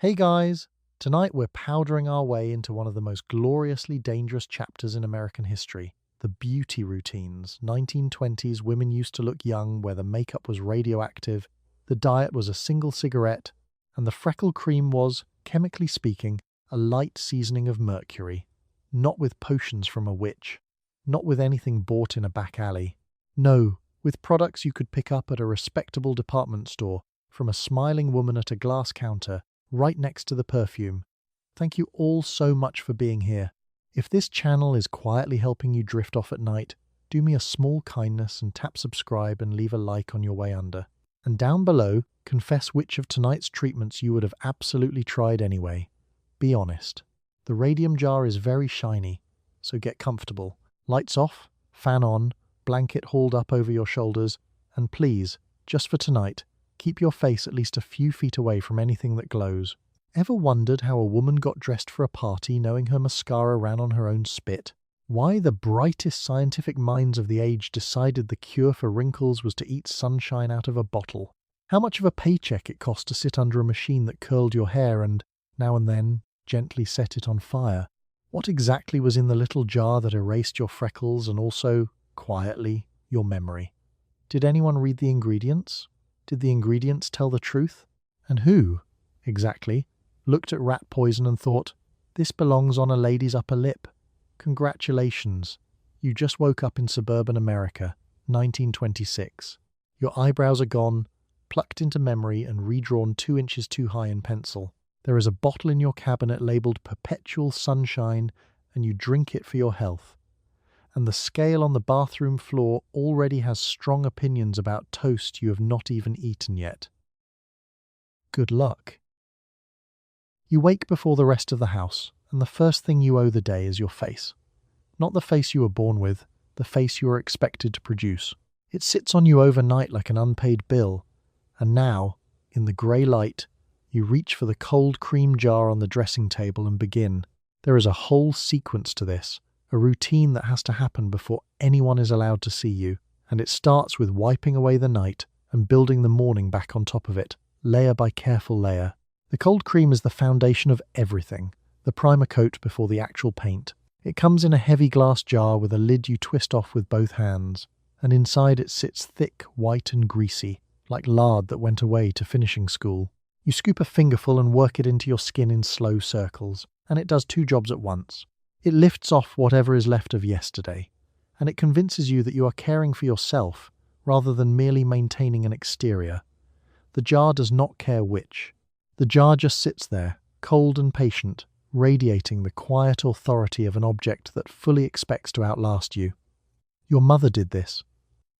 Hey guys! Tonight we're powdering our way into one of the most gloriously dangerous chapters in American history, the beauty routines. 1920s women used to look young where the makeup was radioactive, the diet was a single cigarette, and the freckle cream was, chemically speaking, a light seasoning of mercury. Not with potions from a witch. Not with anything bought in a back alley. No, with products you could pick up at a respectable department store, from a smiling woman at a glass counter, right next to the perfume. Thank you all so much for being here. If this channel is quietly helping you drift off at night, do me a small kindness and tap subscribe and leave a like on your way under. And down below, confess which of tonight's treatments you would have absolutely tried anyway. Be honest. The radium jar is very shiny, so get comfortable. Lights off, fan on, blanket hauled up over your shoulders, and please, just for tonight, keep your face at least a few feet away from anything that glows. Ever wondered how a woman got dressed for a party knowing her mascara ran on her own spit? Why the brightest scientific minds of the age decided the cure for wrinkles was to eat sunshine out of a bottle? How much of a paycheck it cost to sit under a machine that curled your hair and, now and then, gently set it on fire? What exactly was in the little jar that erased your freckles and also, quietly, your memory? Did anyone read the ingredients? Did the ingredients tell the truth? And who, exactly, looked at rat poison and thought, this belongs on a lady's upper lip? Congratulations, you just woke up in suburban America, 1926. Your eyebrows are gone, plucked into memory and redrawn 2 inches too high in pencil. There is a bottle in your cabinet labelled Perpetual Sunshine, and you drink it for your health. And the scale on the bathroom floor already has strong opinions about toast you have not even eaten yet. Good luck. You wake before the rest of the house, and the first thing you owe the day is your face. Not the face you were born with, the face you are expected to produce. It sits on you overnight like an unpaid bill, and now, in the grey light, you reach for the cold cream jar on the dressing table and begin. There is a whole sequence to this. A routine that has to happen before anyone is allowed to see you, and it starts with wiping away the night and building the morning back on top of it, layer by careful layer. The cold cream is the foundation of everything, the primer coat before the actual paint. It comes in a heavy glass jar with a lid you twist off with both hands, and inside it sits thick, white and greasy, like lard that went away to finishing school. You scoop a fingerful and work it into your skin in slow circles, and it does 2 jobs at once. It lifts off whatever is left of yesterday, and it convinces you that you are caring for yourself rather than merely maintaining an exterior. The jar does not care which. The jar just sits there, cold and patient, radiating the quiet authority of an object that fully expects to outlast you. Your mother did this.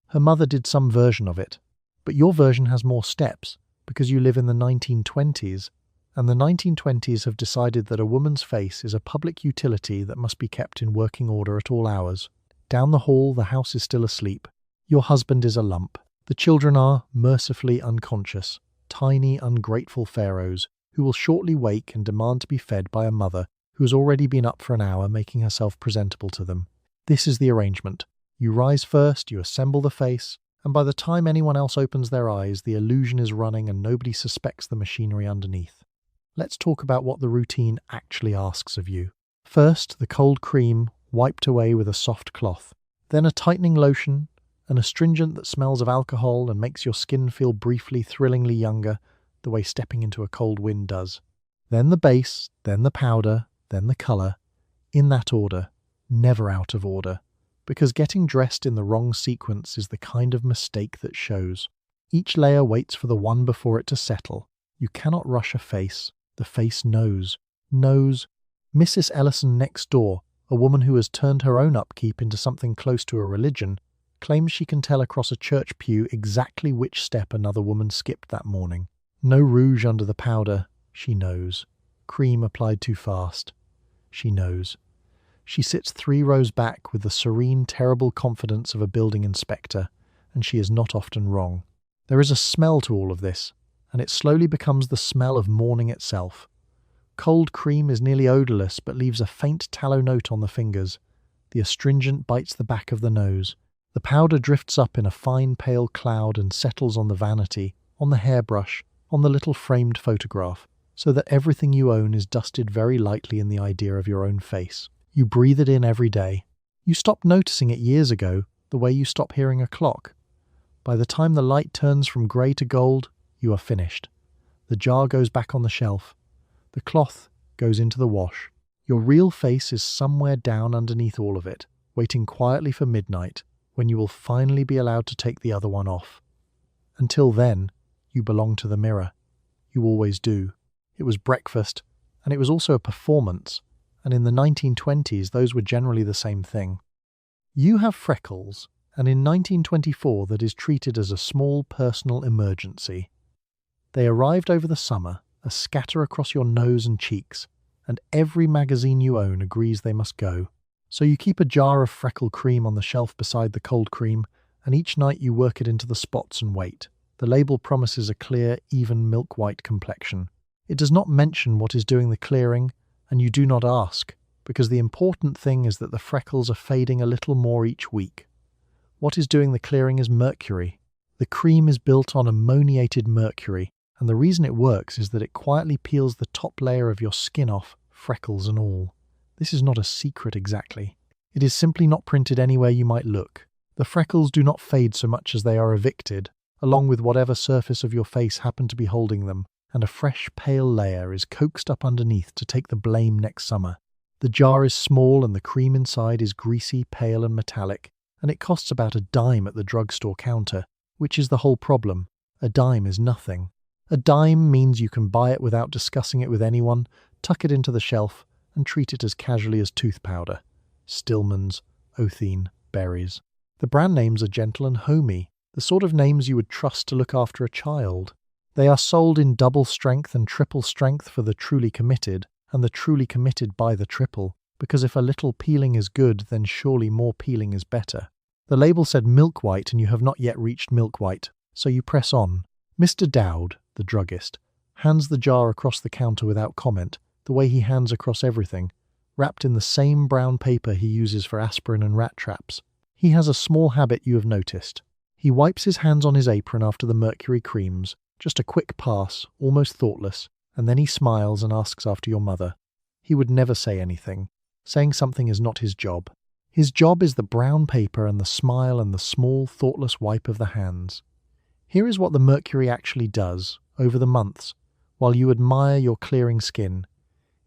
Her mother did some version of it, but your version has more steps because you live in the 1920s. And the 1920s have decided that a woman's face is a public utility that must be kept in working order at all hours. Down the hall, the house is still asleep. Your husband is a lump. The children are, mercifully, unconscious, tiny, ungrateful pharaohs who will shortly wake and demand to be fed by a mother who has already been up for an hour making herself presentable to them. This is the arrangement. You rise first, you assemble the face, and by the time anyone else opens their eyes, the illusion is running and nobody suspects the machinery underneath. Let's talk about what the routine actually asks of you. First, the cold cream, wiped away with a soft cloth. Then a tightening lotion, an astringent that smells of alcohol and makes your skin feel briefly, thrillingly younger, the way stepping into a cold wind does. Then the base, then the powder, then the colour. In that order, never out of order. Because getting dressed in the wrong sequence is the kind of mistake that shows. Each layer waits for the one before it to settle. You cannot rush a face. The face knows. Mrs. Ellison next door, a woman who has turned her own upkeep into something close to a religion, claims she can tell across a church pew exactly which step another woman skipped that morning. No rouge under the powder, she knows. Cream applied too fast, she knows. She sits 3 rows back with the serene, terrible confidence of a building inspector, and she is not often wrong. There is a smell to all of this, and it slowly becomes the smell of morning itself. Cold cream is nearly odourless but leaves a faint tallow note on the fingers. The astringent bites the back of the nose. The powder drifts up in a fine pale cloud and settles on the vanity, on the hairbrush, on the little framed photograph. so that everything you own is dusted very lightly in the idea of your own face. You breathe it in every day. You stopped noticing it years ago, the way you stop hearing a clock. By the time the light turns from grey to gold, you are finished. The jar goes back on the shelf. The cloth goes into the wash. Your real face is somewhere down underneath all of it, waiting quietly for midnight, when you will finally be allowed to take the other one off. Until then, you belong to the mirror. You always do. It was breakfast, and it was also a performance, and in the 1920s those were generally the same thing. You have freckles, and in 1924 that is treated as a small personal emergency. They arrived over the summer, a scatter across your nose and cheeks, and every magazine you own agrees they must go. So you keep a jar of freckle cream on the shelf beside the cold cream, and each night you work it into the spots and wait. The label promises a clear, even milk-white complexion. It does not mention what is doing the clearing, and you do not ask, because the important thing is that the freckles are fading a little more each week. What is doing the clearing is mercury. The cream is built on ammoniated mercury, and the reason it works is that it quietly peels the top layer of your skin off, freckles and all. This is not a secret exactly. It is simply not printed anywhere you might look. The freckles do not fade so much as they are evicted, along with whatever surface of your face happened to be holding them, and a fresh pale layer is coaxed up underneath to take the blame next summer. The jar is small and the cream inside is greasy, pale and metallic, and it costs about a dime at the drugstore counter, which is the whole problem. A dime is nothing. A dime means you can buy it without discussing it with anyone, tuck it into the shelf, and treat it as casually as tooth powder. Stillman's, Othine, Berries. The brand names are gentle and homey, the sort of names you would trust to look after a child. They are sold in double strength and triple strength for the truly committed, and the truly committed buy the triple, because if a little peeling is good, then surely more peeling is better. The label said milk white, and you have not yet reached milk white, so you press on. Mr. Dowd, the druggist, hands the jar across the counter without comment, the way he hands across everything, wrapped in the same brown paper he uses for aspirin and rat traps. He has a small habit you have noticed. He wipes his hands on his apron after the mercury creams, just a quick pass, almost thoughtless, and then he smiles and asks after your mother. He would never say anything. Saying something is not his job. His job is the brown paper and the smile and the small, thoughtless wipe of the hands. Here is what the mercury actually does, over the months, while you admire your clearing skin.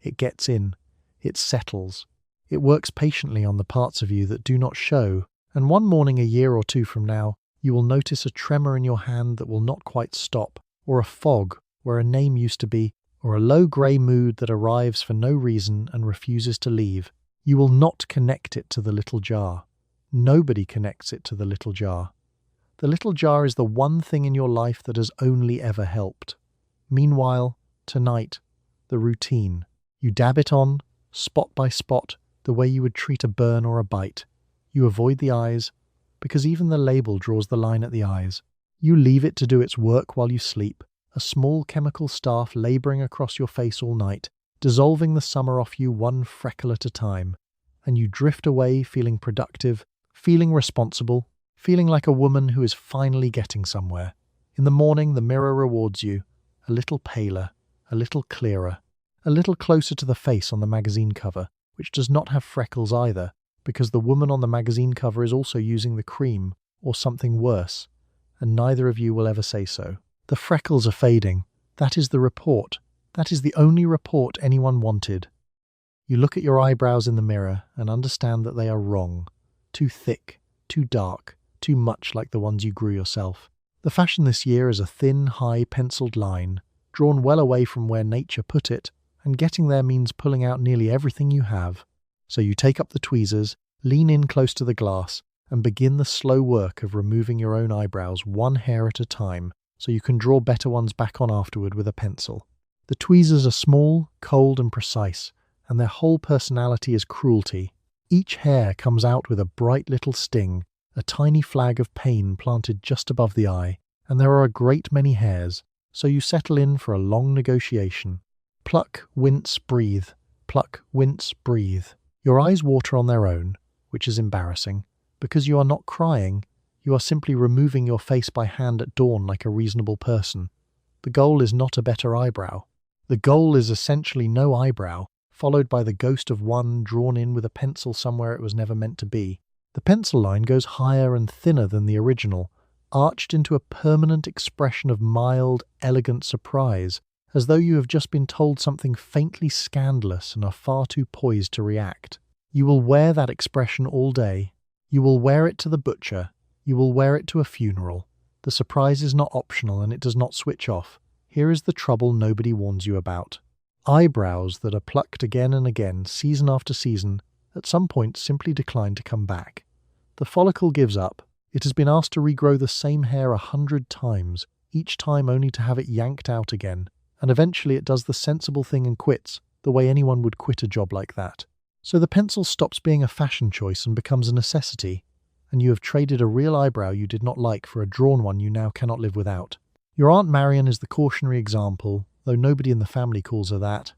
It gets in. It settles. It works patiently on the parts of you that do not show, and one morning a year or two from now, you will notice a tremor in your hand that will not quite stop, or a fog where a name used to be, or a low grey mood that arrives for no reason and refuses to leave. You will not connect it to the little jar. Nobody connects it to the little jar. The little jar is the one thing in your life that has only ever helped. Meanwhile, tonight, the routine. You dab it on, spot by spot, the way you would treat a burn or a bite. You avoid the eyes, because even the label draws the line at the eyes. You leave it to do its work while you sleep, a small chemical staff labouring across your face all night, dissolving the summer off you one freckle at a time, and you drift away feeling productive, feeling responsible, feeling like a woman who is finally getting somewhere. In the morning the mirror rewards you, a little paler, a little clearer, a little closer to the face on the magazine cover, which does not have freckles either, because the woman on the magazine cover is also using the cream, or something worse, and neither of you will ever say so. The freckles are fading. That is the report. That is the only report anyone wanted. You look at your eyebrows in the mirror and understand that they are wrong. Too thick, too dark, too much like the ones you grew yourself. The fashion this year is a thin, high, penciled line, drawn well away from where nature put it, and getting there means pulling out nearly everything you have. So you take up the tweezers, lean in close to the glass, and begin the slow work of removing your own eyebrows one hair at a time, so you can draw better ones back on afterward with a pencil. The tweezers are small, cold and precise, and their whole personality is cruelty. Each hair comes out with a bright little sting, a tiny flag of pain planted just above the eye, and there are a great many hairs, so you settle in for a long negotiation. Pluck, wince, breathe. Pluck, wince, breathe. Your eyes water on their own, which is embarrassing, because you are not crying, you are simply removing your face by hand at dawn like a reasonable person. The goal is not a better eyebrow. The goal is essentially no eyebrow, followed by the ghost of one drawn in with a pencil somewhere it was never meant to be. The pencil line goes higher and thinner than the original, arched into a permanent expression of mild, elegant surprise, as though you have just been told something faintly scandalous and are far too poised to react. You will wear that expression all day. You will wear it to the butcher. You will wear it to a funeral. The surprise is not optional and it does not switch off. Here is the trouble nobody warns you about. Eyebrows that are plucked again and again, season after season, at some point simply decline to come back. The follicle gives up. It has been asked to regrow the same hair 100 times, each time only to have it yanked out again, and eventually it does the sensible thing and quits, the way anyone would quit a job like that. So the pencil stops being a fashion choice and becomes a necessity, and you have traded a real eyebrow you did not like for a drawn one you now cannot live without. Your Aunt Marion is the cautionary example, though nobody in the family calls her that.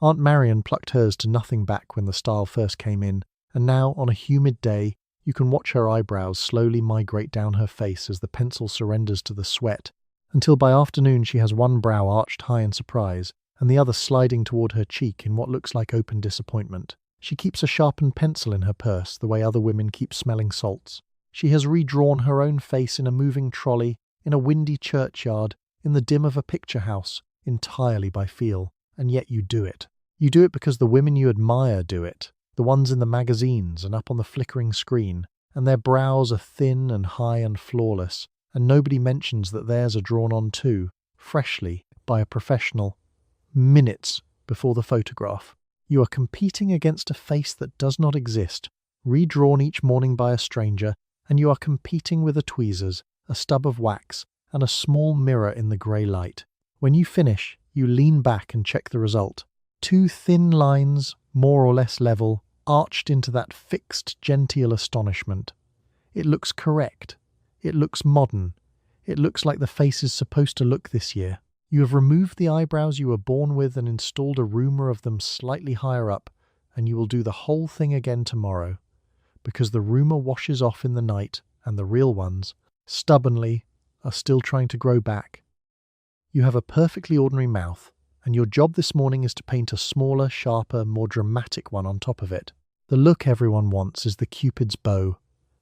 Aunt Marion plucked hers to nothing back when the style first came in, and now, on a humid day, you can watch her eyebrows slowly migrate down her face as the pencil surrenders to the sweat, until by afternoon she has one brow arched high in surprise, and the other sliding toward her cheek in what looks like open disappointment. She keeps a sharpened pencil in her purse, the way other women keep smelling salts. She has redrawn her own face in a moving trolley, in a windy churchyard, in the dim of a picture house, entirely by feel, and yet you do it. You do it because the women you admire do it, the ones in the magazines and up on the flickering screen, and their brows are thin and high and flawless, and nobody mentions that theirs are drawn on too, freshly, by a professional, minutes before the photograph. You are competing against a face that does not exist, redrawn each morning by a stranger, and you are competing with a tweezers, a stub of wax, and a small mirror in the grey light. When you finish, you lean back and check the result. 2 thin lines, more or less level, arched into that fixed, genteel astonishment. It looks correct. It looks modern. It looks like the face is supposed to look this year. You have removed the eyebrows you were born with and installed a rumour of them slightly higher up, and you will do the whole thing again tomorrow, because the rumour washes off in the night, and the real ones, stubbornly, are still trying to grow back. You have a perfectly ordinary mouth, and your job this morning is to paint a smaller, sharper, more dramatic one on top of it. The look everyone wants is the Cupid's bow,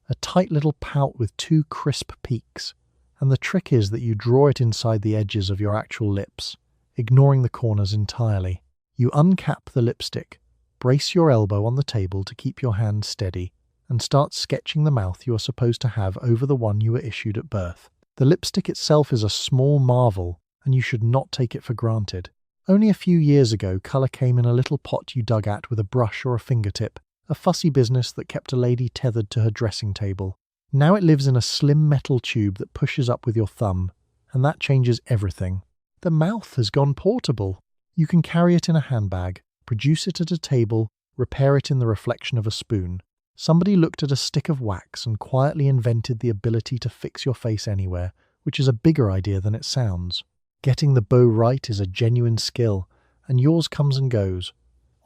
a tight little pout with 2 crisp peaks, and the trick is that you draw it inside the edges of your actual lips, ignoring the corners entirely. You uncap the lipstick, brace your elbow on the table to keep your hand steady, and start sketching the mouth you are supposed to have over the one you were issued at birth. The lipstick itself is a small marvel, and you should not take it for granted. Only a few years ago, colour came in a little pot you dug at with a brush or a fingertip, a fussy business that kept a lady tethered to her dressing table. Now it lives in a slim metal tube that pushes up with your thumb, and that changes everything. The mouth has gone portable. You can carry it in a handbag, produce it at a table, repair it in the reflection of a spoon. Somebody looked at a stick of wax and quietly invented the ability to fix your face anywhere, which is a bigger idea than it sounds. Getting the bow right is a genuine skill, and yours comes and goes.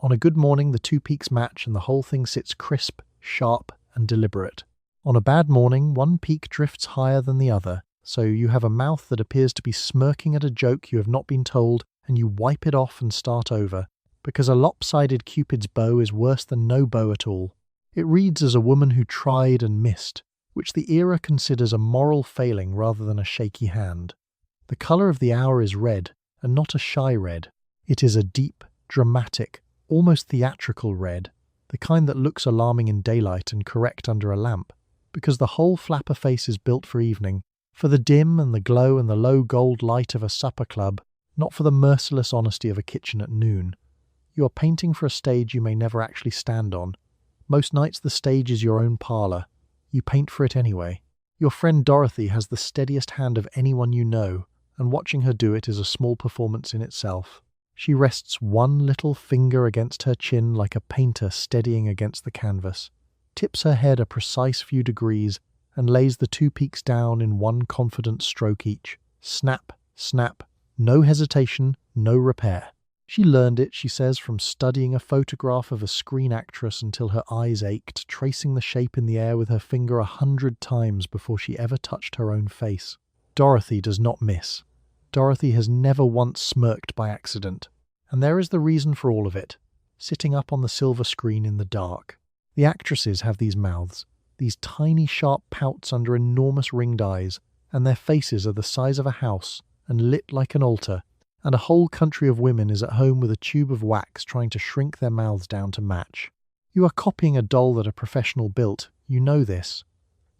On a good morning, the 2 peaks match and the whole thing sits crisp, sharp, and deliberate. On a bad morning, one peak drifts higher than the other, so you have a mouth that appears to be smirking at a joke you have not been told, and you wipe it off and start over, because a lopsided Cupid's bow is worse than no bow at all. It reads as a woman who tried and missed, which the era considers a moral failing rather than a shaky hand. The colour of the hour is red, and not a shy red. It is a deep, dramatic, almost theatrical red, the kind that looks alarming in daylight and correct under a lamp, because the whole flapper face is built for evening, for the dim and the glow and the low gold light of a supper club, not for the merciless honesty of a kitchen at noon. You are painting for a stage you may never actually stand on. Most nights the stage is your own parlour. You paint for it anyway. Your friend Dorothy has the steadiest hand of anyone you know, and watching her do it is a small performance in itself. She rests one little finger against her chin like a painter steadying against the canvas, tips her head a precise few degrees, and lays the 2 peaks down in one confident stroke each. Snap, snap, no hesitation, no repair. She learned it, she says, from studying a photograph of a screen actress until her eyes ached, tracing the shape in the air with her finger 100 times before she ever touched her own face. Dorothy does not miss. Dorothy has never once smirked by accident. And there is the reason for all of it, sitting up on the silver screen in the dark. The actresses have these mouths, these tiny sharp pouts under enormous ringed eyes, and their faces are the size of a house and lit like an altar, and a whole country of women is at home with a tube of wax trying to shrink their mouths down to match. You are copying a doll that a professional built, you know this.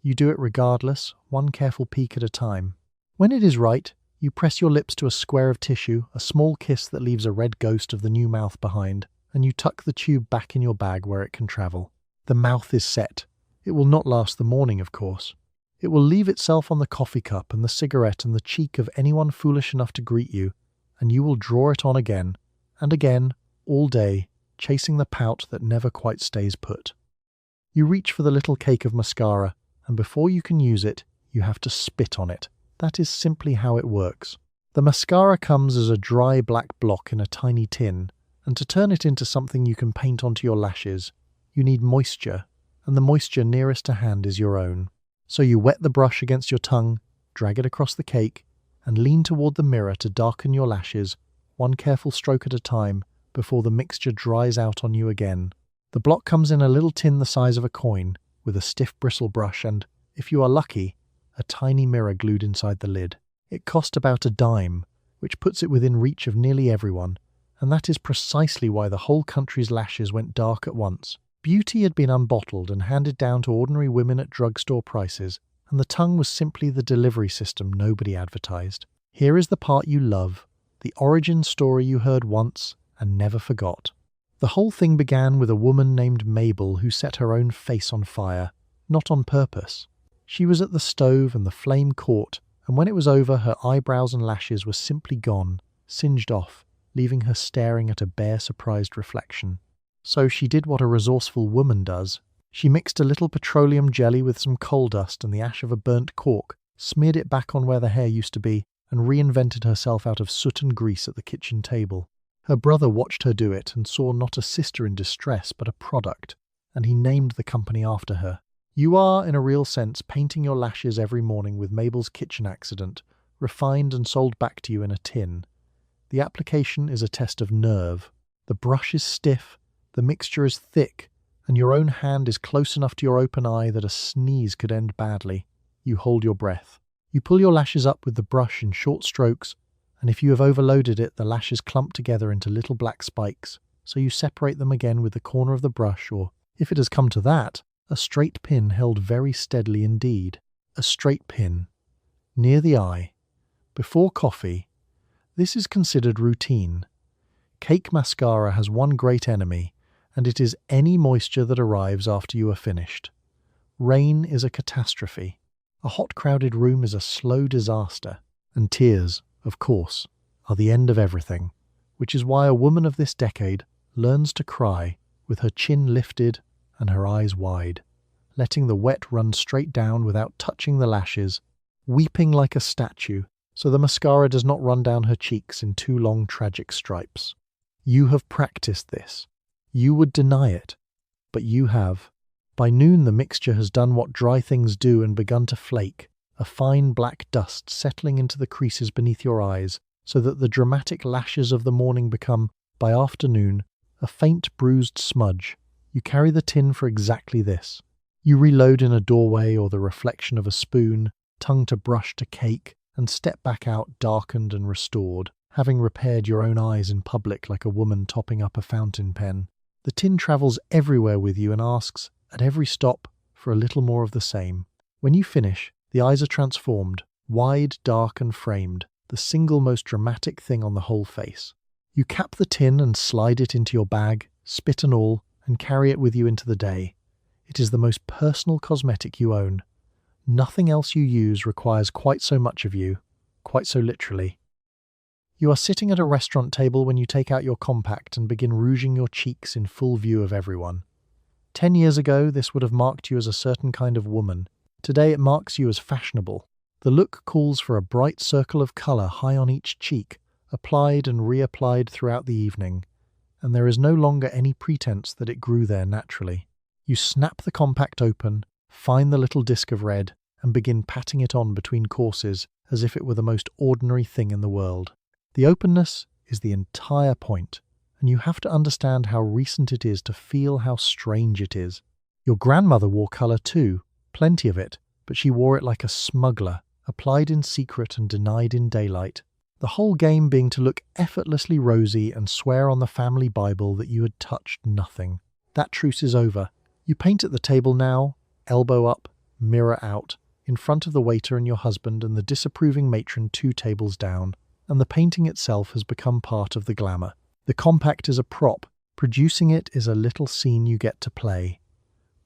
You do it regardless, one careful peek at a time. When it is right, you press your lips to a square of tissue, a small kiss that leaves a red ghost of the new mouth behind, and you tuck the tube back in your bag where it can travel. The mouth is set. It will not last the morning, of course. It will leave itself on the coffee cup and the cigarette and the cheek of anyone foolish enough to greet you, and you will draw it on again, and again, all day, chasing the pout that never quite stays put. You reach for the little cake of mascara, and before you can use it, you have to spit on it. That is simply how it works. The mascara comes as a dry black block in a tiny tin, and to turn it into something you can paint onto your lashes, you need moisture, and the moisture nearest to hand is your own. So you wet the brush against your tongue, drag it across the cake, and lean toward the mirror to darken your lashes, one careful stroke at a time, before the mixture dries out on you again. The block comes in a little tin the size of a coin, with a stiff bristle brush and, if you are lucky, a tiny mirror glued inside the lid. It cost about a dime, which puts it within reach of nearly everyone, and that is precisely why the whole country's lashes went dark at once. Beauty had been unbottled and handed down to ordinary women at drugstore prices, and the tongue was simply the delivery system nobody advertised. Here is the part you love, the origin story you heard once and never forgot. The whole thing began with a woman named Mabel who set her own face on fire, not on purpose. She was at the stove and the flame caught, and when it was over, her eyebrows and lashes were simply gone, singed off, leaving her staring at a bare, surprised reflection. So she did what a resourceful woman does. She mixed a little petroleum jelly with some coal dust and the ash of a burnt cork, smeared it back on where the hair used to be, and reinvented herself out of soot and grease at the kitchen table. Her brother watched her do it and saw not a sister in distress but a product, and he named the company after her. You are, in a real sense, painting your lashes every morning with Mabel's kitchen accident, refined and sold back to you in a tin. The application is a test of nerve. The brush is stiff, the mixture is thick, and your own hand is close enough to your open eye that a sneeze could end badly. You hold your breath. You pull your lashes up with the brush in short strokes, and if you have overloaded it, the lashes clump together into little black spikes, so you separate them again with the corner of the brush, or, if it has come to that, a straight pin held very steadily indeed. A straight pin. Near the eye. Before coffee. This is considered routine. Cake mascara has one great enemy, and it is any moisture that arrives after you are finished. Rain is a catastrophe. A hot, crowded room is a slow disaster. And tears, of course, are the end of everything, which is why a woman of this decade learns to cry with her chin lifted and her eyes wide, letting the wet run straight down without touching the lashes, weeping like a statue, so the mascara does not run down her cheeks in two long tragic stripes. You have practiced this. You would deny it, but you have. By noon the mixture has done what dry things do and begun to flake, a fine black dust settling into the creases beneath your eyes, so that the dramatic lashes of the morning become, by afternoon, a faint bruised smudge. You carry the tin for exactly this. You reload in a doorway or the reflection of a spoon, tongue to brush to cake, and step back out darkened and restored, having repaired your own eyes in public like a woman topping up a fountain pen. The tin travels everywhere with you and asks, at every stop, for a little more of the same. When you finish, the eyes are transformed, wide, dark and framed, the single most dramatic thing on the whole face. You cap the tin and slide it into your bag, spit and all, and carry it with you into the day. It is the most personal cosmetic you own. Nothing else you use requires quite so much of you, quite so literally. You are sitting at a restaurant table when you take out your compact and begin rouging your cheeks in full view of everyone. 10 years ago, this would have marked you as a certain kind of woman. Today it marks you as fashionable. The look calls for a bright circle of colour high on each cheek, applied and reapplied throughout the evening, and there is no longer any pretense that it grew there naturally. You snap the compact open, find the little disc of red, and begin patting it on between courses as if it were the most ordinary thing in the world. The openness is the entire point, and you have to understand how recent it is to feel how strange it is. Your grandmother wore colour too, plenty of it, but she wore it like a smuggler, applied in secret and denied in daylight. The whole game being to look effortlessly rosy and swear on the family Bible that you had touched nothing. That truce is over. You paint at the table now, elbow up, mirror out, in front of the waiter and your husband and the disapproving matron 2 tables down, and the painting itself has become part of the glamour. The compact is a prop. Producing it is a little scene you get to play.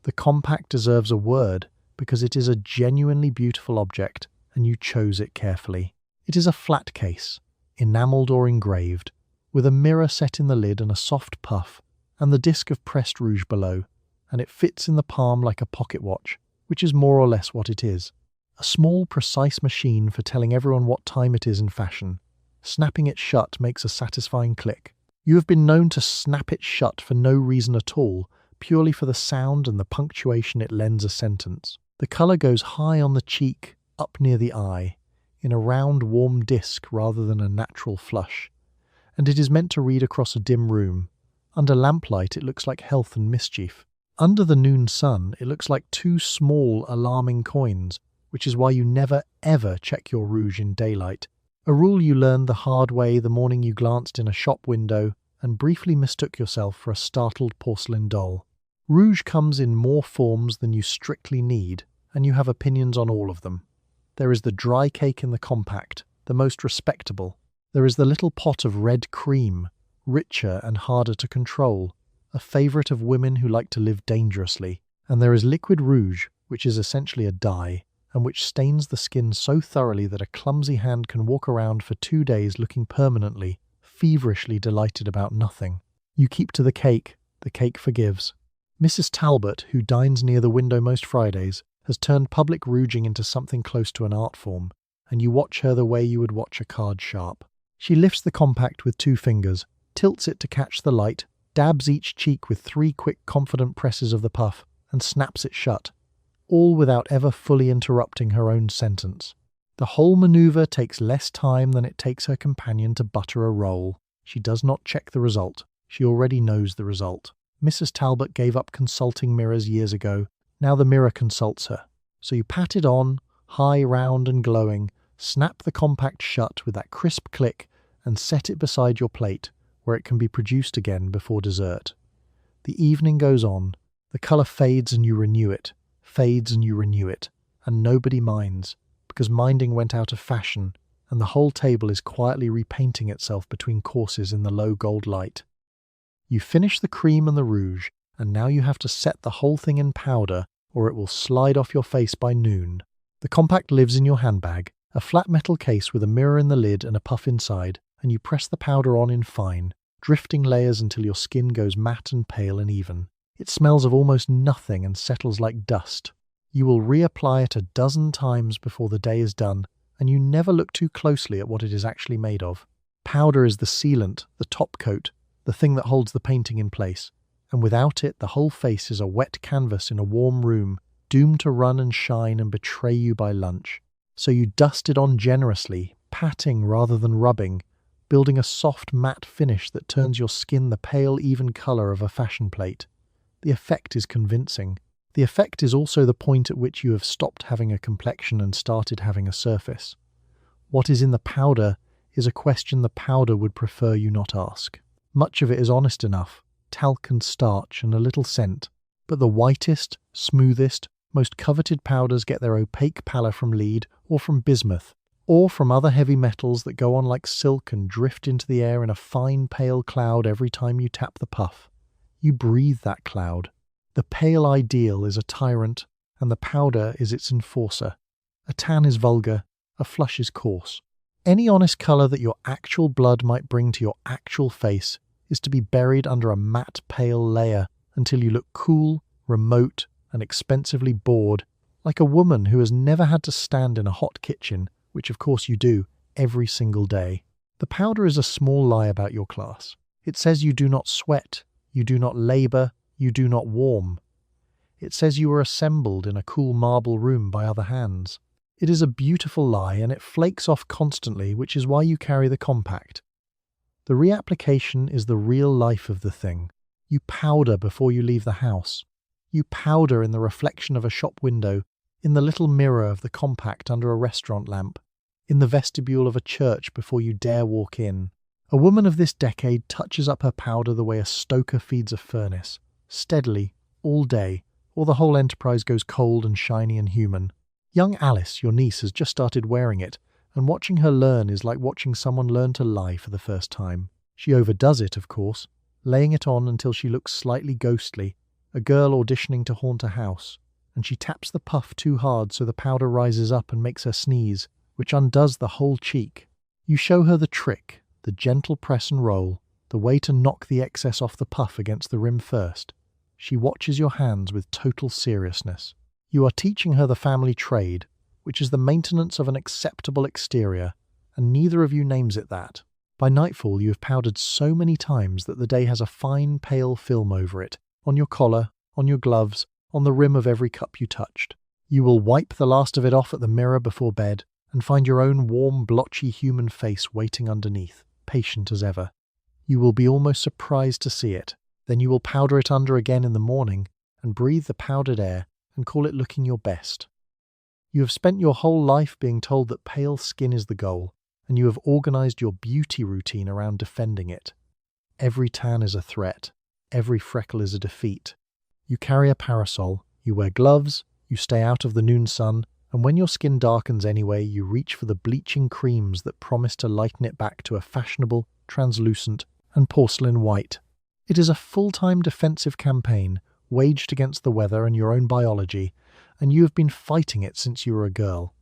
The compact deserves a word because it is a genuinely beautiful object and you chose it carefully. It is a flat case, enamelled or engraved, with a mirror set in the lid and a soft puff, and the disc of pressed rouge below, and it fits in the palm like a pocket watch, which is more or less what it is. A small, precise machine for telling everyone what time it is in fashion. Snapping it shut makes a satisfying click. You have been known to snap it shut for no reason at all, purely for the sound and the punctuation it lends a sentence. The colour goes high on the cheek, up near the eye, in a round, warm disc rather than a natural flush, and it is meant to read across a dim room. Under lamplight it looks like health and mischief. Under the noon sun it looks like 2 small, alarming coins, which is why you never ever check your rouge in daylight. A rule you learned the hard way the morning you glanced in a shop window and briefly mistook yourself for a startled porcelain doll. Rouge comes in more forms than you strictly need, and you have opinions on all of them. There is the dry cake in the compact, the most respectable. There is the little pot of red cream, richer and harder to control, a favourite of women who like to live dangerously. And there is liquid rouge, which is essentially a dye, and which stains the skin so thoroughly that a clumsy hand can walk around for 2 days looking permanently, feverishly delighted about nothing. You keep to the cake forgives. Mrs. Talbot, who dines near the window most Fridays, has turned public rouging into something close to an art form, and you watch her the way you would watch a card sharp. She lifts the compact with 2 fingers, tilts it to catch the light, dabs each cheek with 3 quick confident presses of the puff, and snaps it shut, all without ever fully interrupting her own sentence. The whole manoeuvre takes less time than it takes her companion to butter a roll. She does not check the result. She already knows the result. Mrs. Talbot gave up consulting mirrors years ago. Now the mirror consults her. So you pat it on, high, round and glowing, snap the compact shut with that crisp click, and set it beside your plate, where it can be produced again before dessert. The evening goes on. The colour fades and you renew it, fades and you renew it, and nobody minds, because minding went out of fashion, and the whole table is quietly repainting itself between courses in the low gold light. You finish the cream and the rouge, and now you have to set the whole thing in powder, or it will slide off your face by noon. The compact lives in your handbag, a flat metal case with a mirror in the lid and a puff inside, and you press the powder on in fine, drifting layers until your skin goes matte and pale and even. It smells of almost nothing and settles like dust. You will reapply it a dozen times before the day is done, and you never look too closely at what it is actually made of. Powder is the sealant, the top coat, the thing that holds the painting in place, and without it the whole face is a wet canvas in a warm room, doomed to run and shine and betray you by lunch. So you dust it on generously, patting rather than rubbing, building a soft matte finish that turns your skin the pale even colour of a fashion plate. The effect is convincing. The effect is also the point at which you have stopped having a complexion and started having a surface. What is in the powder is a question the powder would prefer you not ask. Much of it is honest enough, talc and starch and a little scent, but the whitest, smoothest, most coveted powders get their opaque pallor from lead or from bismuth, or from other heavy metals that go on like silk and drift into the air in a fine pale cloud every time you tap the puff. You breathe that cloud. The pale ideal is a tyrant, and the powder is its enforcer. A tan is vulgar, a flush is coarse. Any honest colour that your actual blood might bring to your actual face is to be buried under a matte pale layer until you look cool, remote, and expensively bored, like a woman who has never had to stand in a hot kitchen, which of course you do, every single day. The powder is a small lie about your class. It says you do not sweat, you do not labour, you do not warm. It says you were assembled in a cool marble room by other hands. It is a beautiful lie, and it flakes off constantly, which is why you carry the compact. The reapplication is the real life of the thing. You powder before you leave the house. You powder in the reflection of a shop window, in the little mirror of the compact under a restaurant lamp, in the vestibule of a church before you dare walk in. A woman of this decade touches up her powder the way a stoker feeds a furnace, steadily, all day, or the whole enterprise goes cold and shiny and human. Young Alice, your niece, has just started wearing it, and watching her learn is like watching someone learn to lie for the first time. She overdoes it, of course, laying it on until she looks slightly ghostly, a girl auditioning to haunt a house, and she taps the puff too hard so the powder rises up and makes her sneeze, which undoes the whole cheek. You show her the trick, the gentle press and roll, the way to knock the excess off the puff against the rim first. She watches your hands with total seriousness. You are teaching her the family trade, which is the maintenance of an acceptable exterior, and neither of you names it that. By nightfall you have powdered so many times that the day has a fine pale film over it, on your collar, on your gloves, on the rim of every cup you touched. You will wipe the last of it off at the mirror before bed, and find your own warm, blotchy human face waiting underneath, patient as ever. You will be almost surprised to see it. Then you will powder it under again in the morning, and breathe the powdered air, and call it looking your best. You have spent your whole life being told that pale skin is the goal, and you have organized your beauty routine around defending it. Every tan is a threat. Every freckle is a defeat. You carry a parasol, you wear gloves, you stay out of the noon sun, and when your skin darkens anyway, you reach for the bleaching creams that promise to lighten it back to a fashionable, translucent, and porcelain white. It is a full-time defensive campaign, waged against the weather and your own biology, and you have been fighting it since you were a girl.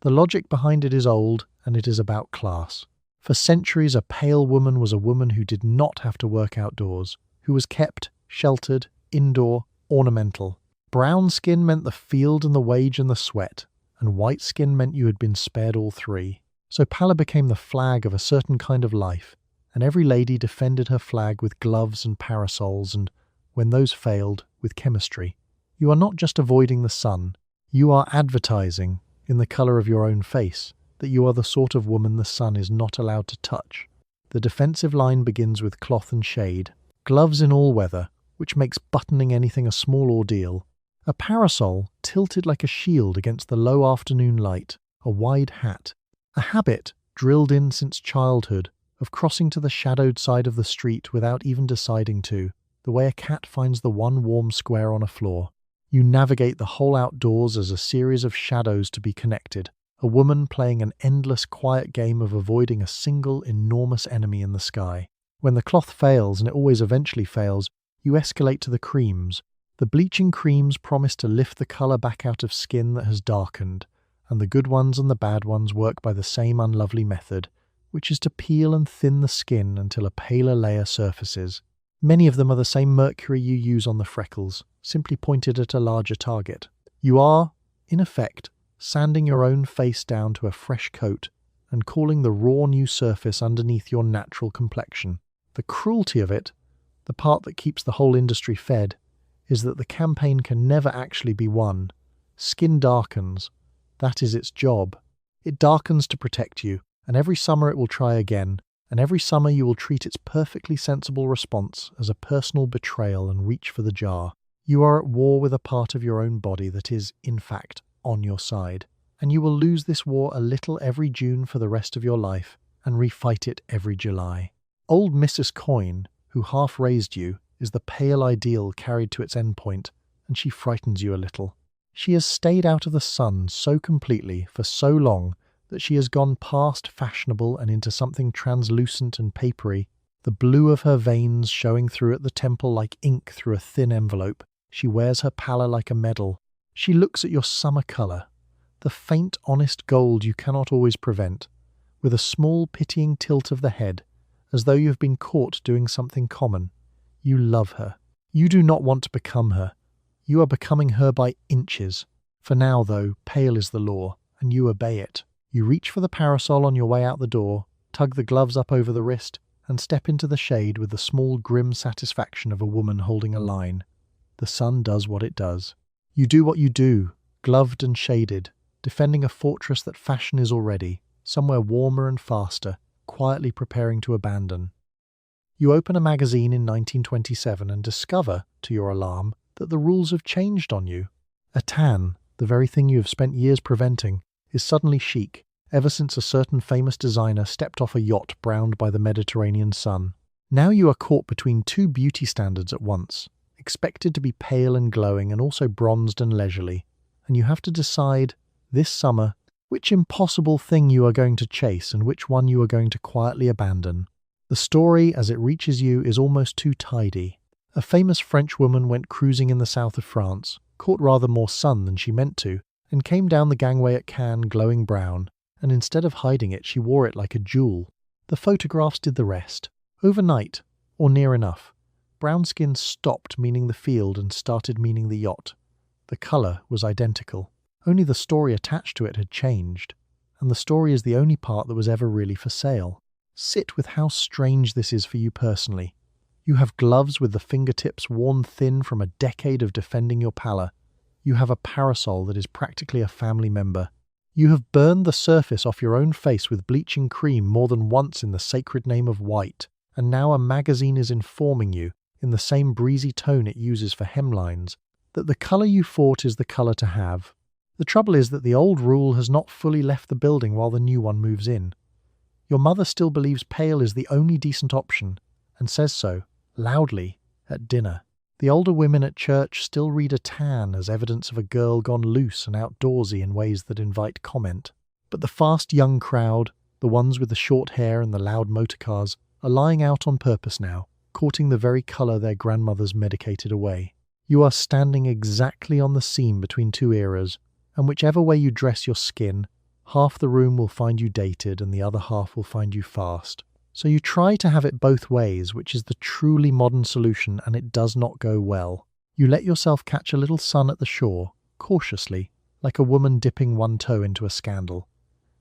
The logic behind it is old, and it is about class. For centuries, a pale woman was a woman who did not have to work outdoors, who was kept, sheltered, indoor, ornamental. Brown skin meant the field and the wage and the sweat, and white skin meant you had been spared all three. So pallor became the flag of a certain kind of life, and every lady defended her flag with gloves and parasols and, when those failed, with chemistry. You are not just avoiding the sun, you are advertising, in the colour of your own face, that you are the sort of woman the sun is not allowed to touch. The defensive line begins with cloth and shade, gloves in all weather, which makes buttoning anything a small ordeal, a parasol tilted like a shield against the low afternoon light, a wide hat, a habit, drilled in since childhood, of crossing to the shadowed side of the street without even deciding to, the way a cat finds the one warm square on a floor. You navigate the whole outdoors as a series of shadows to be connected, a woman playing an endless quiet game of avoiding a single enormous enemy in the sky. When the cloth fails, and it always eventually fails, you escalate to the creams. The bleaching creams promise to lift the colour back out of skin that has darkened, and the good ones and the bad ones work by the same unlovely method, which is to peel and thin the skin until a paler layer surfaces. Many of them are the same mercury you use on the freckles, simply pointed at a larger target. You are, in effect, sanding your own face down to a fresh coat and calling the raw new surface underneath your natural complexion. The cruelty of it, the part that keeps the whole industry fed, is that the campaign can never actually be won. Skin darkens. That is its job. It darkens to protect you, and every summer it will try again, and every summer you will treat its perfectly sensible response as a personal betrayal and reach for the jar. You are at war with a part of your own body that is, in fact, on your side, and you will lose this war a little every June for the rest of your life, and refight it every July. Old Mrs. Coyne, who half raised you, is the pale ideal carried to its endpoint, and she frightens you a little. She has stayed out of the sun so completely for so long that she has gone past fashionable and into something translucent and papery, the blue of her veins showing through at the temple like ink through a thin envelope. She wears her pallor like a medal. She looks at your summer colour, the faint, honest gold you cannot always prevent, with a small, pitying tilt of the head, as though you have been caught doing something common. You love her. You do not want to become her. You are becoming her by inches. For now, though, pale is the law, and you obey it. You reach for the parasol on your way out the door, tug the gloves up over the wrist, and step into the shade with the small, grim satisfaction of a woman holding a line. The sun does what it does. You do what you do, gloved and shaded, defending a fortress that fashion is already, somewhere warmer and faster, quietly preparing to abandon. You open a magazine in 1927 and discover, to your alarm, that the rules have changed on you. A tan, the very thing you have spent years preventing, is suddenly chic, ever since a certain famous designer stepped off a yacht browned by the Mediterranean sun. Now you are caught between two beauty standards at once, expected to be pale and glowing and also bronzed and leisurely, and you have to decide, this summer, which impossible thing you are going to chase and which one you are going to quietly abandon. The story, as it reaches you, is almost too tidy. A famous French woman went cruising in the south of France, caught rather more sun than she meant to, and came down the gangway at Cannes glowing brown, and instead of hiding it, she wore it like a jewel. The photographs did the rest. Overnight, or near enough, brown skin stopped meaning the field and started meaning the yacht. The colour was identical. Only the story attached to it had changed, and the story is the only part that was ever really for sale. Sit with how strange this is for you personally. You have gloves with the fingertips worn thin from a decade of defending your pallor. You have a parasol that is practically a family member. You have burned the surface off your own face with bleaching cream more than once in the sacred name of white, and now a magazine is informing you, in the same breezy tone it uses for hemlines, that the colour you fought is the colour to have. The trouble is that the old rule has not fully left the building while the new one moves in. Your mother still believes pale is the only decent option, and says so, loudly, at dinner. The older women at church still read a tan as evidence of a girl gone loose and outdoorsy in ways that invite comment. But the fast young crowd, the ones with the short hair and the loud motorcars, are lying out on purpose now, courting the very colour their grandmothers medicated away. You are standing exactly on the seam between two eras, and whichever way you dress your skin, half the room will find you dated and the other half will find you fast. So you try to have it both ways, which is the truly modern solution, and it does not go well. You let yourself catch a little sun at the shore, cautiously, like a woman dipping one toe into a scandal.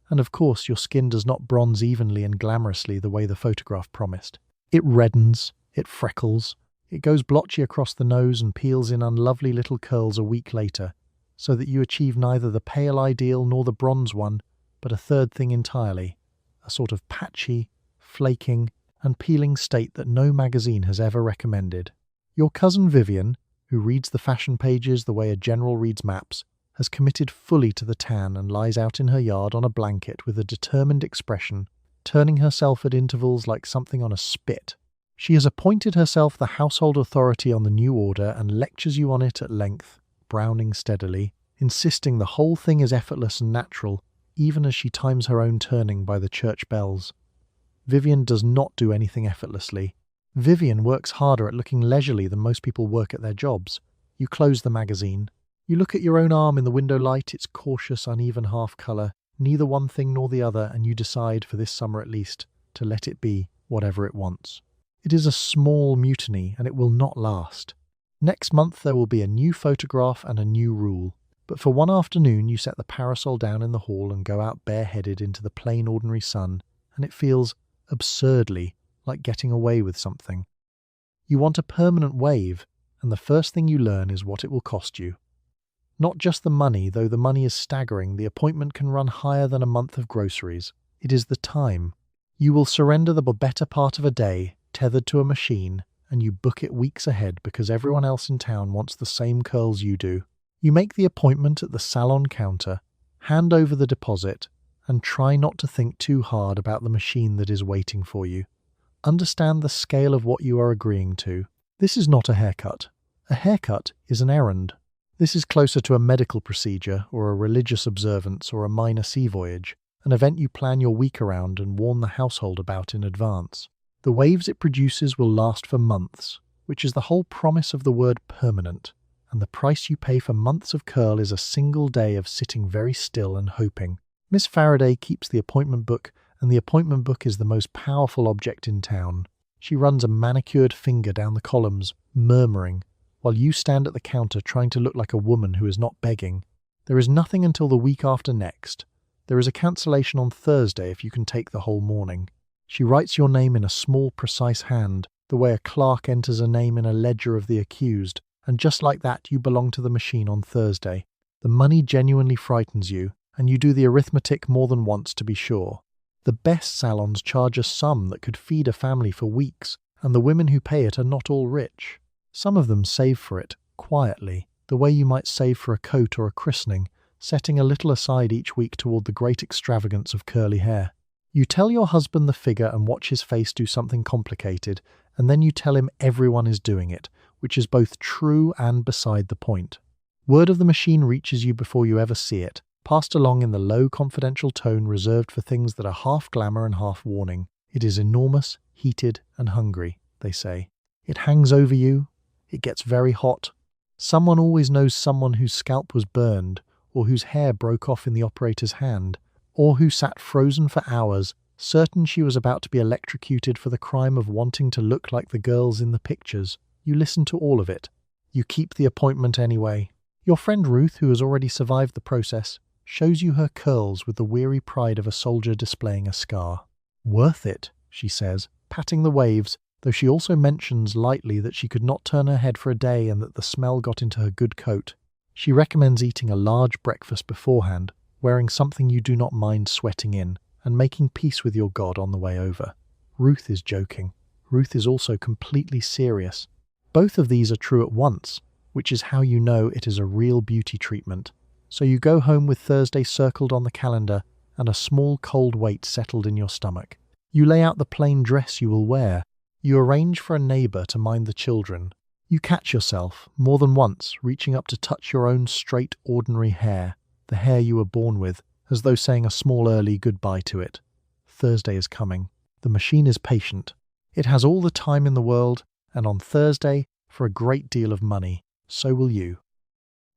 And of course your skin does not bronze evenly and glamorously the way the photograph promised. It reddens, it freckles, it goes blotchy across the nose and peels in unlovely little curls a week later, so that you achieve neither the pale ideal nor the bronze one, but a third thing entirely, a sort of patchy, flaking, and peeling state that no magazine has ever recommended. Your cousin Vivian, who reads the fashion pages the way a general reads maps, has committed fully to the tan and lies out in her yard on a blanket with a determined expression, turning herself at intervals like something on a spit. She has appointed herself the household authority on the new order and lectures you on it at length, browning steadily, insisting the whole thing is effortless and natural, even as she times her own turning by the church bells. Vivian does not do anything effortlessly. Vivian works harder at looking leisurely than most people work at their jobs. You close the magazine. You look at your own arm in the window light, its cautious, uneven half-colour, neither one thing nor the other, and you decide, for this summer at least, to let it be whatever it wants. It is a small mutiny, and it will not last. Next month there will be a new photograph and a new rule. But for one afternoon you set the parasol down in the hall and go out bareheaded into the plain ordinary sun, and it feels absurdly like getting away with something. You want a permanent wave, and the first thing you learn is what it will cost you. Not just the money, though the money is staggering, the appointment can run higher than a month of groceries. It is the time. You will surrender the better part of a day, tethered to a machine, and you book it weeks ahead because everyone else in town wants the same curls you do. You make the appointment at the salon counter, hand over the deposit, and try not to think too hard about the machine that is waiting for you. Understand the scale of what you are agreeing to. This is not a haircut. A haircut is an errand. This is closer to a medical procedure or a religious observance or a minor sea voyage, an event you plan your week around and warn the household about in advance. The waves it produces will last for months, which is the whole promise of the word permanent, and the price you pay for months of curl is a single day of sitting very still and hoping. Miss Faraday keeps the appointment book, and the appointment book is the most powerful object in town. She runs a manicured finger down the columns, murmuring, while you stand at the counter trying to look like a woman who is not begging. There is nothing until the week after next. There is a cancellation on Thursday if you can take the whole morning. She writes your name in a small, precise hand, the way a clerk enters a name in a ledger of the accused, and just like that you belong to the machine on Thursday. The money genuinely frightens you, and you do the arithmetic more than once to be sure. The best salons charge a sum that could feed a family for weeks, and the women who pay it are not all rich. Some of them save for it, quietly, the way you might save for a coat or a christening, setting a little aside each week toward the great extravagance of curly hair. You tell your husband the figure and watch his face do something complicated, and then you tell him everyone is doing it, which is both true and beside the point. Word of the machine reaches you before you ever see it, passed along in the low, confidential tone reserved for things that are half glamour and half warning. It is enormous, heated, and hungry, they say. It hangs over you. It gets very hot. Someone always knows someone whose scalp was burned, or whose hair broke off in the operator's hand, or who sat frozen for hours, certain she was about to be electrocuted for the crime of wanting to look like the girls in the pictures. You listen to all of it. You keep the appointment anyway. Your friend Ruth, who has already survived the process, shows you her curls with the weary pride of a soldier displaying a scar. Worth it, she says, patting the waves, though she also mentions lightly that she could not turn her head for a day and that the smell got into her good coat. She recommends eating a large breakfast beforehand, wearing something you do not mind sweating in, and making peace with your God on the way over. Ruth is joking. Ruth is also completely serious. Both of these are true at once, which is how you know it is a real beauty treatment. So you go home with Thursday circled on the calendar and a small cold weight settled in your stomach. You lay out the plain dress you will wear. You arrange for a neighbour to mind the children. You catch yourself, more than once, reaching up to touch your own straight, ordinary hair, the hair you were born with, as though saying a small early goodbye to it. Thursday is coming. The machine is patient. It has all the time in the world, and on Thursday, for a great deal of money, so will you.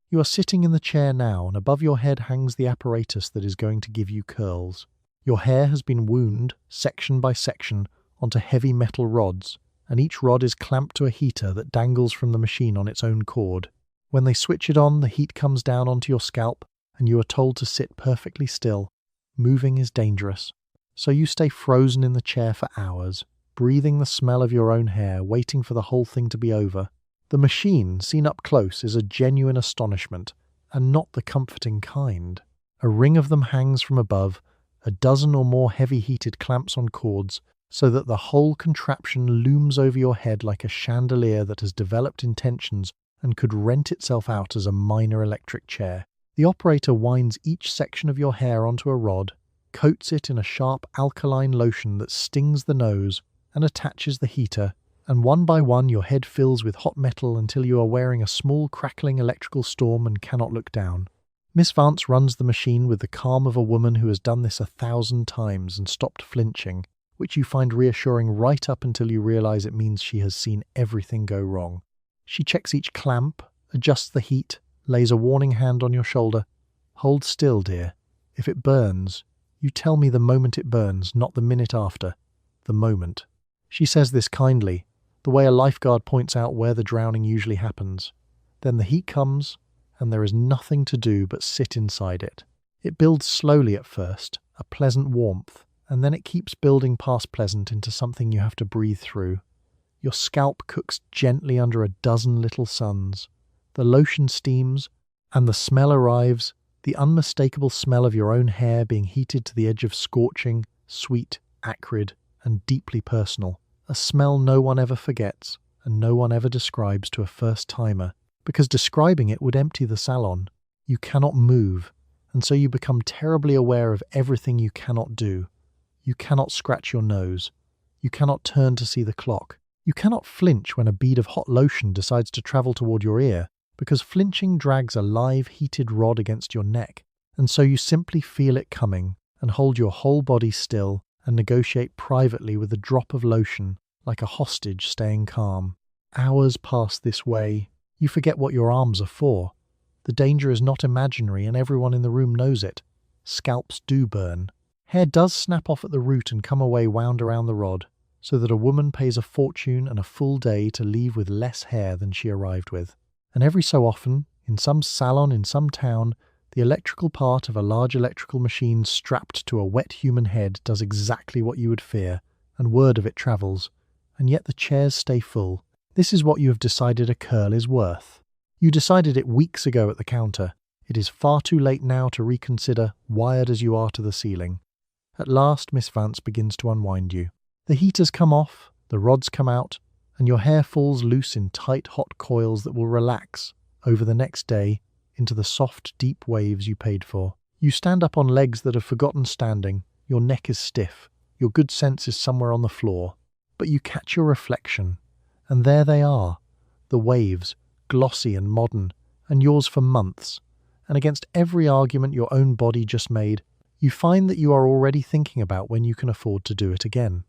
You are sitting in the chair now, and above your head hangs the apparatus that is going to give you curls. Your hair has been wound, section by section, onto heavy metal rods, and each rod is clamped to a heater that dangles from the machine on its own cord. When they switch it on, the heat comes down onto your scalp, and you are told to sit perfectly still. Moving is dangerous. So you stay frozen in the chair for hours, breathing the smell of your own hair, waiting for the whole thing to be over. The machine, seen up close, is a genuine astonishment, and not the comforting kind. A ring of them hangs from above, a dozen or more heavy-heated clamps on cords, so that the whole contraption looms over your head like a chandelier that has developed intentions and could rent itself out as a minor electric chair. The operator winds each section of your hair onto a rod, coats it in a sharp alkaline lotion that stings the nose, and attaches the heater, and one by one your head fills with hot metal until you are wearing a small crackling electrical storm and cannot look down. Miss Vance runs the machine with the calm of a woman who has done this 1,000 times and stopped flinching, which you find reassuring right up until you realize it means she has seen everything go wrong. She checks each clamp, adjusts the heat, lays a warning hand on your shoulder. Hold still, dear. If it burns, you tell me the moment it burns, not the minute after. The moment. She says this kindly, the way a lifeguard points out where the drowning usually happens. Then the heat comes, and there is nothing to do but sit inside it. It builds slowly at first, a pleasant warmth, and then it keeps building past pleasant into something you have to breathe through. Your scalp cooks gently under a dozen little suns. The lotion steams, and the smell arrives, the unmistakable smell of your own hair being heated to the edge of scorching, sweet, acrid, and deeply personal. A smell no one ever forgets, and no one ever describes to a first-timer, because describing it would empty the salon. You cannot move, and so you become terribly aware of everything you cannot do. You cannot scratch your nose. You cannot turn to see the clock. You cannot flinch when a bead of hot lotion decides to travel toward your ear, because flinching drags a live, heated rod against your neck, and so you simply feel it coming and hold your whole body still and negotiate privately with a drop of lotion, like a hostage staying calm. Hours pass this way. You forget what your arms are for. The danger is not imaginary, and everyone in the room knows it. Scalps do burn. Hair does snap off at the root and come away wound around the rod, so that a woman pays a fortune and a full day to leave with less hair than she arrived with. And every so often, in some salon in some town, the electrical part of a large electrical machine strapped to a wet human head does exactly what you would fear, and word of it travels, and yet the chairs stay full. This is what you have decided a curl is worth. You decided it weeks ago at the counter. It is far too late now to reconsider, wired as you are to the ceiling. At last Miss Vance begins to unwind you. The heat has come off, The rods come out, and your hair falls loose in tight, hot coils that will relax over the next day into the soft, deep waves you paid for. You stand up on legs that have forgotten standing, your neck is stiff, your good sense is somewhere on the floor, but you catch your reflection, and there they are, the waves, glossy and modern, and yours for months, and against every argument your own body just made, you find that you are already thinking about when you can afford to do it again.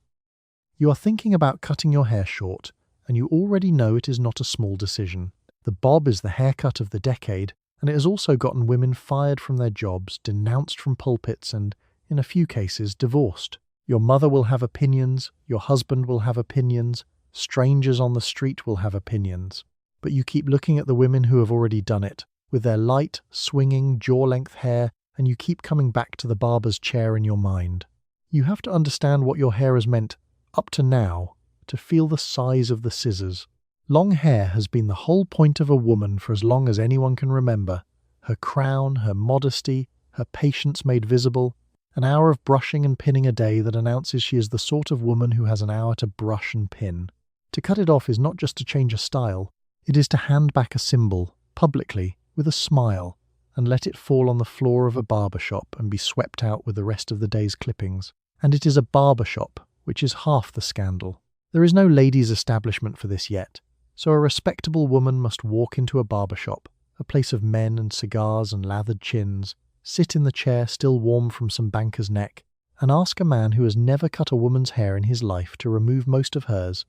You are thinking about cutting your hair short, and you already know it is not a small decision. The bob is the haircut of the decade, and it has also gotten women fired from their jobs, denounced from pulpits, and, in a few cases, divorced. Your mother will have opinions, your husband will have opinions, strangers on the street will have opinions. But you keep looking at the women who have already done it, with their light, swinging, jaw-length hair, and you keep coming back to the barber's chair in your mind. You have to understand what your hair has meant, up to now, to feel the size of the scissors. Long hair has been the whole point of a woman for as long as anyone can remember. Her crown, her modesty, her patience made visible, an hour of brushing and pinning a day that announces she is the sort of woman who has an hour to brush and pin. To cut it off is not just to change a style, it is to hand back a symbol, publicly, with a smile, and let it fall on the floor of a barber shop and be swept out with the rest of the day's clippings. And it is a barber shop, which is half the scandal. There is no ladies' establishment for this yet, so a respectable woman must walk into a barber shop, a place of men and cigars and lathered chins, sit in the chair still warm from some banker's neck, and ask a man who has never cut a woman's hair in his life to remove most of hers.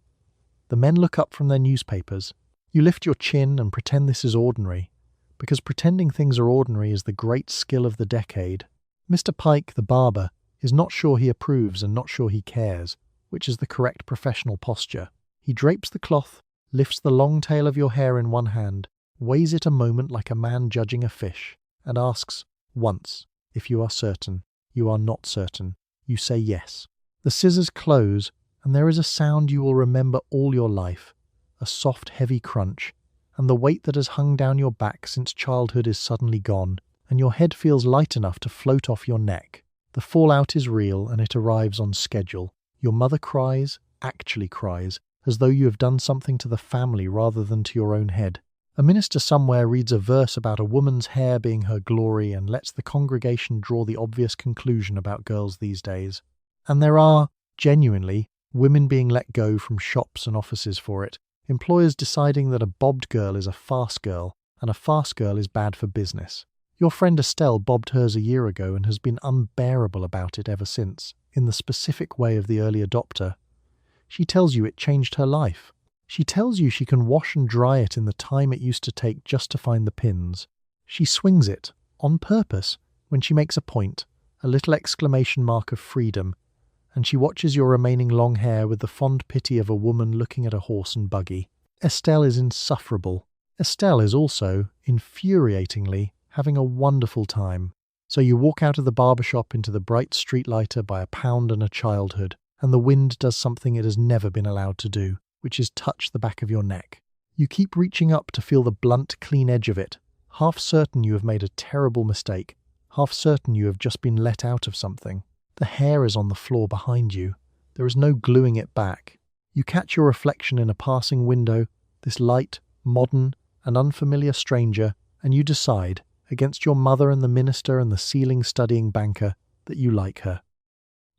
The men look up from their newspapers. You lift your chin and pretend this is ordinary, because pretending things are ordinary is the great skill of the decade. Mr. Pike, the barber, is not sure he approves and not sure he cares, which is the correct professional posture. He drapes the cloth, lifts the long tail of your hair in one hand, weighs it a moment like a man judging a fish, and asks, once, if you are certain. You are not certain. You say yes. The scissors close, and there is a sound you will remember all your life, a soft, heavy crunch, and the weight that has hung down your back since childhood is suddenly gone, and your head feels light enough to float off your neck. The fallout is real, and it arrives on schedule. Your mother cries, actually cries, as though you have done something to the family rather than to your own head. A minister somewhere reads a verse about a woman's hair being her glory and lets the congregation draw the obvious conclusion about girls these days. And there are, genuinely, women being let go from shops and offices for it, employers deciding that a bobbed girl is a farce girl, and a farce girl is bad for business. Your friend Estelle bobbed hers a year ago and has been unbearable about it ever since, in the specific way of the early adopter. She tells you it changed her life. She tells you she can wash and dry it in the time it used to take just to find the pins. She swings it, on purpose, when she makes a point, a little exclamation mark of freedom, and she watches your remaining long hair with the fond pity of a woman looking at a horse and buggy. Estelle is insufferable. Estelle is also, infuriatingly, having a wonderful time. So you walk out of the barber shop into the bright streetlighter by a pound and a childhood, and the wind does something it has never been allowed to do, which is touch the back of your neck. You keep reaching up to feel the blunt, clean edge of it, half certain you have made a terrible mistake, half certain you have just been let out of something. The hair is on the floor behind you. There is no gluing it back. You catch your reflection in a passing window, this light, modern, and unfamiliar stranger, and you decide, against your mother and the minister and the ceiling-studying banker, that you like her.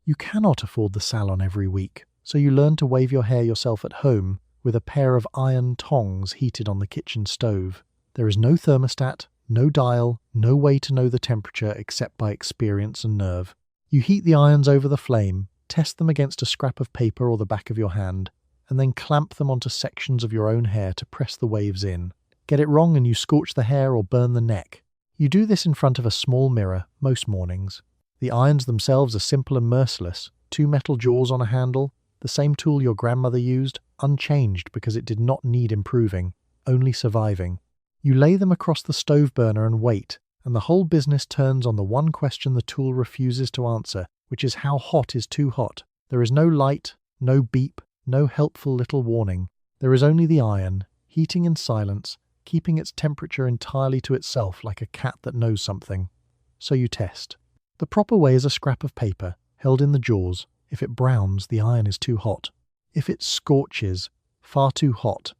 You cannot afford the salon every week, so you learn to wave your hair yourself at home with a pair of iron tongs heated on the kitchen stove. There is no thermostat, no dial, no way to know the temperature except by experience and nerve. You heat the irons over the flame, test them against a scrap of paper or the back of your hand, and then clamp them onto sections of your own hair to press the waves in. Get it wrong and you scorch the hair or burn the neck. You do this in front of a small mirror most mornings. The irons themselves are simple and merciless, 2 metal jaws on a handle, the same tool your grandmother used, unchanged because it did not need improving, only surviving. You lay them across the stove burner and wait, and the whole business turns on the one question the tool refuses to answer, which is how hot is too hot. There is no light, no beep, no helpful little warning. There is only the iron, heating in silence, keeping its temperature entirely to itself like a cat that knows something. So you test. The proper way is a scrap of paper, held in the jaws. If it browns, the iron is too hot. If it scorches, far too hot,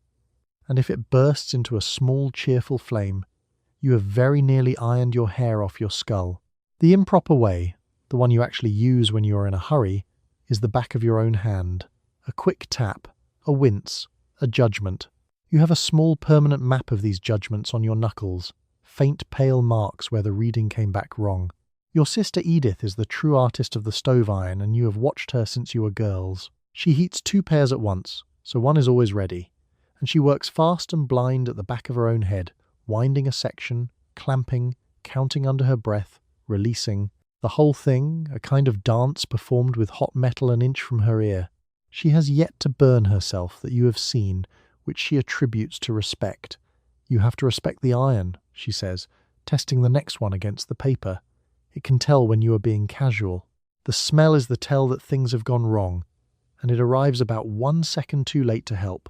and if it bursts into a small, cheerful flame, you have very nearly ironed your hair off your skull. The improper way, the one you actually use when you are in a hurry, is the back of your own hand. A quick tap, a wince, a judgment. You have a small permanent map of these judgments on your knuckles, faint pale marks where the reading came back wrong. Your sister Edith is the true artist of the stove iron, and you have watched her since you were girls. She heats 2 pairs at once, so one is always ready, and she works fast and blind at the back of her own head, winding a section, clamping, counting under her breath, releasing. The whole thing, a kind of dance performed with hot metal an inch from her ear. She has yet to burn herself that you have seen, which she attributes to respect. You have to respect the iron, she says, testing the next one against the paper. It can tell when you are being casual. The smell is the tell that things have gone wrong, and it arrives about 1 second too late to help.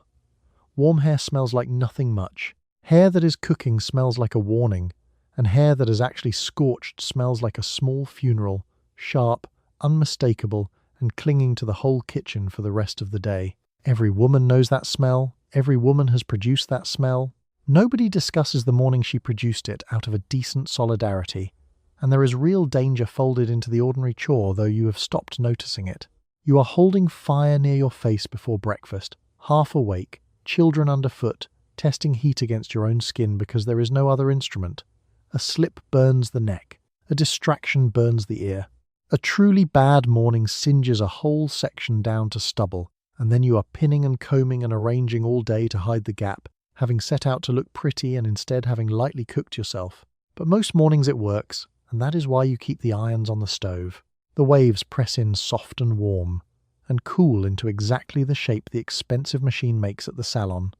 Warm hair smells like nothing much. Hair that is cooking smells like a warning, and hair that is actually scorched smells like a small funeral, sharp, unmistakable, and clinging to the whole kitchen for the rest of the day. Every woman knows that smell. Every woman has produced that smell. Nobody discusses the morning she produced it out of a decent solidarity, and there is real danger folded into the ordinary chore, though you have stopped noticing it. You are holding fire near your face before breakfast, half awake, children underfoot, testing heat against your own skin because there is no other instrument. A slip burns the neck. A distraction burns the ear. A truly bad morning singes a whole section down to stubble, and then you are pinning and combing and arranging all day to hide the gap, having set out to look pretty and instead having lightly cooked yourself. But most mornings it works, and that is why you keep the irons on the stove. The waves press in soft and warm, and cool into exactly the shape the expensive machine makes at the salon.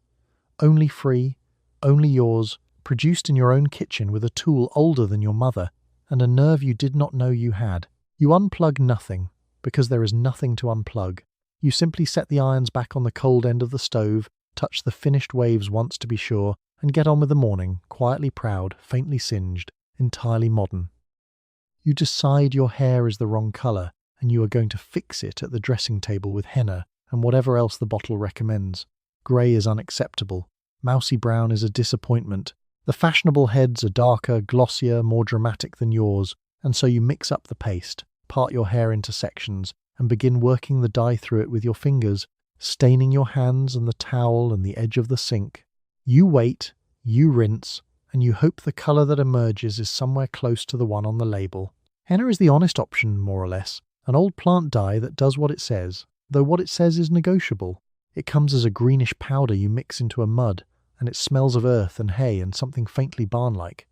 Only free, only yours, produced in your own kitchen with a tool older than your mother, and a nerve you did not know you had. You unplug nothing, because there is nothing to unplug. You simply set the irons back on the cold end of the stove, touch the finished waves once to be sure, and get on with the morning, quietly proud, faintly singed, entirely modern. You decide your hair is the wrong colour, and you are going to fix it at the dressing table with henna and whatever else the bottle recommends. Grey is unacceptable. Mousy brown is a disappointment. The fashionable heads are darker, glossier, more dramatic than yours, and so you mix up the paste, part your hair into sections, and begin working the dye through it with your fingers, staining your hands and the towel and the edge of the sink. You wait, you rinse, and you hope the colour that emerges is somewhere close to the one on the label. Henna is the honest option, more or less, an old plant dye that does what it says, though what it says is negotiable. It comes as a greenish powder you mix into a mud, and it smells of earth and hay and something faintly barn-like.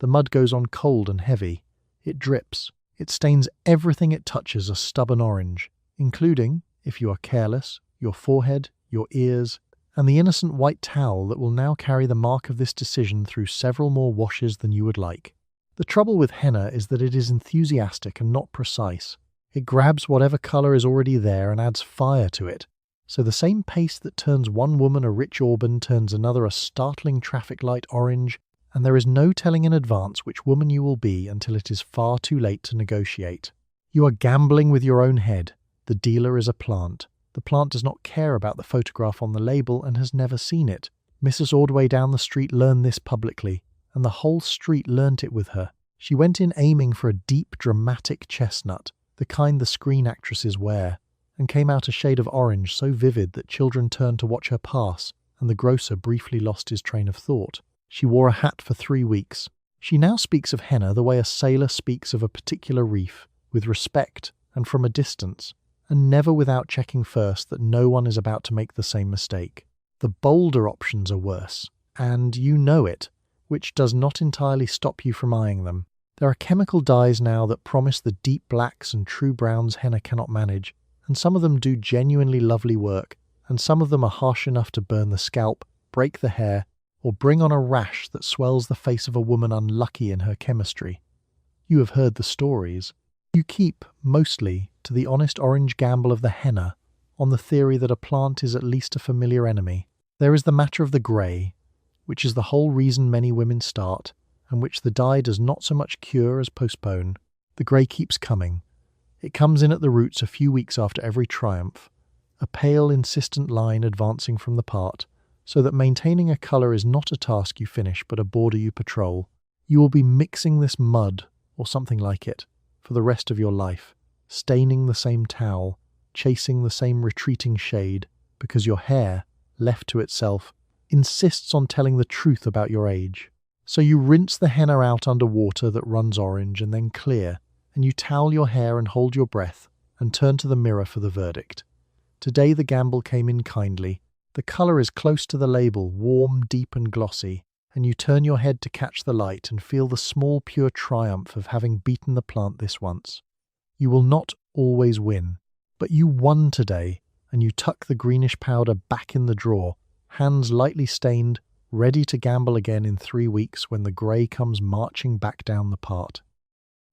The mud goes on cold and heavy. It drips. It stains everything it touches a stubborn orange, including, if you are careless, your forehead, your ears, and the innocent white towel that will now carry the mark of this decision through several more washes than you would like. The trouble with henna is that it is enthusiastic and not precise. It grabs whatever colour is already there and adds fire to it. So the same paste that turns one woman a rich auburn turns another a startling traffic light orange, and there is no telling in advance which woman you will be until it is far too late to negotiate. You are gambling with your own head. The dealer is a plant. The plant does not care about the photograph on the label and has never seen it. Mrs. Ordway down the street learned this publicly, and the whole street learnt it with her. She went in aiming for a deep, dramatic chestnut, the kind the screen actresses wear, and came out a shade of orange so vivid that children turned to watch her pass, and the grocer briefly lost his train of thought. She wore a hat for 3 weeks. She now speaks of henna the way a sailor speaks of a particular reef, with respect and from a distance, and never without checking first that no one is about to make the same mistake. The bolder options are worse, and you know it, which does not entirely stop you from eyeing them. There are chemical dyes now that promise the deep blacks and true browns henna cannot manage, and some of them do genuinely lovely work, and some of them are harsh enough to burn the scalp, break the hair, or bring on a rash that swells the face of a woman unlucky in her chemistry. You have heard the stories. You keep, mostly, to the honest orange gamble of the henna, on the theory that a plant is at least a familiar enemy. There is the matter of the grey, which is the whole reason many women start, and which the dye does not so much cure as postpone. The grey keeps coming. It comes in at the roots a few weeks after every triumph, a pale, insistent line advancing from the part, so that maintaining a colour is not a task you finish but a border you patrol. You will be mixing this mud, or something like it, for the rest of your life, staining the same towel, chasing the same retreating shade, because your hair, left to itself, insists on telling the truth about your age. So you rinse the henna out under water that runs orange and then clear, and you towel your hair and hold your breath, and turn to the mirror for the verdict. Today the gamble came in kindly. The colour is close to the label, warm, deep and glossy, and you turn your head to catch the light and feel the small pure triumph of having beaten the plant this once. You will not always win, but you won today, and you tuck the greenish powder back in the drawer, hands lightly stained, ready to gamble again in 3 weeks when the grey comes marching back down the part.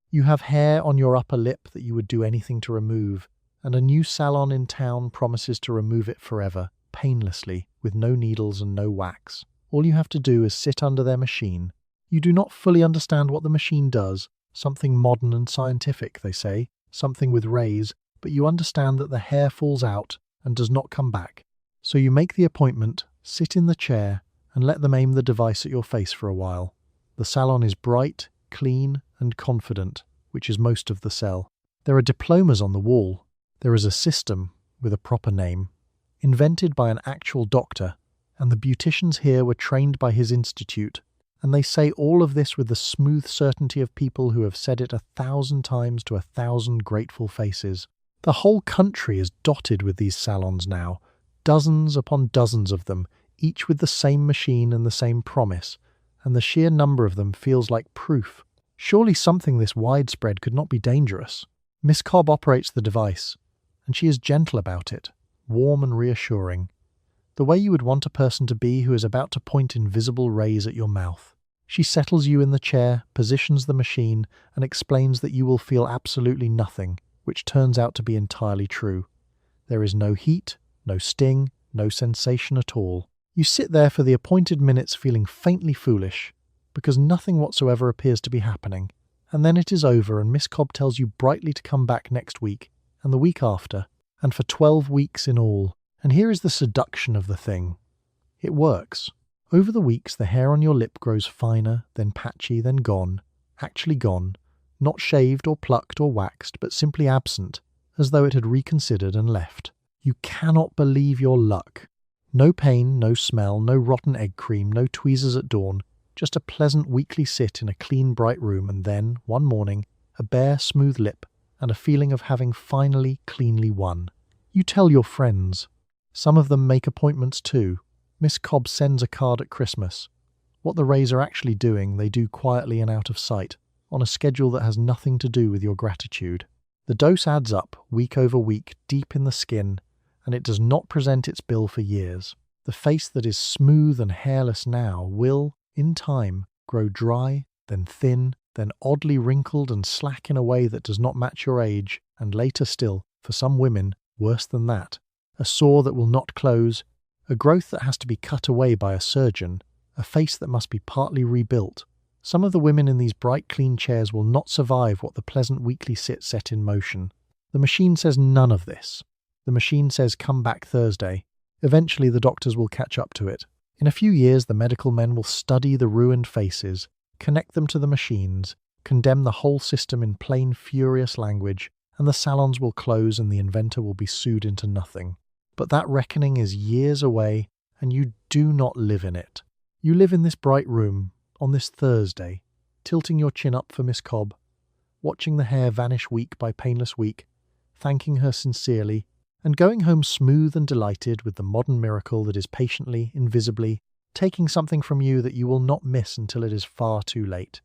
You have hair on your upper lip that you would do anything to remove, and a new salon in town promises to remove it forever, painlessly, with no needles and no wax. All you have to do is sit under their machine. You do not fully understand what the machine does, something modern and scientific, they say, something with rays, but you understand that the hair falls out and does not come back. So you make the appointment, sit in the chair, and let them aim the device at your face for a while. The salon is bright, clean, and confident, which is most of the sell. There are diplomas on the wall. There is a system, with a proper name, invented by an actual doctor, and the beauticians here were trained by his institute, and they say all of this with the smooth certainty of people who have said it 1,000 times to 1,000 grateful faces. The whole country is dotted with these salons now, dozens upon dozens of them, each with the same machine and the same promise, and the sheer number of them feels like proof. Surely something this widespread could not be dangerous. Miss Cobb operates the device, and she is gentle about it, warm and reassuring, the way you would want a person to be who is about to point invisible rays at your mouth. She settles you in the chair, positions the machine, and explains that you will feel absolutely nothing, which turns out to be entirely true. There is no heat, no sting, no sensation at all. You sit there for the appointed minutes feeling faintly foolish, because nothing whatsoever appears to be happening, and then it is over and Miss Cobb tells you brightly to come back next week, and the week after, and for 12 weeks in all. And here is the seduction of the thing. It works. Over the weeks the hair on your lip grows finer, then patchy, then gone, actually gone, not shaved or plucked or waxed, but simply absent, as though it had reconsidered and left. You cannot believe your luck. No pain, no smell, no rotten egg cream, no tweezers at dawn, just a pleasant weekly sit in a clean, bright room, and then, one morning, a bare, smooth lip, and a feeling of having finally, cleanly won. You tell your friends. Some of them make appointments too. Miss Cobb sends a card at Christmas. What the rays are actually doing, they do quietly and out of sight, on a schedule that has nothing to do with your gratitude. The dose adds up, week over week, deep in the skin, and it does not present its bill for years. The face that is smooth and hairless now will, in time, grow dry, then thin, then oddly wrinkled and slack in a way that does not match your age, and later still, for some women, worse than that, a sore that will not close, a growth that has to be cut away by a surgeon, a face that must be partly rebuilt. Some of the women in these bright, clean chairs will not survive what the pleasant weekly sit set in motion. The machine says none of this. The machine says come back Thursday. Eventually the doctors will catch up to it. In a few years the medical men will study the ruined faces, connect them to the machines, condemn the whole system in plain, furious language, and the salons will close and the inventor will be sued into nothing. But that reckoning is years away, and you do not live in it. You live in this bright room, on this Thursday, tilting your chin up for Miss Cobb, watching the hair vanish week by painless week, thanking her sincerely, and going home smooth and delighted with the modern miracle that is patiently, invisibly, taking something from you that you will not miss until it is far too late.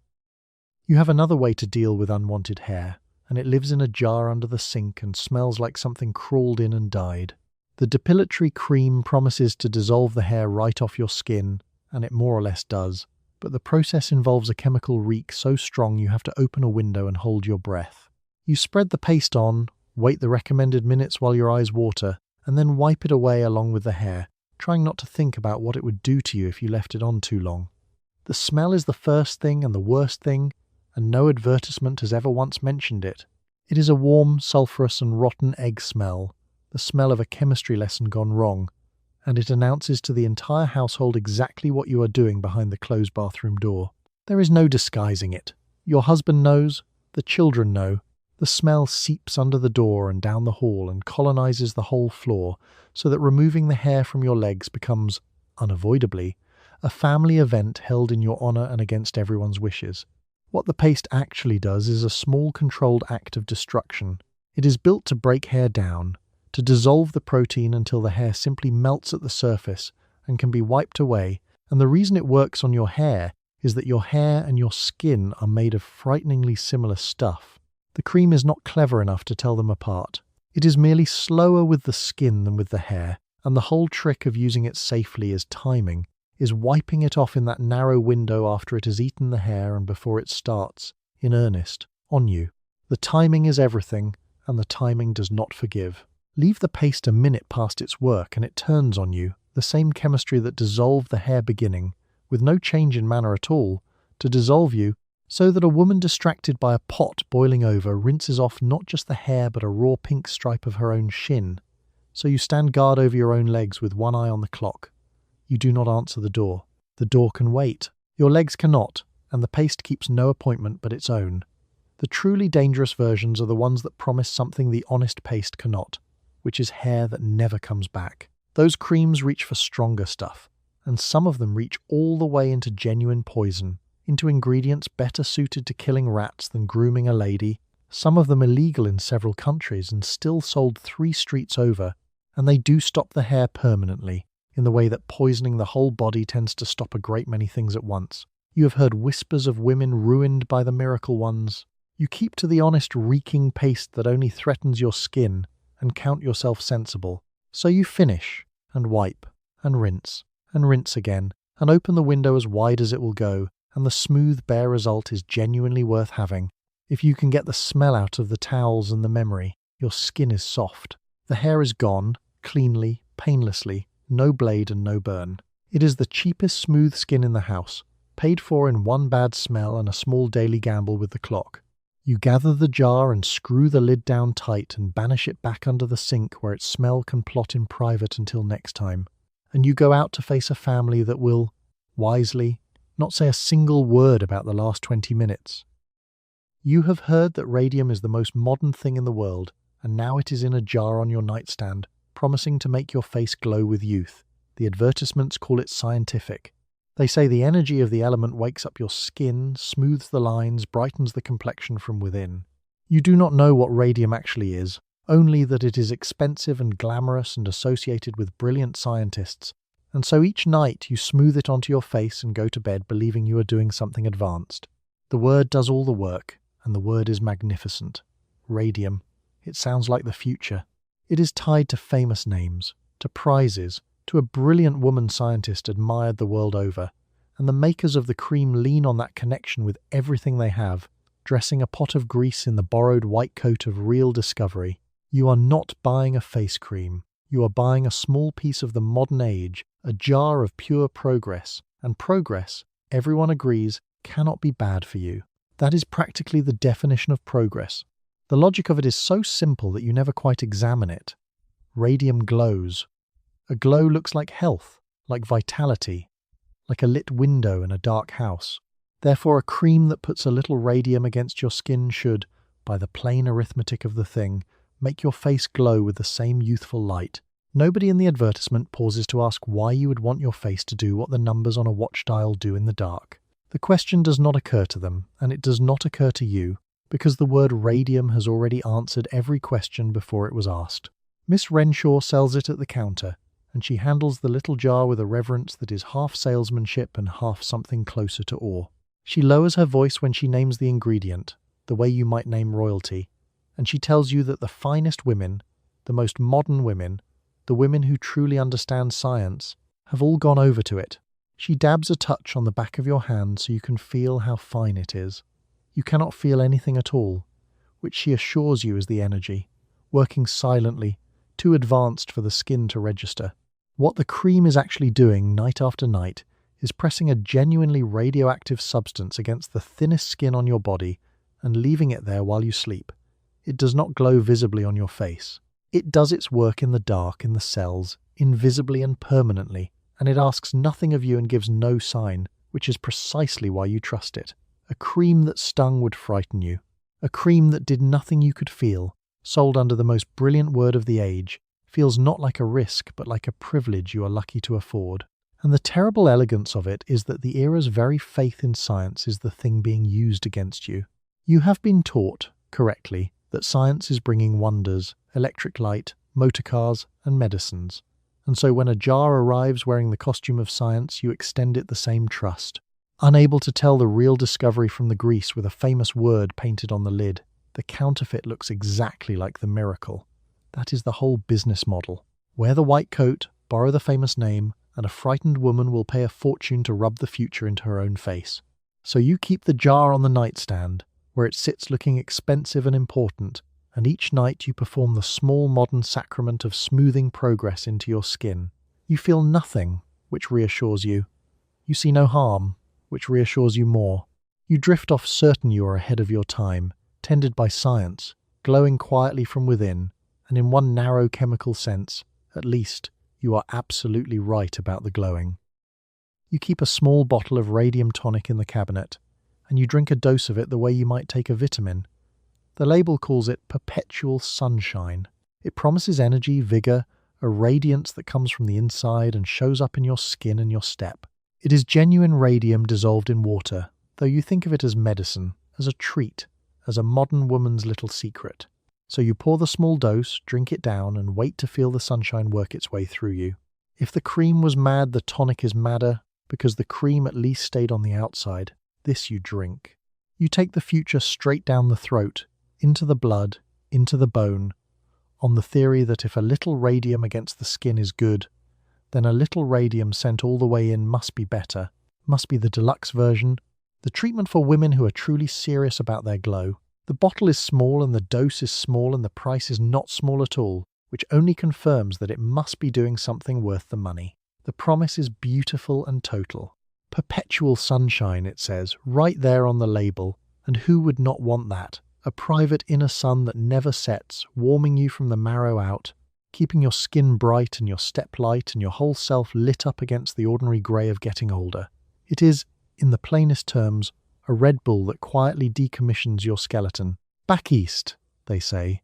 You have another way to deal with unwanted hair, and it lives in a jar under the sink and smells like something crawled in and died. The depilatory cream promises to dissolve the hair right off your skin, and it more or less does, but the process involves a chemical reek so strong you have to open a window and hold your breath. You spread the paste on, wait the recommended minutes while your eyes water, and then wipe it away along with the hair, trying not to think about what it would do to you if you left it on too long. The smell is the first thing and the worst thing, and no advertisement has ever once mentioned it. It is a warm, sulphurous and rotten egg smell, the smell of a chemistry lesson gone wrong, and it announces to the entire household exactly what you are doing behind the closed bathroom door. There is no disguising it. Your husband knows, the children know. The smell seeps under the door and down the hall and colonizes the whole floor, so that removing the hair from your legs becomes, unavoidably, a family event held in your honor and against everyone's wishes. What the paste actually does is a small controlled act of destruction. It is built to break hair down, to dissolve the protein until the hair simply melts at the surface and can be wiped away, and the reason it works on your hair is that your hair and your skin are made of frighteningly similar stuff. The cream is not clever enough to tell them apart. It is merely slower with the skin than with the hair, and the whole trick of using it safely is timing, is wiping it off in that narrow window after it has eaten the hair and before it starts, in earnest, on you. The timing is everything, and the timing does not forgive. Leave the paste a minute past its work and it turns on you, the same chemistry that dissolved the hair beginning, with no change in manner at all, to dissolve you, so that a woman distracted by a pot boiling over rinses off not just the hair but a raw pink stripe of her own shin. So you stand guard over your own legs with one eye on the clock. You do not answer the door. The door can wait. Your legs cannot, and the paste keeps no appointment but its own. The truly dangerous versions are the ones that promise something the honest paste cannot, which is hair that never comes back. Those creams reach for stronger stuff, and some of them reach all the way into genuine poison, into ingredients better suited to killing rats than grooming a lady, some of them illegal in several countries and still sold 3 streets over, and they do stop the hair permanently, in the way that poisoning the whole body tends to stop a great many things at once. You have heard whispers of women ruined by the miracle ones. You keep to the honest reeking paste that only threatens your skin, and count yourself sensible. So you finish, and wipe, and rinse again, and open the window as wide as it will go, and the smooth, bare result is genuinely worth having. If you can get the smell out of the towels and the memory, your skin is soft. The hair is gone, cleanly, painlessly, no blade and no burn. It is the cheapest smooth skin in the house, paid for in one bad smell and a small daily gamble with the clock. You gather the jar and screw the lid down tight and banish it back under the sink where its smell can plot in private until next time. And you go out to face a family that will, wisely, not say a single word about the last 20 minutes. You have heard that radium is the most modern thing in the world, and now it is in a jar on your nightstand, promising to make your face glow with youth. The advertisements call it scientific. They say the energy of the element wakes up your skin, smooths the lines, brightens the complexion from within. You do not know what radium actually is, only that it is expensive and glamorous and associated with brilliant scientists, and so each night you smooth it onto your face and go to bed believing you are doing something advanced. The word does all the work, and the word is magnificent. Radium. It sounds like the future. It is tied to famous names, to prizes, to a brilliant woman scientist admired the world over, and the makers of the cream lean on that connection with everything they have, dressing a pot of grease in the borrowed white coat of real discovery. You are not buying a face cream. You are buying a small piece of the modern age, a jar of pure progress, and progress, everyone agrees, cannot be bad for you. That is practically the definition of progress. The logic of it is so simple that you never quite examine it. Radium glows. A glow looks like health, like vitality, like a lit window in a dark house. Therefore, a cream that puts a little radium against your skin should, by the plain arithmetic of the thing, make your face glow with the same youthful light. Nobody in the advertisement pauses to ask why you would want your face to do what the numbers on a watch dial do in the dark. The question does not occur to them, and it does not occur to you, because the word radium has already answered every question before it was asked. Miss Renshaw sells it at the counter, and she handles the little jar with a reverence that is half salesmanship and half something closer to awe. She lowers her voice when she names the ingredient, the way you might name royalty, and she tells you that the finest women, the most modern women, the women who truly understand science, have all gone over to it. She dabs a touch on the back of your hand so you can feel how fine it is. You cannot feel anything at all, which she assures you is the energy, working silently, too advanced for the skin to register. What the cream is actually doing night after night is pressing a genuinely radioactive substance against the thinnest skin on your body and leaving it there while you sleep. It does not glow visibly on your face. It does its work in the dark in the cells, invisibly and permanently, and it asks nothing of you and gives no sign, which is precisely why you trust it. A cream that stung would frighten you. A cream that did nothing you could feel, sold under the most brilliant word of the age, feels not like a risk but like a privilege you are lucky to afford. And the terrible elegance of it is that the era's very faith in science is the thing being used against you. You have been taught, correctly, that science is bringing wonders, electric light, motor cars, and medicines. And so when a jar arrives wearing the costume of science, you extend it the same trust. Unable to tell the real discovery from the grease with a famous word painted on the lid, the counterfeit looks exactly like the miracle. That is the whole business model. Wear the white coat, borrow the famous name, and a frightened woman will pay a fortune to rub the future into her own face. So you keep the jar on the nightstand, where it sits looking expensive and important, and each night you perform the small modern sacrament of smoothing progress into your skin. You feel nothing, which reassures you. You see no harm, which reassures you more. You drift off certain you are ahead of your time, tended by science, glowing quietly from within, and in one narrow chemical sense, at least, you are absolutely right about the glowing. You keep a small bottle of radium tonic in the cabinet, and you drink a dose of it the way you might take a vitamin. The label calls it perpetual sunshine. It promises energy, vigor, a radiance that comes from the inside and shows up in your skin and your step. It is genuine radium dissolved in water, though you think of it as medicine, as a treat, as a modern woman's little secret. So you pour the small dose, drink it down, and wait to feel the sunshine work its way through you. If the cream was mad, the tonic is madder, because the cream at least stayed on the outside. This you drink. You take the future straight down the throat, into the blood, into the bone, on the theory that if a little radium against the skin is good, then a little radium sent all the way in must be better, must be the deluxe version, the treatment for women who are truly serious about their glow. The bottle is small and the dose is small and the price is not small at all, which only confirms that it must be doing something worth the money. The promise is beautiful and total. Perpetual sunshine, it says, right there on the label, and who would not want that? A private inner sun that never sets, warming you from the marrow out, keeping your skin bright and your step light and your whole self lit up against the ordinary grey of getting older. It is, in the plainest terms, a Red Bull that quietly decommissions your skeleton. Back east, they say.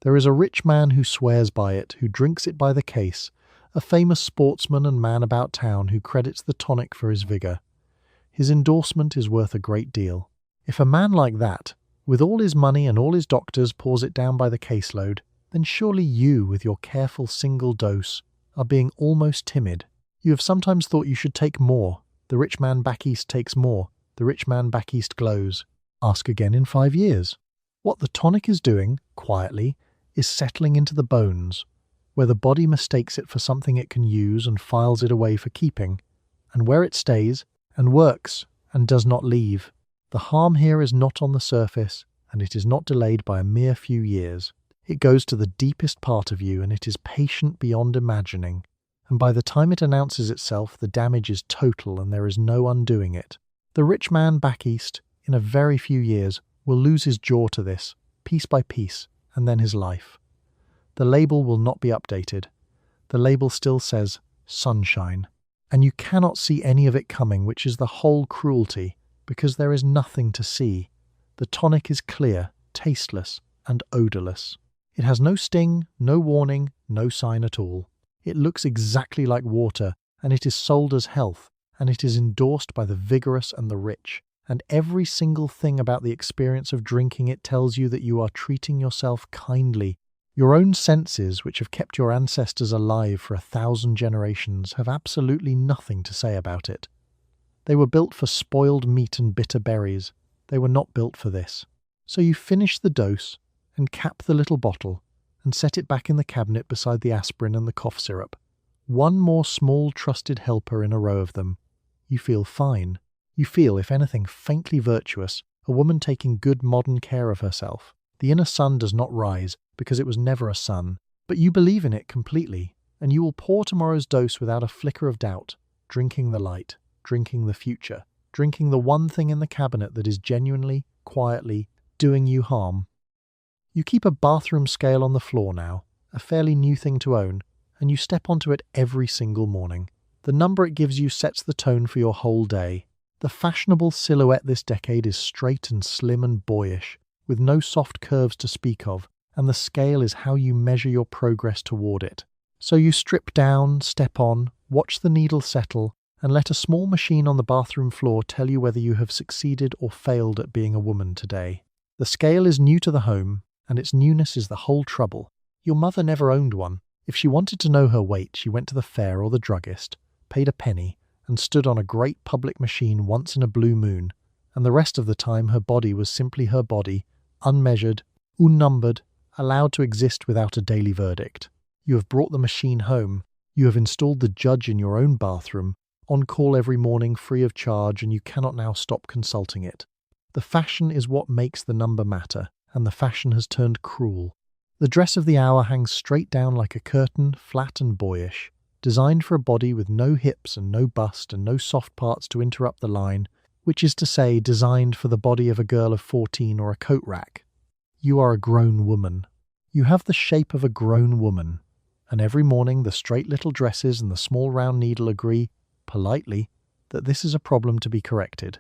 There is a rich man who swears by it, who drinks it by the case, a famous sportsman and man about town who credits the tonic for his vigour. His endorsement is worth a great deal. If a man like that, with all his money and all his doctors, pours it down by the caseload, then surely you, with your careful single dose, are being almost timid. You have sometimes thought you should take more. The rich man back east takes more. The rich man back east glows. Ask again in 5 years. What the tonic is doing, quietly, is settling into the bones, where the body mistakes it for something it can use and files it away for keeping, and where it stays, and works, and does not leave. The harm here is not on the surface, and it is not delayed by a mere few years. It goes to the deepest part of you, and it is patient beyond imagining. And by the time it announces itself, the damage is total, and there is no undoing it. The rich man back east, in a very few years, will lose his jaw to this, piece by piece, and then his life. The label will not be updated. The label still says, sunshine. And you cannot see any of it coming, which is the whole cruelty, because there is nothing to see. The tonic is clear, tasteless, and odourless. It has no sting, no warning, no sign at all. It looks exactly like water, and it is sold as health, and it is endorsed by the vigorous and the rich. And every single thing about the experience of drinking it tells you that you are treating yourself kindly. Your own senses, which have kept your ancestors alive for 1,000 generations, have absolutely nothing to say about it. They were built for spoiled meat and bitter berries. They were not built for this. So you finish the dose, and cap the little bottle, and set it back in the cabinet beside the aspirin and the cough syrup. One more small trusted helper in a row of them. You feel fine. You feel, if anything, faintly virtuous, a woman taking good modern care of herself. The inner sun does not rise, because it was never a sun, but you believe in it completely, and you will pour tomorrow's dose without a flicker of doubt, drinking the light, drinking the future, drinking the one thing in the cabinet that is genuinely, quietly, doing you harm. You keep a bathroom scale on the floor now, a fairly new thing to own, and you step onto it every single morning. The number it gives you sets the tone for your whole day. The fashionable silhouette this decade is straight and slim and boyish, with no soft curves to speak of, and the scale is how you measure your progress toward it. So you strip down, step on, watch the needle settle, and let a small machine on the bathroom floor tell you whether you have succeeded or failed at being a woman today. The scale is new to the home, and its newness is the whole trouble. Your mother never owned one. If she wanted to know her weight, she went to the fair or the druggist, paid a penny, and stood on a great public machine once in a blue moon, and the rest of the time her body was simply her body, unmeasured, unnumbered, allowed to exist without a daily verdict. You have brought the machine home. You have installed the judge in your own bathroom, on call every morning free of charge, and you cannot now stop consulting it. The fashion is what makes the number matter, and the fashion has turned cruel. The dress of the hour hangs straight down like a curtain, flat and boyish, designed for a body with no hips and no bust and no soft parts to interrupt the line, which is to say, designed for the body of a girl of 14 or a coat rack. You are a grown woman. You have the shape of a grown woman, and every morning the straight little dresses and the small round needle agree, politely, that this is a problem to be corrected.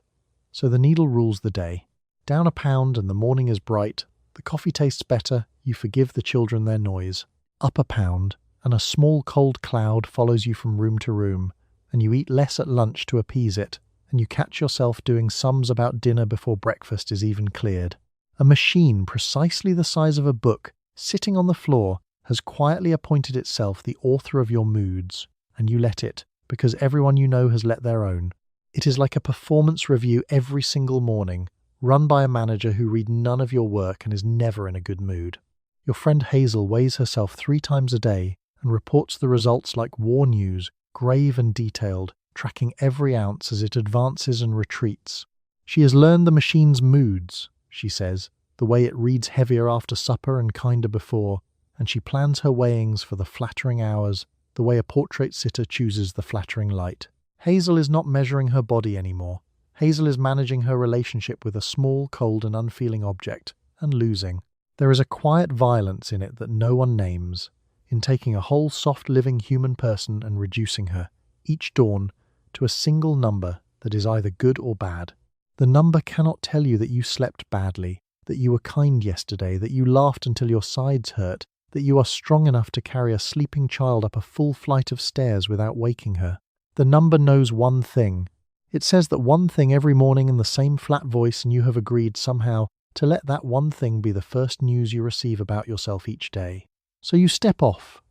So the needle rules the day. Down a pound and the morning is bright, the coffee tastes better, you forgive the children their noise. Up a pound, and a small cold cloud follows you from room to room, and you eat less at lunch to appease it, and you catch yourself doing sums about dinner before breakfast is even cleared. A machine precisely the size of a book, sitting on the floor, has quietly appointed itself the author of your moods, and you let it, because everyone you know has let their own. It is like a performance review every single morning, run by a manager who reads none of your work and is never in a good mood. Your friend Hazel weighs herself 3 times a day and reports the results like war news, grave and detailed, tracking every ounce as it advances and retreats. She has learned the machine's moods, she says, the way it reads heavier after supper and kinder before, and she plans her weighings for the flattering hours, the way a portrait sitter chooses the flattering light. Hazel is not measuring her body anymore. Hazel is managing her relationship with a small, cold and unfeeling object, and losing. There is a quiet violence in it that no one names, in taking a whole soft living human person and reducing her, each dawn, to a single number that is either good or bad. The number cannot tell you that you slept badly, that you were kind yesterday, that you laughed until your sides hurt, that you are strong enough to carry a sleeping child up a full flight of stairs without waking her. The number knows one thing. It says that one thing every morning in the same flat voice, and you have agreed somehow to let that one thing be the first news you receive about yourself each day. So you step off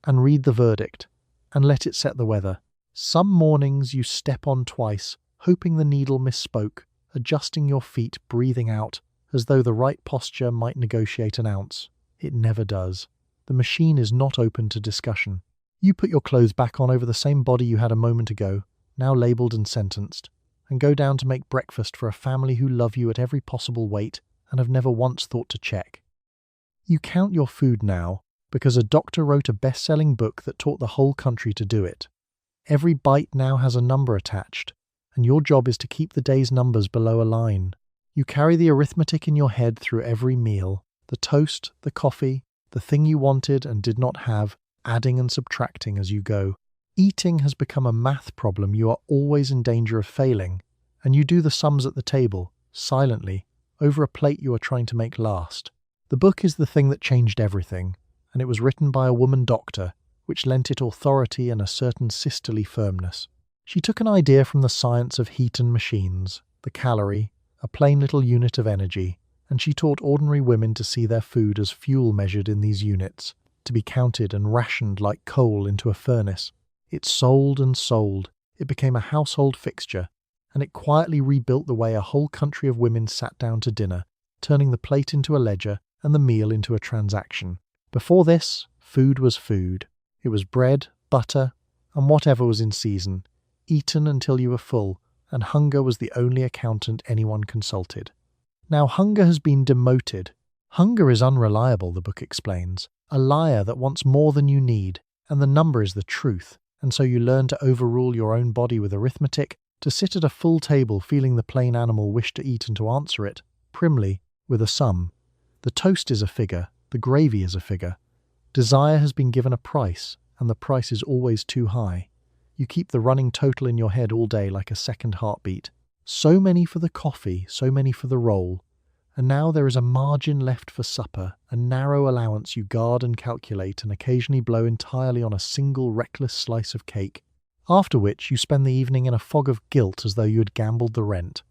and read the verdict and let it set the weather. Some mornings you step on twice, hoping the needle misspoke, adjusting your feet, breathing out, as though the right posture might negotiate an ounce. It never does. The machine is not open to discussion. You put your clothes back on over the same body you had a moment ago, now labelled and sentenced, and go down to make breakfast for a family who love you at every possible weight and have never once thought to check. You count your food now because a doctor wrote a best-selling book that taught the whole country to do it. Every bite now has a number attached, and your job is to keep the day's numbers below a line. You carry the arithmetic in your head through every meal, the toast, the coffee, the thing you wanted and did not have, adding and subtracting as you go. Eating has become a math problem you are always in danger of failing, and you do the sums at the table, silently, over a plate you are trying to make last. The book is the thing that changed everything, and it was written by a woman doctor, which lent it authority and a certain sisterly firmness. She took an idea from the science of heat and machines, the calorie, a plain little unit of energy, and she taught ordinary women to see their food as fuel measured in these units, to be counted and rationed like coal into a furnace. It sold and sold. It became a household fixture, and it quietly rebuilt the way a whole country of women sat down to dinner, turning the plate into a ledger and the meal into a transaction. Before this, food was food. It was bread, butter, and whatever was in season, eaten until you were full, and hunger was the only accountant anyone consulted. Now hunger has been demoted. Hunger is unreliable, the book explains, a liar that wants more than you need, and the number is the truth, and so you learn to overrule your own body with arithmetic, to sit at a full table feeling the plain animal wish to eat and to answer it, primly, with a sum. The toast is a figure, the gravy is a figure, Desire has been given a price, and the price is always too high. You keep the running total in your head all day like a second heartbeat. So many for the coffee, so many for the roll. And now there is a margin left for supper, a narrow allowance you guard and calculate and occasionally blow entirely on a single reckless slice of cake, after which you spend the evening in a fog of guilt as though you had gambled the rent.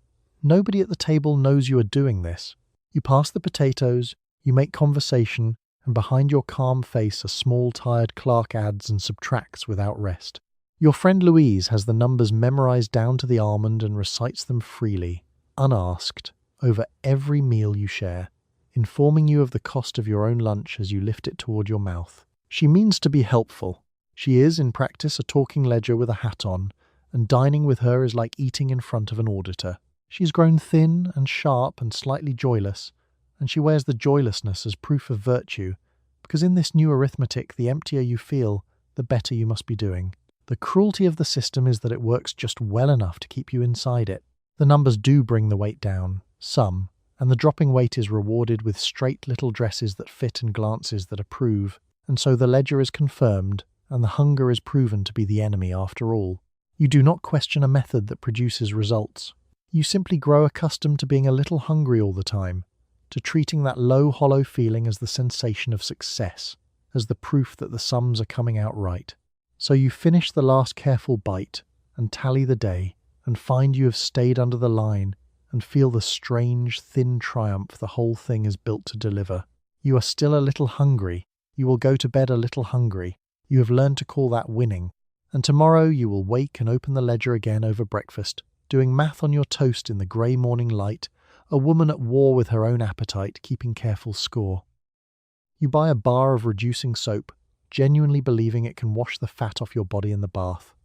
Nobody at the table knows you are doing this. You pass the potatoes, you make conversation, and behind your calm face a small tired clerk adds and subtracts without rest. Your friend Louise has the numbers memorized down to the almond and recites them freely, unasked, over every meal you share, informing you of the cost of your own lunch as you lift it toward your mouth. She means to be helpful. She is, in practice, a talking ledger with a hat on, and dining with her is like eating in front of an auditor. She's grown thin and sharp and slightly joyless, and she wears the joylessness as proof of virtue, because in this new arithmetic, the emptier you feel, the better you must be doing. The cruelty of the system is that it works just well enough to keep you inside it. The numbers do bring the weight down, some, and the dropping weight is rewarded with straight little dresses that fit and glances that approve, and so the ledger is confirmed, and the hunger is proven to be the enemy after all. You do not question a method that produces results. You simply grow accustomed to being a little hungry all the time, to treating that low, hollow feeling as the sensation of success, as the proof that the sums are coming out right. So you finish the last careful bite, and tally the day, and find you have stayed under the line, and feel the strange, thin triumph the whole thing is built to deliver. You are still a little hungry. You will go to bed a little hungry. You have learned to call that winning. And tomorrow you will wake and open the ledger again over breakfast, doing math on your toast in the grey morning light, a woman at war with her own appetite, keeping careful score. You buy a bar of reducing soap, genuinely believing it can wash the fat off your body in the bath.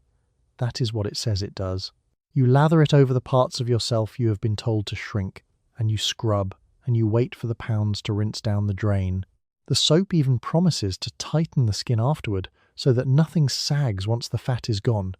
That is what it says it does. You lather it over the parts of yourself you have been told to shrink, and you scrub, and you wait for the pounds to rinse down the drain. The soap even promises to tighten the skin afterward, so that nothing sags once the fat is gone.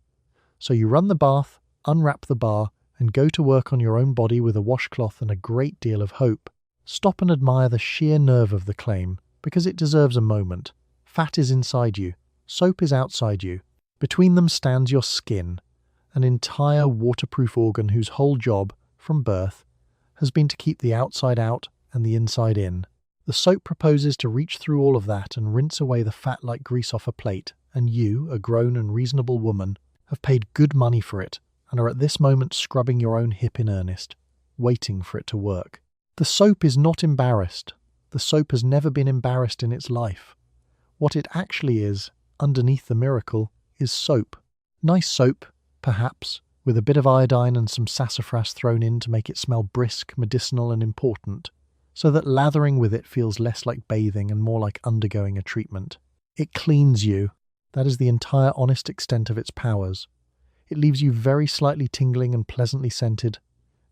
So you run the bath, unwrap the bar, and go to work on your own body with a washcloth and a great deal of hope. Stop and admire the sheer nerve of the claim, because it deserves a moment. Fat is inside you, soap is outside you. Between them stands your skin, an entire waterproof organ whose whole job, from birth, has been to keep the outside out and the inside in. The soap proposes to reach through all of that and rinse away the fat like grease off a plate, and you, a grown and reasonable woman, have paid good money for it, and are at this moment scrubbing your own hip in earnest, waiting for it to work. The soap is not embarrassed. The soap has never been embarrassed in its life. What it actually is, underneath the miracle, is soap. Nice soap, perhaps, with a bit of iodine and some sassafras thrown in to make it smell brisk, medicinal and important, so that lathering with it feels less like bathing and more like undergoing a treatment. It cleans you. That is the entire honest extent of its powers. It leaves you very slightly tingling and pleasantly scented,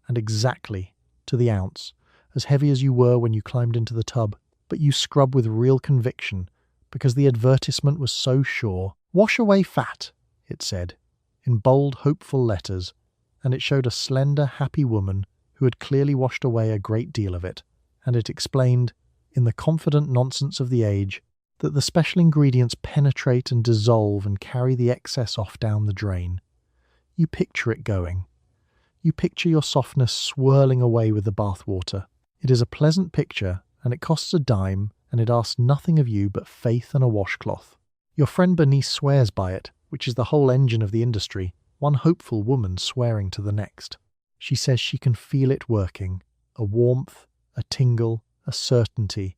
and exactly, to the ounce, as heavy as you were when you climbed into the tub, but you scrub with real conviction, because the advertisement was so sure. "Wash away fat," it said, in bold, hopeful letters, and it showed a slender, happy woman who had clearly washed away a great deal of it, and it explained, in the confident nonsense of the age, that the special ingredients penetrate and dissolve and carry the excess off down the drain. You picture it going. You picture your softness swirling away with the bath water. It is a pleasant picture, and it costs a dime, and it asks nothing of you but faith and a washcloth. Your friend Bernice swears by it, which is the whole engine of the industry, one hopeful woman swearing to the next. She says she can feel it working, a warmth, a tingle, a certainty,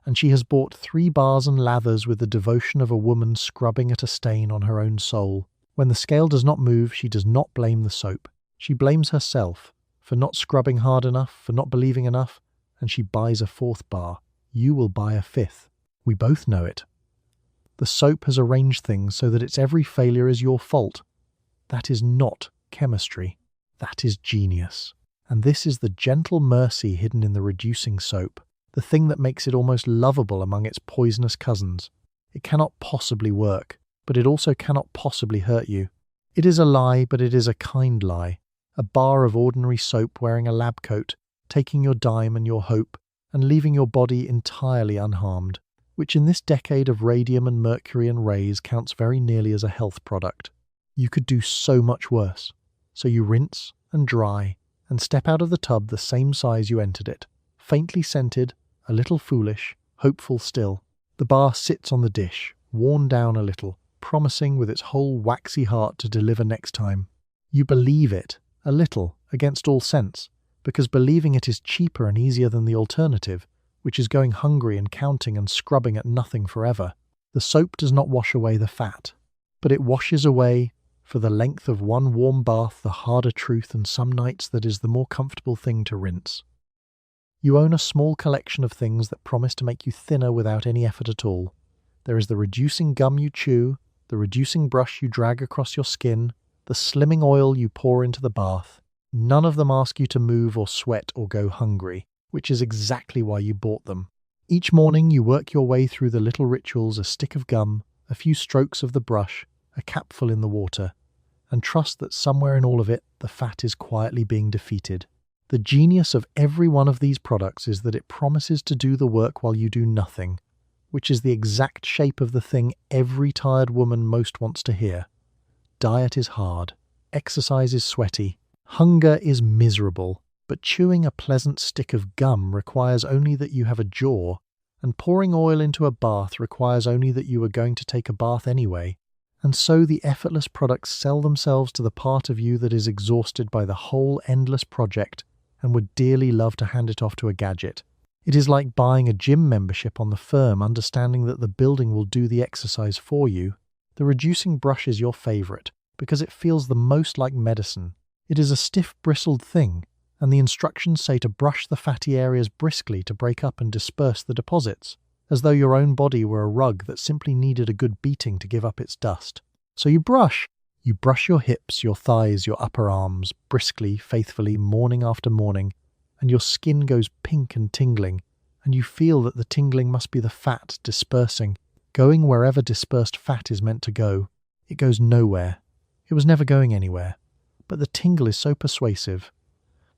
and she has bought 3 bars and lathers with the devotion of a woman scrubbing at a stain on her own soul. When the scale does not move, she does not blame the soap. She blames herself for not scrubbing hard enough, for not believing enough, and she buys a 4th bar. You will buy a 5th. We both know it. The soap has arranged things so that its every failure is your fault. That is not chemistry. That is genius. And this is the gentle mercy hidden in the reducing soap, the thing that makes it almost lovable among its poisonous cousins. It cannot possibly work, but it also cannot possibly hurt you. It is a lie, but it is a kind lie. A bar of ordinary soap wearing a lab coat, taking your dime and your hope, and leaving your body entirely unharmed, which in this decade of radium and mercury and rays counts very nearly as a health product. You could do so much worse. So you rinse and dry and step out of the tub the same size you entered it, faintly scented, a little foolish, hopeful still. The bar sits on the dish, worn down a little, promising with its whole waxy heart to deliver next time. You believe it, a little, against all sense, because believing it is cheaper and easier than the alternative, which is going hungry and counting and scrubbing at nothing forever. The soap does not wash away the fat, but it washes away, for the length of one warm bath, the harder truth, and some nights that is the more comfortable thing to rinse. You own a small collection of things that promise to make you thinner without any effort at all. There is the reducing gum you chew, the reducing brush you drag across your skin, the slimming oil you pour into the bath. None of them ask you to move or sweat or go hungry, which is exactly why you bought them. Each morning you work your way through the little rituals: a stick of gum, a few strokes of the brush, a capful in the water, and trust that somewhere in all of it the fat is quietly being defeated. The genius of every one of these products is that it promises to do the work while you do nothing, which is the exact shape of the thing every tired woman most wants to hear. Diet is hard, exercise is sweaty, hunger is miserable, but chewing a pleasant stick of gum requires only that you have a jaw, and pouring oil into a bath requires only that you are going to take a bath anyway. And so the effortless products sell themselves to the part of you that is exhausted by the whole endless project and would dearly love to hand it off to a gadget. It is like buying a gym membership on the firm, understanding that the building will do the exercise for you. The reducing brush is your favorite because it feels the most like medicine. It is a stiff, bristled thing, and the instructions say to brush the fatty areas briskly to break up and disperse the deposits, as though your own body were a rug that simply needed a good beating to give up its dust. So you brush. You brush your hips, your thighs, your upper arms, briskly, faithfully, morning after morning, and your skin goes pink and tingling, and you feel that the tingling must be the fat dispersing, going wherever dispersed fat is meant to go. It goes nowhere. It was never going anywhere. But the tingle is so persuasive.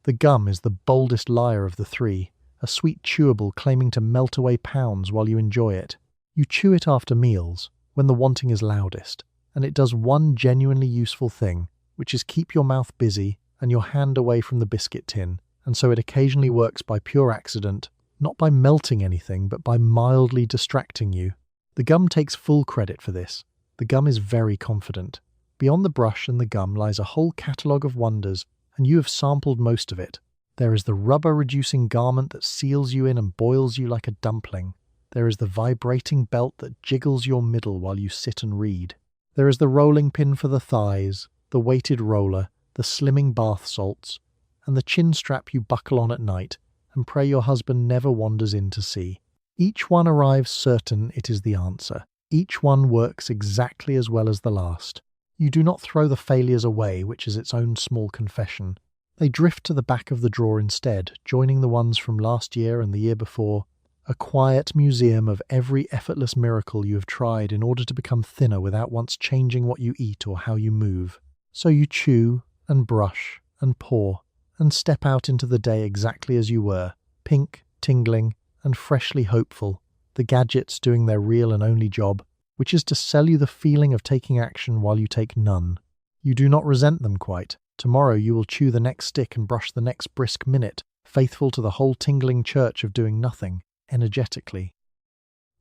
The gum is the boldest liar of the three, a sweet chewable claiming to melt away pounds while you enjoy it. You chew it after meals, when the wanting is loudest, and it does one genuinely useful thing, which is keep your mouth busy and your hand away from the biscuit tin, and so it occasionally works by pure accident, not by melting anything, but by mildly distracting you. The gum takes full credit for this. The gum is very confident. Beyond the brush and the gum lies a whole catalogue of wonders, and you have sampled most of it. There is the rubber-reducing garment that seals you in and boils you like a dumpling. There is the vibrating belt that jiggles your middle while you sit and read. There is the rolling pin for the thighs, the weighted roller, the slimming bath salts, and the chin strap you buckle on at night and pray your husband never wanders in to see. Each one arrives certain it is the answer. Each one works exactly as well as the last. You do not throw the failures away, which is its own small confession. They drift to the back of the drawer instead, joining the ones from last year and the year before, a quiet museum of every effortless miracle you have tried in order to become thinner without once changing what you eat or how you move. So you chew and brush and pour and step out into the day exactly as you were, pink, tingling, and freshly hopeful, the gadgets doing their real and only job, which is to sell you the feeling of taking action while you take none. You do not resent them quite. Tomorrow you will chew the next stick and brush the next brisk minute, faithful to the whole tingling church of doing nothing, energetically.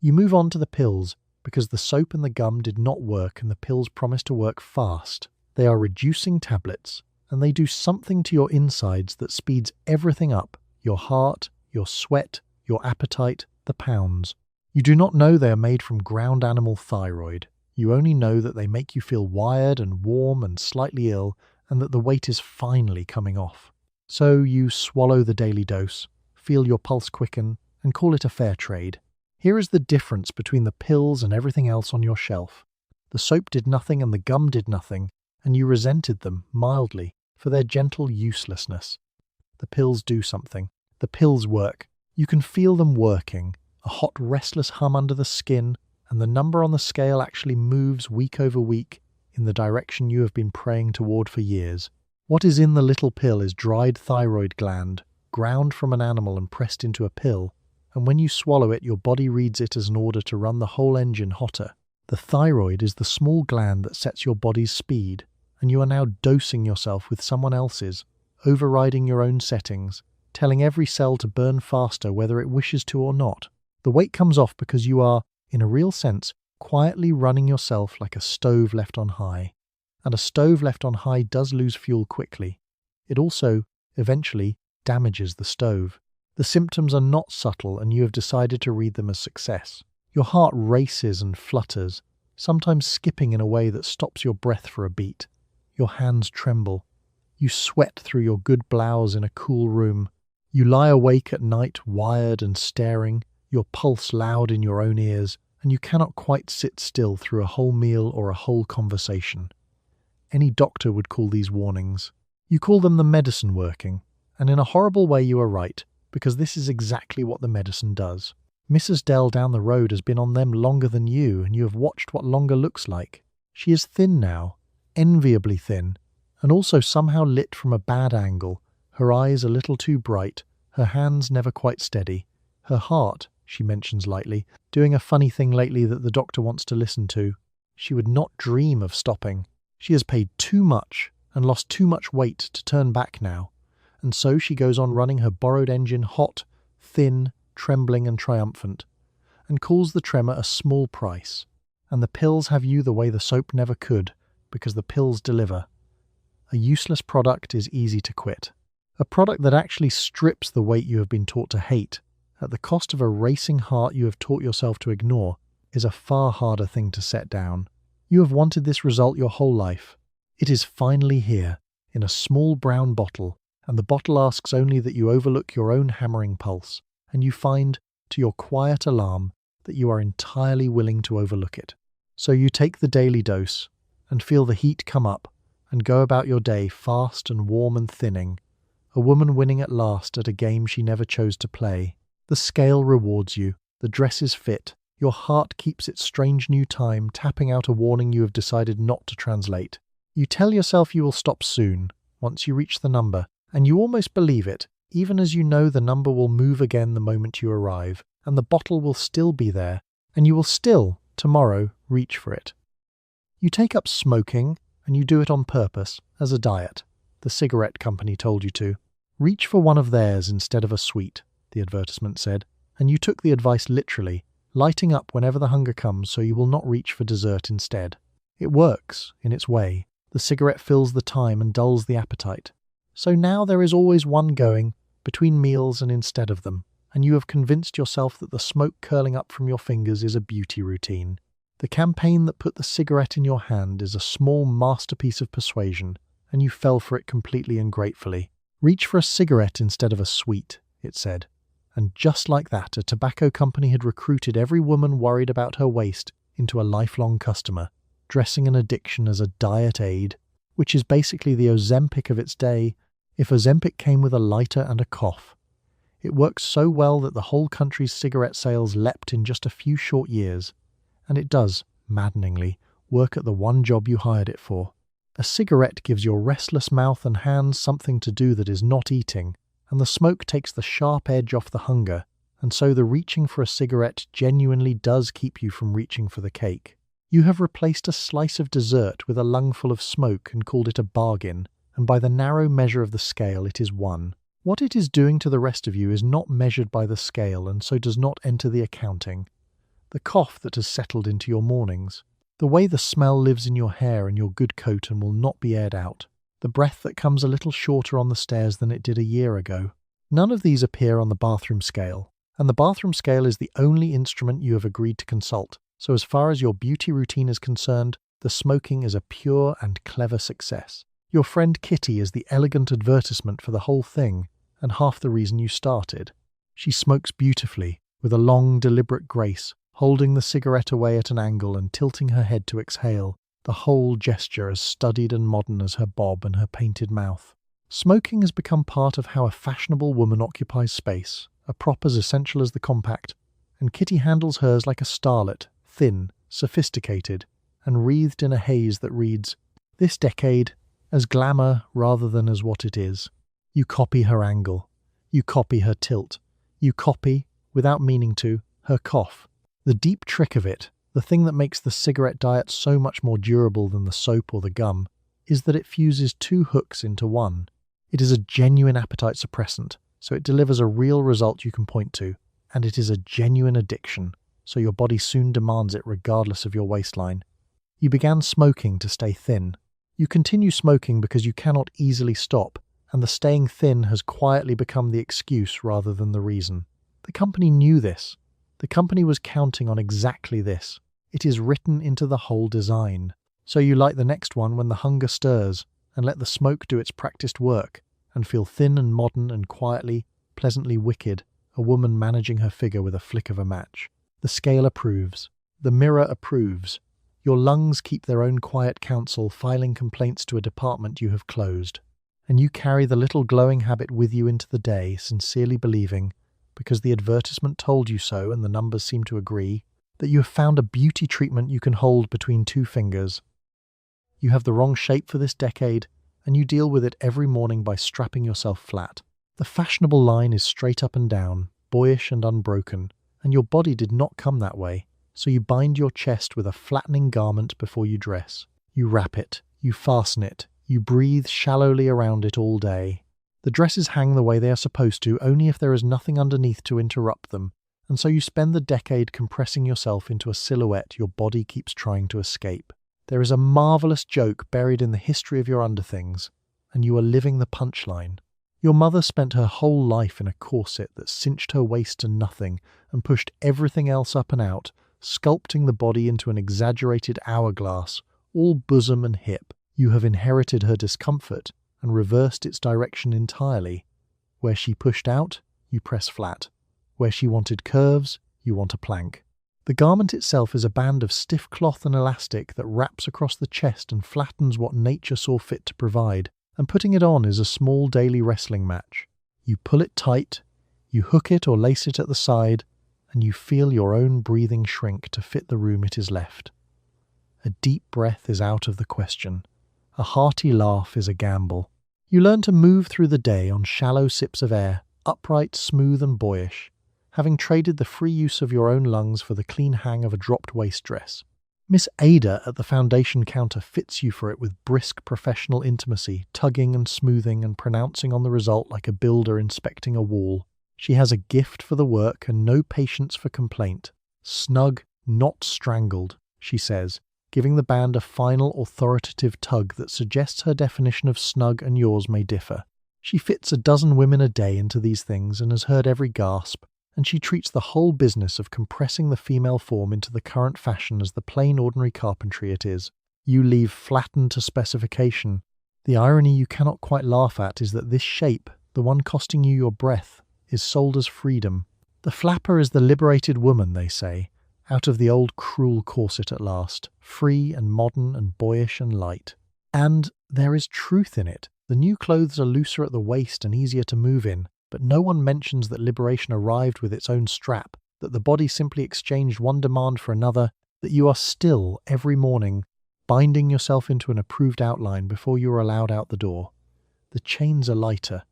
You move on to the pills, because the soap and the gum did not work and the pills promise to work fast. They are reducing tablets, and they do something to your insides that speeds everything up: your heart, your sweat, your appetite, the pounds. You do not know they are made from ground animal thyroid. You only know that they make you feel wired and warm and slightly ill, and that the weight is finally coming off. So you swallow the daily dose, feel your pulse quicken, and call it a fair trade. Here is the difference between the pills and everything else on your shelf. The soap did nothing and the gum did nothing, and you resented them, mildly, for their gentle uselessness. The pills do something. The pills work. You can feel them working, a hot, restless hum under the skin, and the number on the scale actually moves week over week in the direction you have been praying toward for years. What is in the little pill is dried thyroid gland, ground from an animal and pressed into a pill, and when you swallow it, your body reads it as an order to run the whole engine hotter. The thyroid is the small gland that sets your body's speed, and you are now dosing yourself with someone else's, overriding your own settings, telling every cell to burn faster whether it wishes to or not. The weight comes off because you are, in a real sense, quietly running yourself like a stove left on high. And a stove left on high does lose fuel quickly. It also, eventually, damages the stove. The symptoms are not subtle, and you have decided to read them as success. Your heart races and flutters, sometimes skipping in a way that stops your breath for a beat. Your hands tremble. You sweat through your good blouse in a cool room. You lie awake at night, wired and staring, your pulse loud in your own ears, and you cannot quite sit still through a whole meal or a whole conversation. Any doctor would call these warnings. You call them the medicine working, and in a horrible way you are right, because this is exactly what the medicine does. Mrs. Dell down the road has been on them longer than you, and you have watched what longer looks like. She is thin now, enviably thin, and also somehow lit from a bad angle, her eyes a little too bright, her hands never quite steady, her heart, she mentions lightly, doing a funny thing lately that the doctor wants to listen to. She would not dream of stopping. She has paid too much and lost too much weight to turn back now, and so she goes on running her borrowed engine hot, thin, trembling and triumphant, and calls the tremor a small price. And the pills have you the way the soap never could, because the pills deliver. A useless product is easy to quit. A product that actually strips the weight you have been taught to hate, at the cost of a racing heart you have taught yourself to ignore, is a far harder thing to set down. You have wanted this result your whole life. It is finally here, in a small brown bottle, and the bottle asks only that you overlook your own hammering pulse, and you find, to your quiet alarm, that you are entirely willing to overlook it. So you take the daily dose, and feel the heat come up, and go about your day fast and warm and thinning, a woman winning at last at a game she never chose to play. The scale rewards you, the dresses fit, your heart keeps its strange new time, tapping out a warning you have decided not to translate. You tell yourself you will stop soon, once you reach the number, and you almost believe it, even as you know the number will move again the moment you arrive, and the bottle will still be there, and you will still, tomorrow, reach for it. You take up smoking, and you do it on purpose, as a diet. The cigarette company told you to. Reach for one of theirs instead of a sweet, the advertisement said, and you took the advice literally, lighting up whenever the hunger comes so you will not reach for dessert instead. It works, in its way. The cigarette fills the time and dulls the appetite. So now there is always one going, between meals and instead of them, and you have convinced yourself that the smoke curling up from your fingers is a beauty routine. The campaign that put the cigarette in your hand is a small masterpiece of persuasion, and you fell for it completely and gratefully. Reach for a cigarette instead of a sweet, it said. And just like that, a tobacco company had recruited every woman worried about her waist into a lifelong customer, dressing an addiction as a diet aid, which is basically the Ozempic of its day, if Ozempic came with a lighter and a cough. It works so well that the whole country's cigarette sales leapt in just a few short years. And it does, maddeningly, work at the one job you hired it for. A cigarette gives your restless mouth and hands something to do that is not eating, and the smoke takes the sharp edge off the hunger, and so the reaching for a cigarette genuinely does keep you from reaching for the cake. You have replaced a slice of dessert with a lungful of smoke and called it a bargain, and by the narrow measure of the scale it is won. What it is doing to the rest of you is not measured by the scale and so does not enter the accounting. The cough that has settled into your mornings, the way the smell lives in your hair and your good coat and will not be aired out, the breath that comes a little shorter on the stairs than it did a year ago. None of these appear on the bathroom scale, and the bathroom scale is the only instrument you have agreed to consult. So as far as your beauty routine is concerned, the smoking is a pure and clever success. Your friend Kitty is the elegant advertisement for the whole thing, and half the reason you started. She smokes beautifully, with a long, deliberate grace, holding the cigarette away at an angle and tilting her head to exhale, the whole gesture as studied and modern as her bob and her painted mouth. Smoking has become part of how a fashionable woman occupies space, a prop as essential as the compact, and Kitty handles hers like a starlet, thin, sophisticated, and wreathed in a haze that reads, "This decade, as glamour rather than as what it is." You copy her angle. You copy her tilt. You copy, without meaning to, her cough. The deep trick of it, the thing that makes the cigarette diet so much more durable than the soap or the gum, is that it fuses two hooks into one. It is a genuine appetite suppressant, so it delivers a real result you can point to, and it is a genuine addiction, so your body soon demands it regardless of your waistline. You began smoking to stay thin. You continue smoking because you cannot easily stop, and the staying thin has quietly become the excuse rather than the reason. The company knew this. The company was counting on exactly this. It is written into the whole design. So you light the next one when the hunger stirs, and let the smoke do its practiced work, and feel thin and modern and quietly, pleasantly wicked, a woman managing her figure with a flick of a match. The scale approves. The mirror approves. Your lungs keep their own quiet counsel, filing complaints to a department you have closed. And you carry the little glowing habit with you into the day, sincerely believing, because the advertisement told you so and the numbers seem to agree, that you have found a beauty treatment you can hold between two fingers. You have the wrong shape for this decade, and you deal with it every morning by strapping yourself flat. The fashionable line is straight up and down, boyish and unbroken, and your body did not come that way, so you bind your chest with a flattening garment before you dress. You wrap it, you fasten it, you breathe shallowly around it all day. The dresses hang the way they are supposed to only if there is nothing underneath to interrupt them, and so you spend the decade compressing yourself into a silhouette your body keeps trying to escape. There is a marvellous joke buried in the history of your underthings, and you are living the punchline. Your mother spent her whole life in a corset that cinched her waist to nothing and pushed everything else up and out, sculpting the body into an exaggerated hourglass, all bosom and hip. You have inherited her discomfort and reversed its direction entirely. Where she pushed out, you press flat. Where she wanted curves, you want a plank. The garment itself is a band of stiff cloth and elastic that wraps across the chest and flattens what nature saw fit to provide, and putting it on is a small daily wrestling match. You pull it tight, you hook it or lace it at the side, and you feel your own breathing shrink to fit the room it is left. A deep breath is out of the question. A hearty laugh is a gamble. You learn to move through the day on shallow sips of air, upright, smooth and boyish, having traded the free use of your own lungs for the clean hang of a dropped waist dress. Miss Ada at the foundation counter fits you for it with brisk professional intimacy, tugging and smoothing and pronouncing on the result like a builder inspecting a wall. She has a gift for the work and no patience for complaint. Snug, not strangled, she says, giving the band a final authoritative tug that suggests her definition of snug and yours may differ. She fits a dozen women a day into these things and has heard every gasp, and she treats the whole business of compressing the female form into the current fashion as the plain ordinary carpentry it is. You leave flattened to specification. The irony you cannot quite laugh at is that this shape, the one costing you your breath, is sold as freedom. The flapper is the liberated woman, they say, out of the old cruel corset at last, free and modern and boyish and light. And there is truth in it. The new clothes are looser at the waist and easier to move in, but no one mentions that liberation arrived with its own strap, that the body simply exchanged one demand for another, that you are still, every morning, binding yourself into an approved outline before you are allowed out the door. The chains are lighter.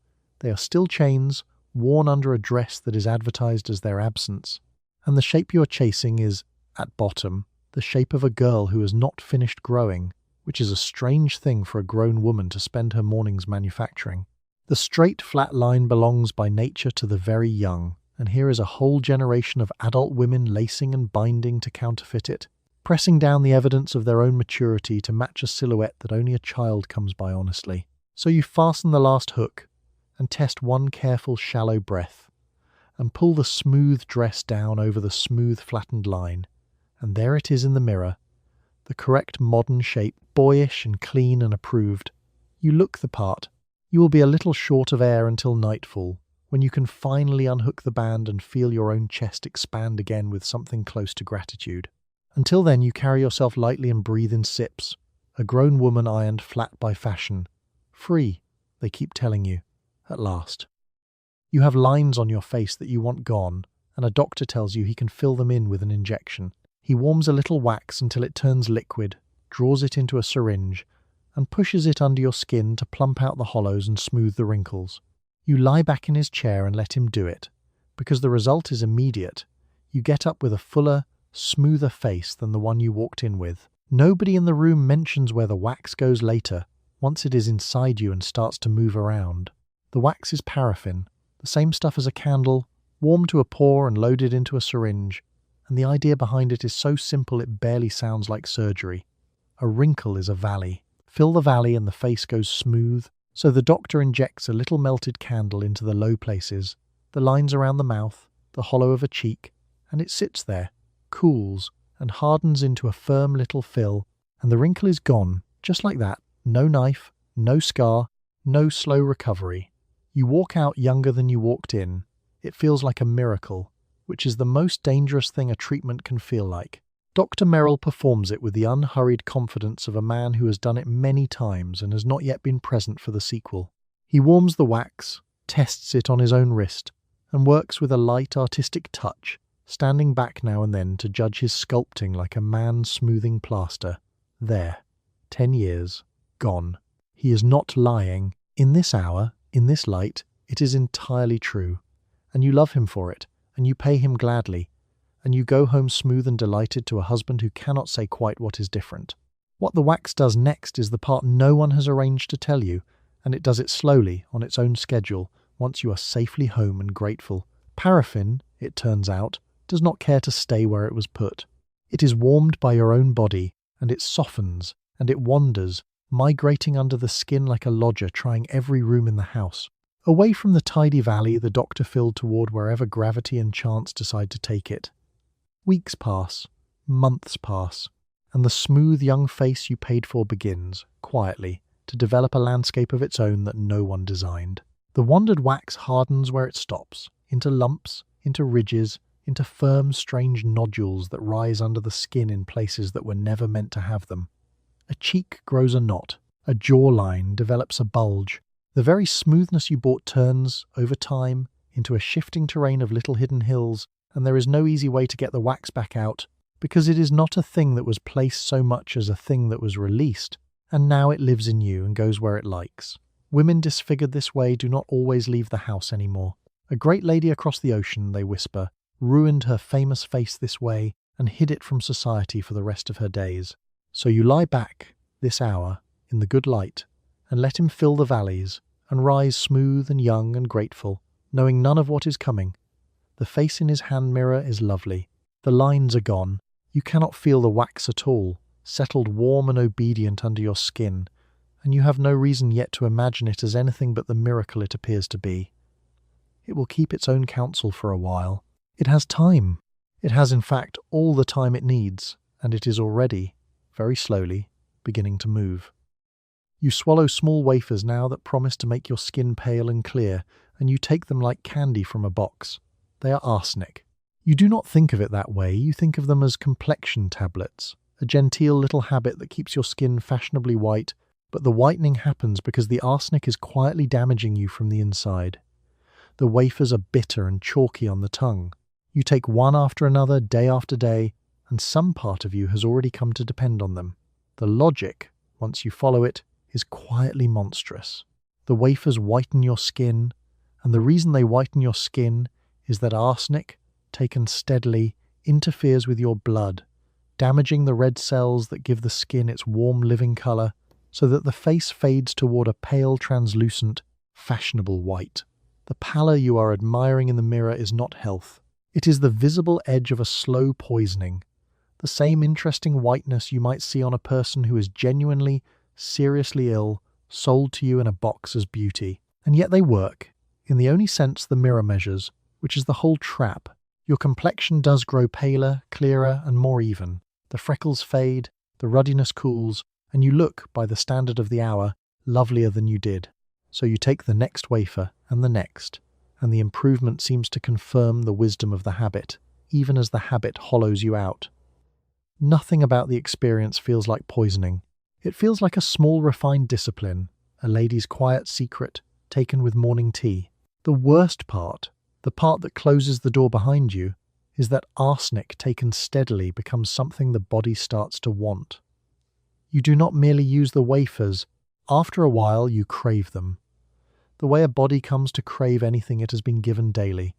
They are still chains, worn under a dress that is advertised as their absence. And the shape you are chasing is, at bottom, the shape of a girl who has not finished growing, which is a strange thing for a grown woman to spend her mornings manufacturing. The straight, flat line belongs by nature to the very young, and here is a whole generation of adult women lacing and binding to counterfeit it, pressing down the evidence of their own maturity to match a silhouette that only a child comes by honestly. So you fasten the last hook, and test one careful shallow breath, and pull the smooth dress down over the smooth flattened line, and there it is in the mirror, the correct modern shape, boyish and clean and approved. You look the part. You will be a little short of air until nightfall, when you can finally unhook the band and feel your own chest expand again with something close to gratitude. Until then you carry yourself lightly and breathe in sips, a grown woman ironed flat by fashion. Free, they keep telling you, at last. You have lines on your face that you want gone, and a doctor tells you he can fill them in with an injection. He warms a little wax until it turns liquid, draws it into a syringe, and pushes it under your skin to plump out the hollows and smooth the wrinkles. You lie back in his chair and let him do it, because the result is immediate. You get up with a fuller, smoother face than the one you walked in with. Nobody in the room mentions where the wax goes later, once it is inside you and starts to move around. The wax is paraffin, the same stuff as a candle, warmed to a pour and loaded into a syringe, and the idea behind it is so simple it barely sounds like surgery. A wrinkle is a valley. Fill the valley and the face goes smooth, so the doctor injects a little melted candle into the low places, the lines around the mouth, the hollow of a cheek, and it sits there, cools, and hardens into a firm little fill, and the wrinkle is gone, just like that. No knife, no scar, no slow recovery. You walk out younger than you walked in. It feels like a miracle, which is the most dangerous thing a treatment can feel like. Dr. Merrill performs it with the unhurried confidence of a man who has done it many times and has not yet been present for the sequel. He warms the wax, tests it on his own wrist, and works with a light artistic touch, standing back now and then to judge his sculpting like a man smoothing plaster. There. 10 years. Gone. He is not lying. In this hour, in this light, it is entirely true. And you love him for it, and you pay him gladly, and you go home smooth and delighted to a husband who cannot say quite what is different. What the wax does next is the part no one has arranged to tell you, and it does it slowly, on its own schedule, once you are safely home and grateful. Paraffin, it turns out, does not care to stay where it was put. It is warmed by your own body, and it softens, and it wanders, migrating under the skin like a lodger trying every room in the house. Away from the tidy valley the doctor filled toward wherever gravity and chance decide to take it. Weeks pass, months pass, and the smooth young face you paid for begins, quietly, to develop a landscape of its own that no one designed. The wandered wax hardens where it stops, into lumps, into ridges, into firm, strange nodules that rise under the skin in places that were never meant to have them. A cheek grows a knot, a jawline develops a bulge. The very smoothness you bought turns, over time, into a shifting terrain of little hidden hills, and there is no easy way to get the wax back out, because it is not a thing that was placed so much as a thing that was released, and now it lives in you and goes where it likes. Women disfigured this way do not always leave the house anymore. A great lady across the ocean, they whisper, ruined her famous face this way and hid it from society for the rest of her days. So you lie back, this hour, in the good light, and let him fill the valleys, and rise smooth and young and grateful, knowing none of what is coming. The face in his hand mirror is lovely. The lines are gone. You cannot feel the wax at all, settled warm and obedient under your skin, and you have no reason yet to imagine it as anything but the miracle it appears to be. It will keep its own counsel for a while. It has time. It has, in fact, all the time it needs, and it is already, very slowly, beginning to move. You swallow small wafers now that promise to make your skin pale and clear, and you take them like candy from a box. They are arsenic. You do not think of it that way, you think of them as complexion tablets, a genteel little habit that keeps your skin fashionably white, but the whitening happens because the arsenic is quietly damaging you from the inside. The wafers are bitter and chalky on the tongue. You take one after another, day after day, and some part of you has already come to depend on them. The logic, once you follow it, is quietly monstrous. The wafers whiten your skin, and the reason they whiten your skin is that arsenic, taken steadily, interferes with your blood, damaging the red cells that give the skin its warm living colour, so that the face fades toward a pale, translucent, fashionable white. The pallor you are admiring in the mirror is not health. It is the visible edge of a slow poisoning, the same interesting whiteness you might see on a person who is genuinely, seriously ill, sold to you in a box as beauty. And yet they work, in the only sense the mirror measures, which is the whole trap. Your complexion does grow paler, clearer, and more even. The freckles fade, the ruddiness cools, and you look, by the standard of the hour, lovelier than you did. So you take the next wafer, and the next, and the improvement seems to confirm the wisdom of the habit, even as the habit hollows you out. Nothing about the experience feels like poisoning. It feels like a small refined discipline, a lady's quiet secret, taken with morning tea. The worst part, the part that closes the door behind you, is that arsenic taken steadily becomes something the body starts to want. You do not merely use the wafers, after a while you crave them. The way a body comes to crave anything it has been given daily,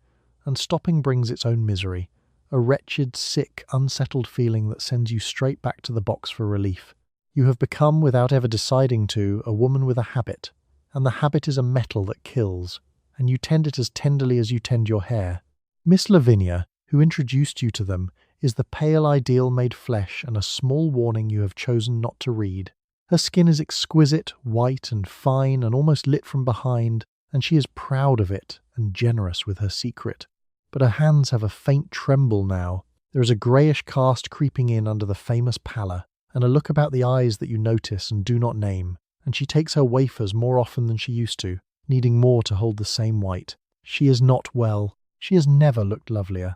and stopping brings its own misery, a wretched, sick, unsettled feeling that sends you straight back to the box for relief. You have become, without ever deciding to, a woman with a habit, and the habit is a metal that kills, and you tend it as tenderly as you tend your hair. Miss Lavinia, who introduced you to them, is the pale ideal made flesh and a small warning you have chosen not to read. Her skin is exquisite, white and fine and almost lit from behind, and she is proud of it and generous with her secret. But her hands have a faint tremble now. There is a greyish cast creeping in under the famous pallor, and a look about the eyes that you notice and do not name, and she takes her wafers more often than she used to, needing more to hold the same white. She is not well. She has never looked lovelier.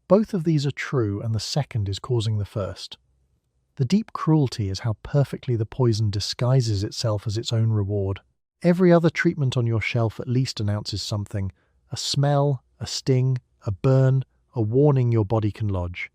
Both of these are true, and the second is causing the first. The deep cruelty is how perfectly the poison disguises itself as its own reward. Every other treatment on your shelf at least announces something: a smell, a sting, a burn, a warning your body can lodge.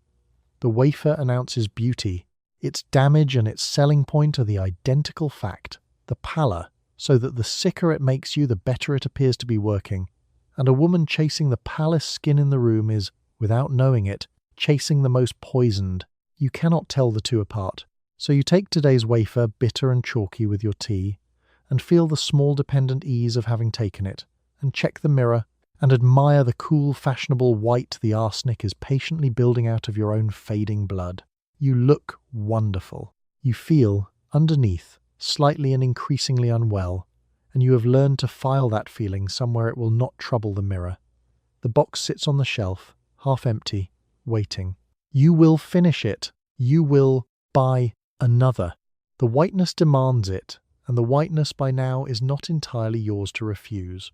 The wafer announces beauty. Its damage and its selling point are the identical fact, the pallor, so that the sicker it makes you, the better it appears to be working. And a woman chasing the palest skin in the room is, without knowing it, chasing the most poisoned. You cannot tell the two apart. So you take today's wafer, bitter and chalky, with your tea, and feel the small dependent ease of having taken it, and check the mirror, and admire the cool, fashionable white the arsenic is patiently building out of your own fading blood. You look wonderful. You feel, underneath, slightly and increasingly unwell, and you have learned to file that feeling somewhere it will not trouble the mirror. The box sits on the shelf, half empty, waiting. You will finish it. You will buy another. The whiteness demands it, and the whiteness by now is not entirely yours to refuse.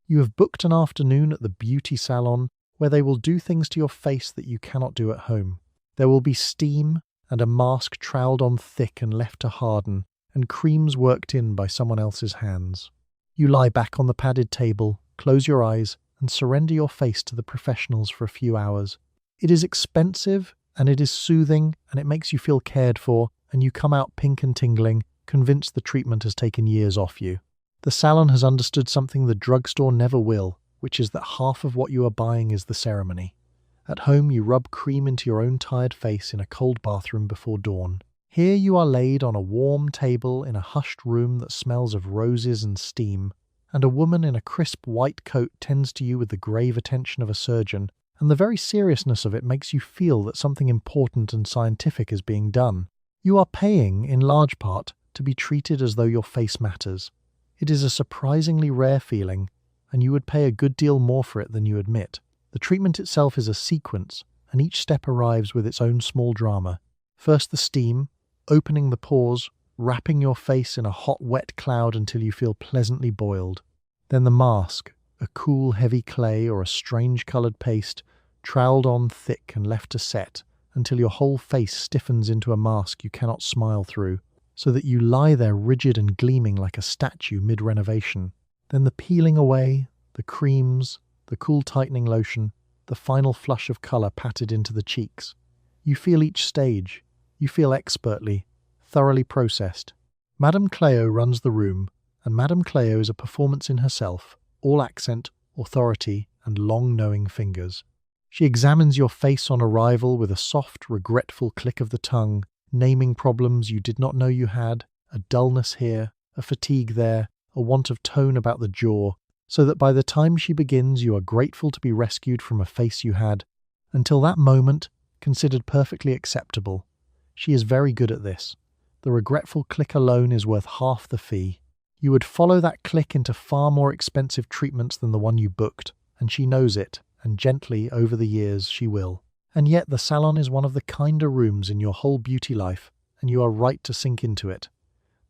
You have booked an afternoon at the beauty salon where they will do things to your face that you cannot do at home. There will be steam and a mask troweled on thick and left to harden, and creams worked in by someone else's hands. You lie back on the padded table, close your eyes, and surrender your face to the professionals for a few hours. It is expensive, and it is soothing, and it makes you feel cared for, and you come out pink and tingling, convinced the treatment has taken years off you. The salon has understood something the drugstore never will, which is that half of what you are buying is the ceremony. At home you rub cream into your own tired face in a cold bathroom before dawn. Here you are laid on a warm table in a hushed room that smells of roses and steam, and a woman in a crisp white coat tends to you with the grave attention of a surgeon, and the very seriousness of it makes you feel that something important and scientific is being done. You are paying, in large part, to be treated as though your face matters. It is a surprisingly rare feeling, and you would pay a good deal more for it than you admit. The treatment itself is a sequence, and each step arrives with its own small drama. First the steam, opening the pores, wrapping your face in a hot, wet cloud until you feel pleasantly boiled. Then the mask, a cool, heavy clay or a strange-coloured paste, troweled on thick and left to set until your whole face stiffens into a mask you cannot smile through, so that you lie there rigid and gleaming like a statue mid-renovation. Then the peeling away, the creams, the cool tightening lotion, the final flush of colour patted into the cheeks. You feel each stage. You feel expertly, thoroughly processed. Madame Cleo runs the room, and Madame Cleo is a performance in herself, all accent, authority, and long knowing fingers. She examines your face on arrival with a soft, regretful click of the tongue, naming problems you did not know you had, a dullness here, a fatigue there, a want of tone about the jaw, so that by the time she begins you are grateful to be rescued from a face you had, until that moment, considered perfectly acceptable. She is very good at this. The regretful click alone is worth half the fee. You would follow that click into far more expensive treatments than the one you booked, and she knows it, and gently, over the years, she will. And yet the salon is one of the kinder rooms in your whole beauty life, and you are right to sink into it.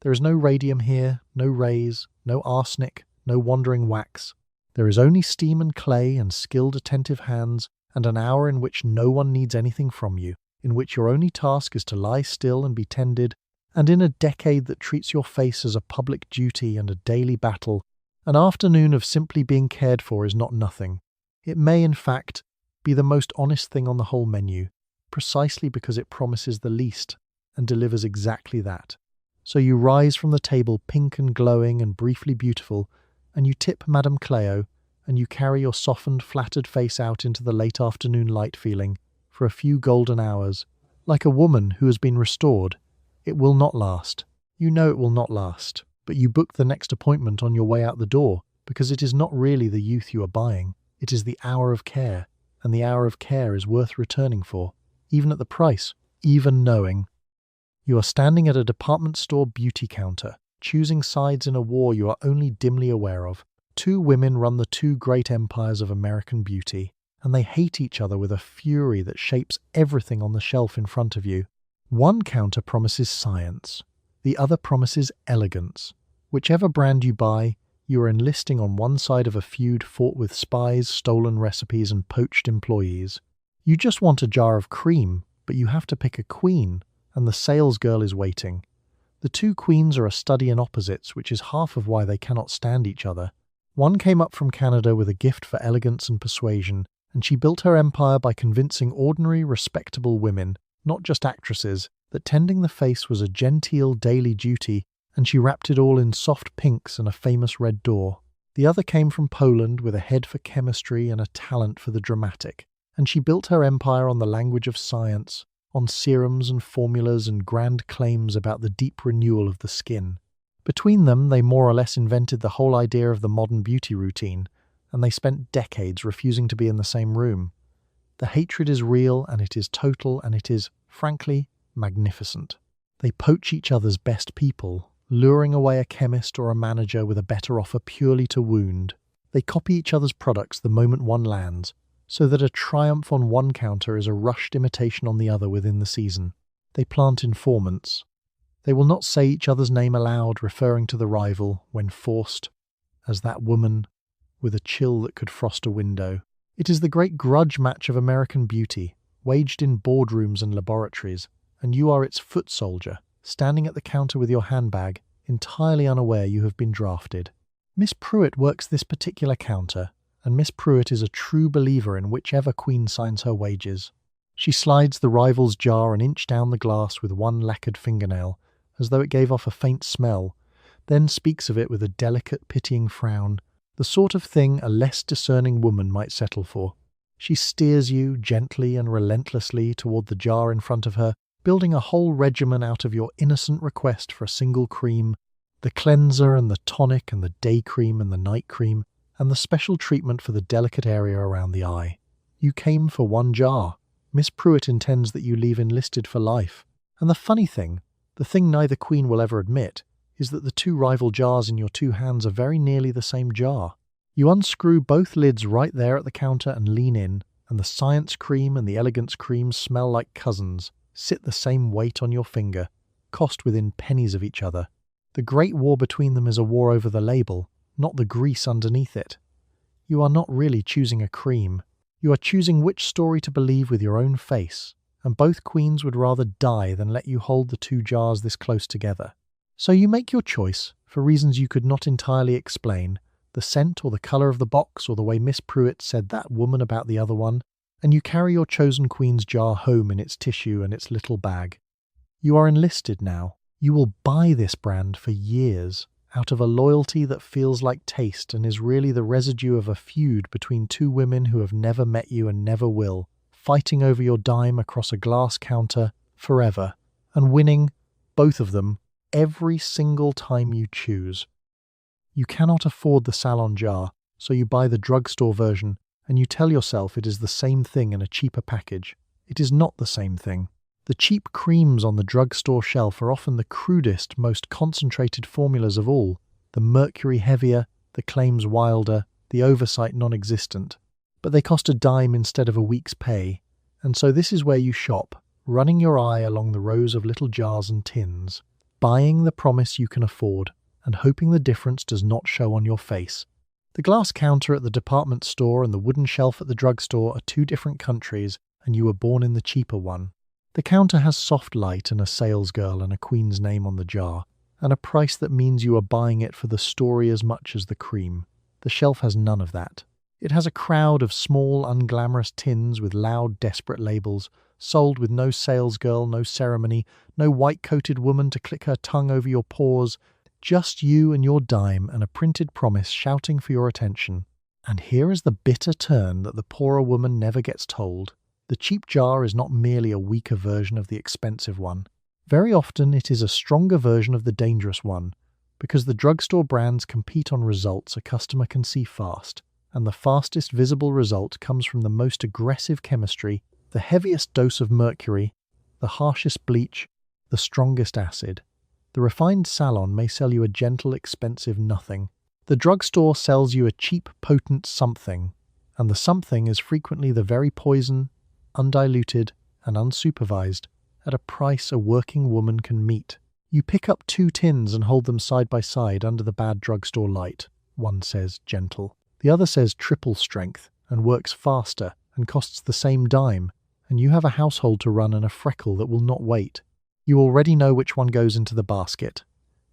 There is no radium here, no rays, no arsenic, no wandering wax. There is only steam and clay and skilled attentive hands, and an hour in which no one needs anything from you, in which your only task is to lie still and be tended, and in a decade that treats your face as a public duty and a daily battle, an afternoon of simply being cared for is not nothing. It may, in fact, be the most honest thing on the whole menu, precisely because it promises the least and delivers exactly that. So you rise from the table pink and glowing and briefly beautiful, and you tip Madame Cleo, and you carry your softened, flattered face out into the late afternoon light feeling, for a few golden hours, like a woman who has been restored. It will not last. You know it will not last, but you book the next appointment on your way out the door, because it is not really the youth you are buying, it is the hour of care, and the hour of care is worth returning for, even at the price, even knowing. You are standing at a department store beauty counter, choosing sides in a war you are only dimly aware of. Two women run the two great empires of American beauty, and they hate each other with a fury that shapes everything on the shelf in front of you. One counter promises science, the other promises elegance. Whichever brand you buy, you are enlisting on one side of a feud fought with spies, stolen recipes, and poached employees. You just want a jar of cream, but you have to pick a queen, and the sales girl is waiting. The two queens are a study in opposites, which is half of why they cannot stand each other. One came up from Canada with a gift for elegance and persuasion, and she built her empire by convincing ordinary, respectable women, not just actresses, that tending the face was a genteel daily duty, and she wrapped it all in soft pinks and a famous red door. The other came from Poland with a head for chemistry and a talent for the dramatic, and she built her empire on the language of science, on serums and formulas and grand claims about the deep renewal of the skin. Between them, they more or less invented the whole idea of the modern beauty routine, and they spent decades refusing to be in the same room. The hatred is real, and it is total, and it is, frankly, magnificent. They poach each other's best people, luring away a chemist or a manager with a better offer purely to wound. They copy each other's products the moment one lands, so that a triumph on one counter is a rushed imitation on the other within the season. They plant informants. They will not say each other's name aloud, referring to the rival, when forced, as that woman, with a chill that could frost a window. It is the great grudge match of American beauty, waged in boardrooms and laboratories, and you are its foot soldier, standing at the counter with your handbag, entirely unaware you have been drafted. Miss Pruitt works this particular counter, and Miss Pruitt is a true believer in whichever queen signs her wages. She slides the rival's jar an inch down the glass with one lacquered fingernail, as though it gave off a faint smell, then speaks of it with a delicate, pitying frown, the sort of thing a less discerning woman might settle for. She steers you, gently and relentlessly, toward the jar in front of her, building a whole regimen out of your innocent request for a single cream, the cleanser and the tonic and the day cream and the night cream, and the special treatment for the delicate area around the eye. You came for one jar. Miss Pruitt intends that you leave enlisted for life. And the funny thing, the thing neither queen will ever admit, is that the two rival jars in your two hands are very nearly the same jar. You unscrew both lids right there at the counter and lean in, and the science cream and the elegance cream smell like cousins, sit the same weight on your finger, cost within pennies of each other. The great war between them is a war over the label, not the grease underneath it. You are not really choosing a cream. You are choosing which story to believe with your own face, and both queens would rather die than let you hold the two jars this close together. So you make your choice, for reasons you could not entirely explain, the scent or the colour of the box or the way Miss Pruitt said that woman about the other one, and you carry your chosen queen's jar home in its tissue and its little bag. You are enlisted now. You will buy this brand for years, out of a loyalty that feels like taste and is really the residue of a feud between two women who have never met you and never will, fighting over your dime across a glass counter forever, and winning, both of them, every single time you choose. You cannot afford the salon jar, so you buy the drugstore version, and you tell yourself it is the same thing in a cheaper package. It is not the same thing. The cheap creams on the drugstore shelf are often the crudest, most concentrated formulas of all, the mercury heavier, the claims wilder, the oversight non-existent. But they cost a dime instead of a week's pay, and so this is where you shop, running your eye along the rows of little jars and tins, buying the promise you can afford, and hoping the difference does not show on your face. The glass counter at the department store and the wooden shelf at the drugstore are two different countries, and you were born in the cheaper one. The counter has soft light and a salesgirl and a queen's name on the jar, and a price that means you are buying it for the story as much as the cream. The shelf has none of that. It has a crowd of small, unglamorous tins with loud, desperate labels, sold with no salesgirl, no ceremony, no white-coated woman to click her tongue over your pores, just you and your dime and a printed promise shouting for your attention. And here is the bitter turn that the poorer woman never gets told. The cheap jar is not merely a weaker version of the expensive one. Very often it is a stronger version of the dangerous one, because the drugstore brands compete on results a customer can see fast, and the fastest visible result comes from the most aggressive chemistry, the heaviest dose of mercury, the harshest bleach, the strongest acid. The refined salon may sell you a gentle, expensive nothing. The drugstore sells you a cheap, potent something, and the something is frequently the very poison, undiluted and unsupervised, at a price a working woman can meet. You pick up 2 tins and hold them side by side under the bad drugstore light. One says gentle. The other says triple strength and works faster and costs the same dime, and you have a household to run and a freckle that will not wait. You already know which one goes into the basket.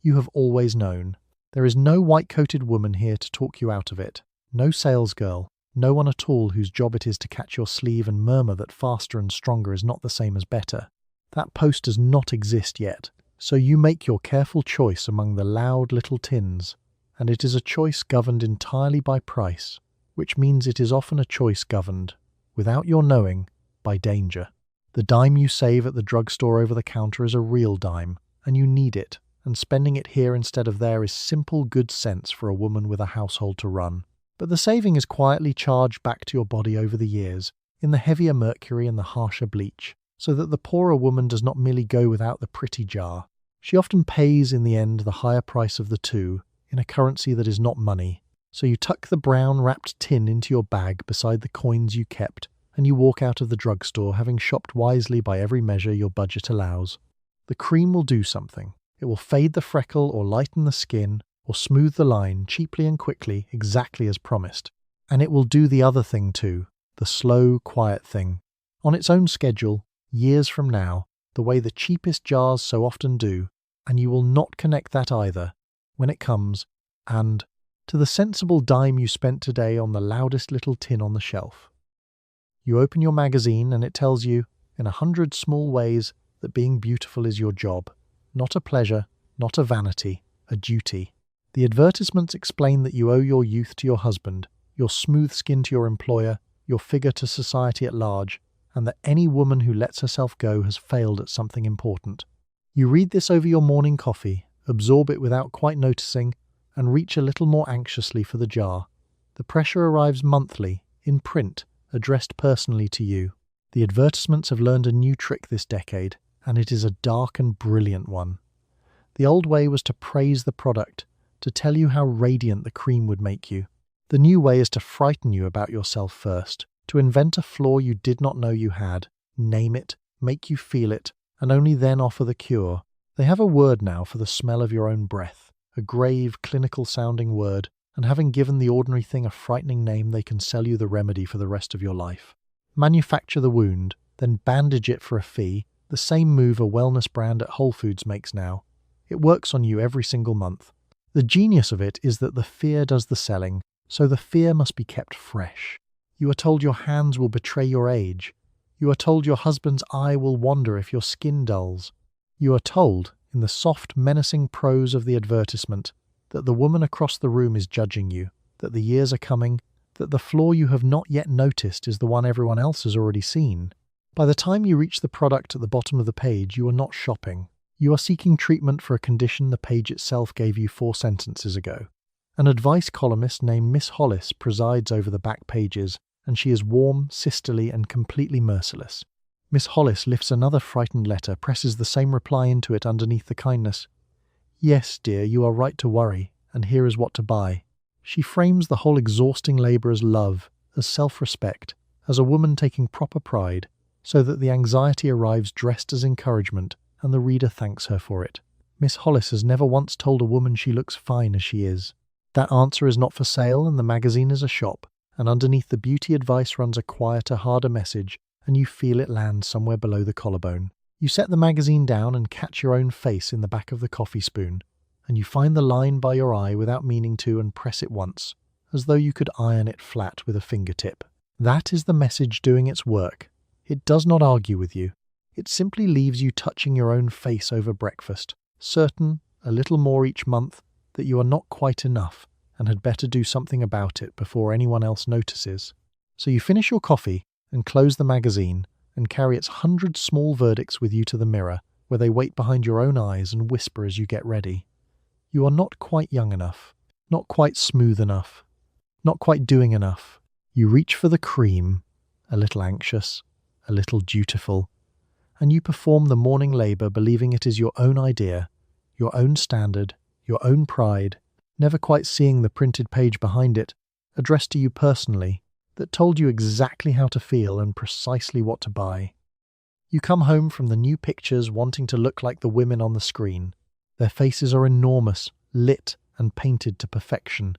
You have always known. There is no white-coated woman here to talk you out of it. No salesgirl. No one at all whose job it is to catch your sleeve and murmur that faster and stronger is not the same as better. That post does not exist yet. So you make your careful choice among the loud little tins, and it is a choice governed entirely by price, which means it is often a choice governed, without your knowing, by danger. The dime you save at the drugstore over the counter is a real dime, and you need it, and spending it here instead of there is simple good sense for a woman with a household to run. But the saving is quietly charged back to your body over the years, in the heavier mercury and the harsher bleach, so that the poorer woman does not merely go without the pretty jar. She often pays in the end the higher price of the two, in a currency that is not money. So you tuck the brown wrapped tin into your bag beside the coins you kept, and you walk out of the drugstore having shopped wisely by every measure your budget allows. The cream will do something. It will fade the freckle or lighten the skin, or smooth the line cheaply and quickly, exactly as promised. And it will do the other thing too, the slow, quiet thing. On its own schedule, years from now, the way the cheapest jars so often do, and you will not connect that either, when it comes, and to the sensible dime you spent today on the loudest little tin on the shelf. You open your magazine and it tells you, in 100 small ways, that being beautiful is your job. Not a pleasure, not a vanity, a duty. The advertisements explain that you owe your youth to your husband, your smooth skin to your employer, your figure to society at large, and that any woman who lets herself go has failed at something important. You read this over your morning coffee, absorb it without quite noticing, and reach a little more anxiously for the jar. The pressure arrives monthly, in print, addressed personally to you. The advertisements have learned a new trick this decade, and it is a dark and brilliant one. The old way was to praise the product, to tell you how radiant the cream would make you. The new way is to frighten you about yourself first, to invent a flaw you did not know you had, name it, make you feel it, and only then offer the cure. They have a word now for the smell of your own breath, a grave, clinical-sounding word, and having given the ordinary thing a frightening name, they can sell you the remedy for the rest of your life. Manufacture the wound, then bandage it for a fee, the same move a wellness brand at Whole Foods makes now. It works on you every single month. The genius of it is that the fear does the selling, so the fear must be kept fresh. You are told your hands will betray your age. You are told your husband's eye will wander if your skin dulls. You are told, in the soft, menacing prose of the advertisement, that the woman across the room is judging you, that the years are coming, that the flaw you have not yet noticed is the one everyone else has already seen. By the time you reach the product at the bottom of the page, you are not shopping. You are seeking treatment for a condition the page itself gave you 4 sentences ago. An advice columnist named Miss Hollis presides over the back pages, and she is warm, sisterly, and completely merciless. Miss Hollis lifts another frightened letter, presses the same reply into it underneath the kindness. Yes, dear, you are right to worry, and here is what to buy. She frames the whole exhausting labour as love, as self-respect, as a woman taking proper pride, so that the anxiety arrives dressed as encouragement, and the reader thanks her for it. Miss Hollis has never once told a woman she looks fine as she is. That answer is not for sale, and the magazine is a shop, and underneath the beauty advice runs a quieter, harder message, and you feel it land somewhere below the collarbone. You set the magazine down and catch your own face in the back of the coffee spoon, and you find the line by your eye without meaning to and press it once, as though you could iron it flat with a fingertip. That is the message doing its work. It does not argue with you. It simply leaves you touching your own face over breakfast, certain, a little more each month, that you are not quite enough, and had better do something about it before anyone else notices. So you finish your coffee and close the magazine and carry its 100 small verdicts with you to the mirror, where they wait behind your own eyes and whisper as you get ready. You are not quite young enough, not quite smooth enough, not quite doing enough. You reach for the cream, a little anxious, a little dutiful, and you perform the morning labour believing it is your own idea, your own standard, your own pride, never quite seeing the printed page behind it, addressed to you personally, that told you exactly how to feel and precisely what to buy. You come home from the new pictures wanting to look like the women on the screen. Their faces are enormous, lit and painted to perfection,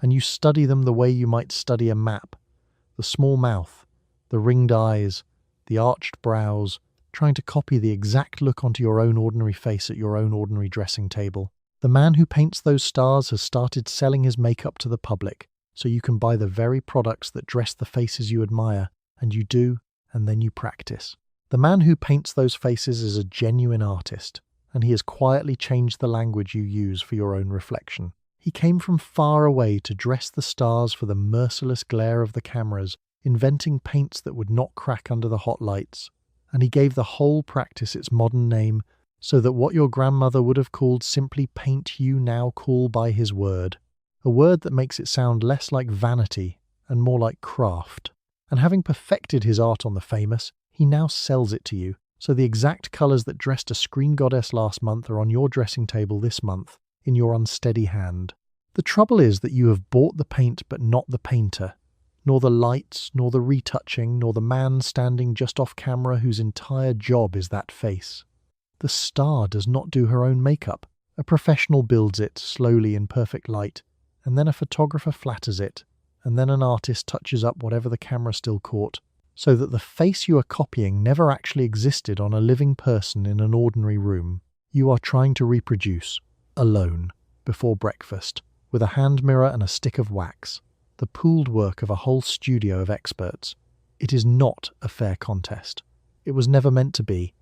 and you study them the way you might study a map. The small mouth, the ringed eyes, the arched brows, trying to copy the exact look onto your own ordinary face at your own ordinary dressing table. The man who paints those stars has started selling his makeup to the public, so you can buy the very products that dress the faces you admire, and you do, and then you practice. The man who paints those faces is a genuine artist, and he has quietly changed the language you use for your own reflection. He came from far away to dress the stars for the merciless glare of the cameras, inventing paints that would not crack under the hot lights. And he gave the whole practice its modern name, so that what your grandmother would have called simply paint you now call by his word. A word that makes it sound less like vanity and more like craft. And having perfected his art on the famous, he now sells it to you. So the exact colours that dressed a screen goddess last month are on your dressing table this month, in your unsteady hand. The trouble is that you have bought the paint but not the painter, nor the lights, nor the retouching, nor the man standing just off camera whose entire job is that face. The star does not do her own makeup. A professional builds it slowly in perfect light, and then a photographer flatters it, and then an artist touches up whatever the camera still caught, so that the face you are copying never actually existed on a living person in an ordinary room. You are trying to reproduce, alone, before breakfast, with a hand mirror and a stick of wax, the pooled work of a whole studio of experts. It is not a fair contest. It was never meant to be.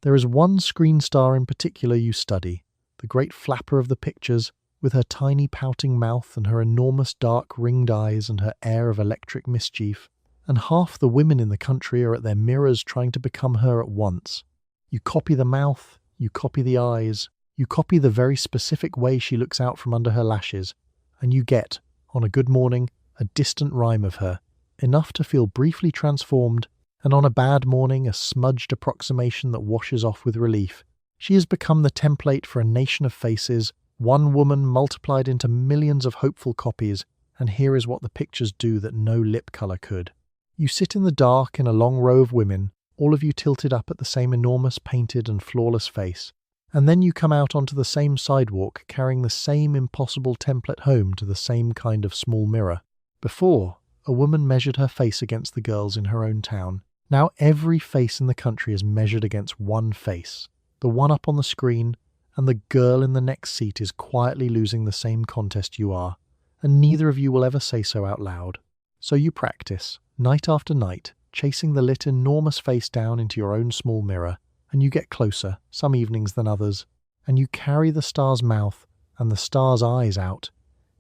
There is one screen star in particular you study, the great flapper of the pictures, with her tiny pouting mouth and her enormous dark ringed eyes and her air of electric mischief, and half the women in the country are at their mirrors trying to become her at once. You copy the mouth, you copy the eyes, you copy the very specific way she looks out from under her lashes, and you get, on a good morning, a distant rhyme of her, enough to feel briefly transformed, and on a bad morning a smudged approximation that washes off with relief. She has become the template for a nation of faces, one woman multiplied into millions of hopeful copies, and here is what the pictures do that no lip colour could. You sit in the dark in a long row of women, all of you tilted up at the same enormous painted and flawless face, and then you come out onto the same sidewalk carrying the same impossible template home to the same kind of small mirror. Before, a woman measured her face against the girls in her own town. Now every face in the country is measured against one face, the one up on the screen, and the girl in the next seat is quietly losing the same contest you are, and neither of you will ever say so out loud. So you practice, night after night, chasing the lit enormous face down into your own small mirror, and you get closer, some evenings than others, and you carry the star's mouth and the star's eyes out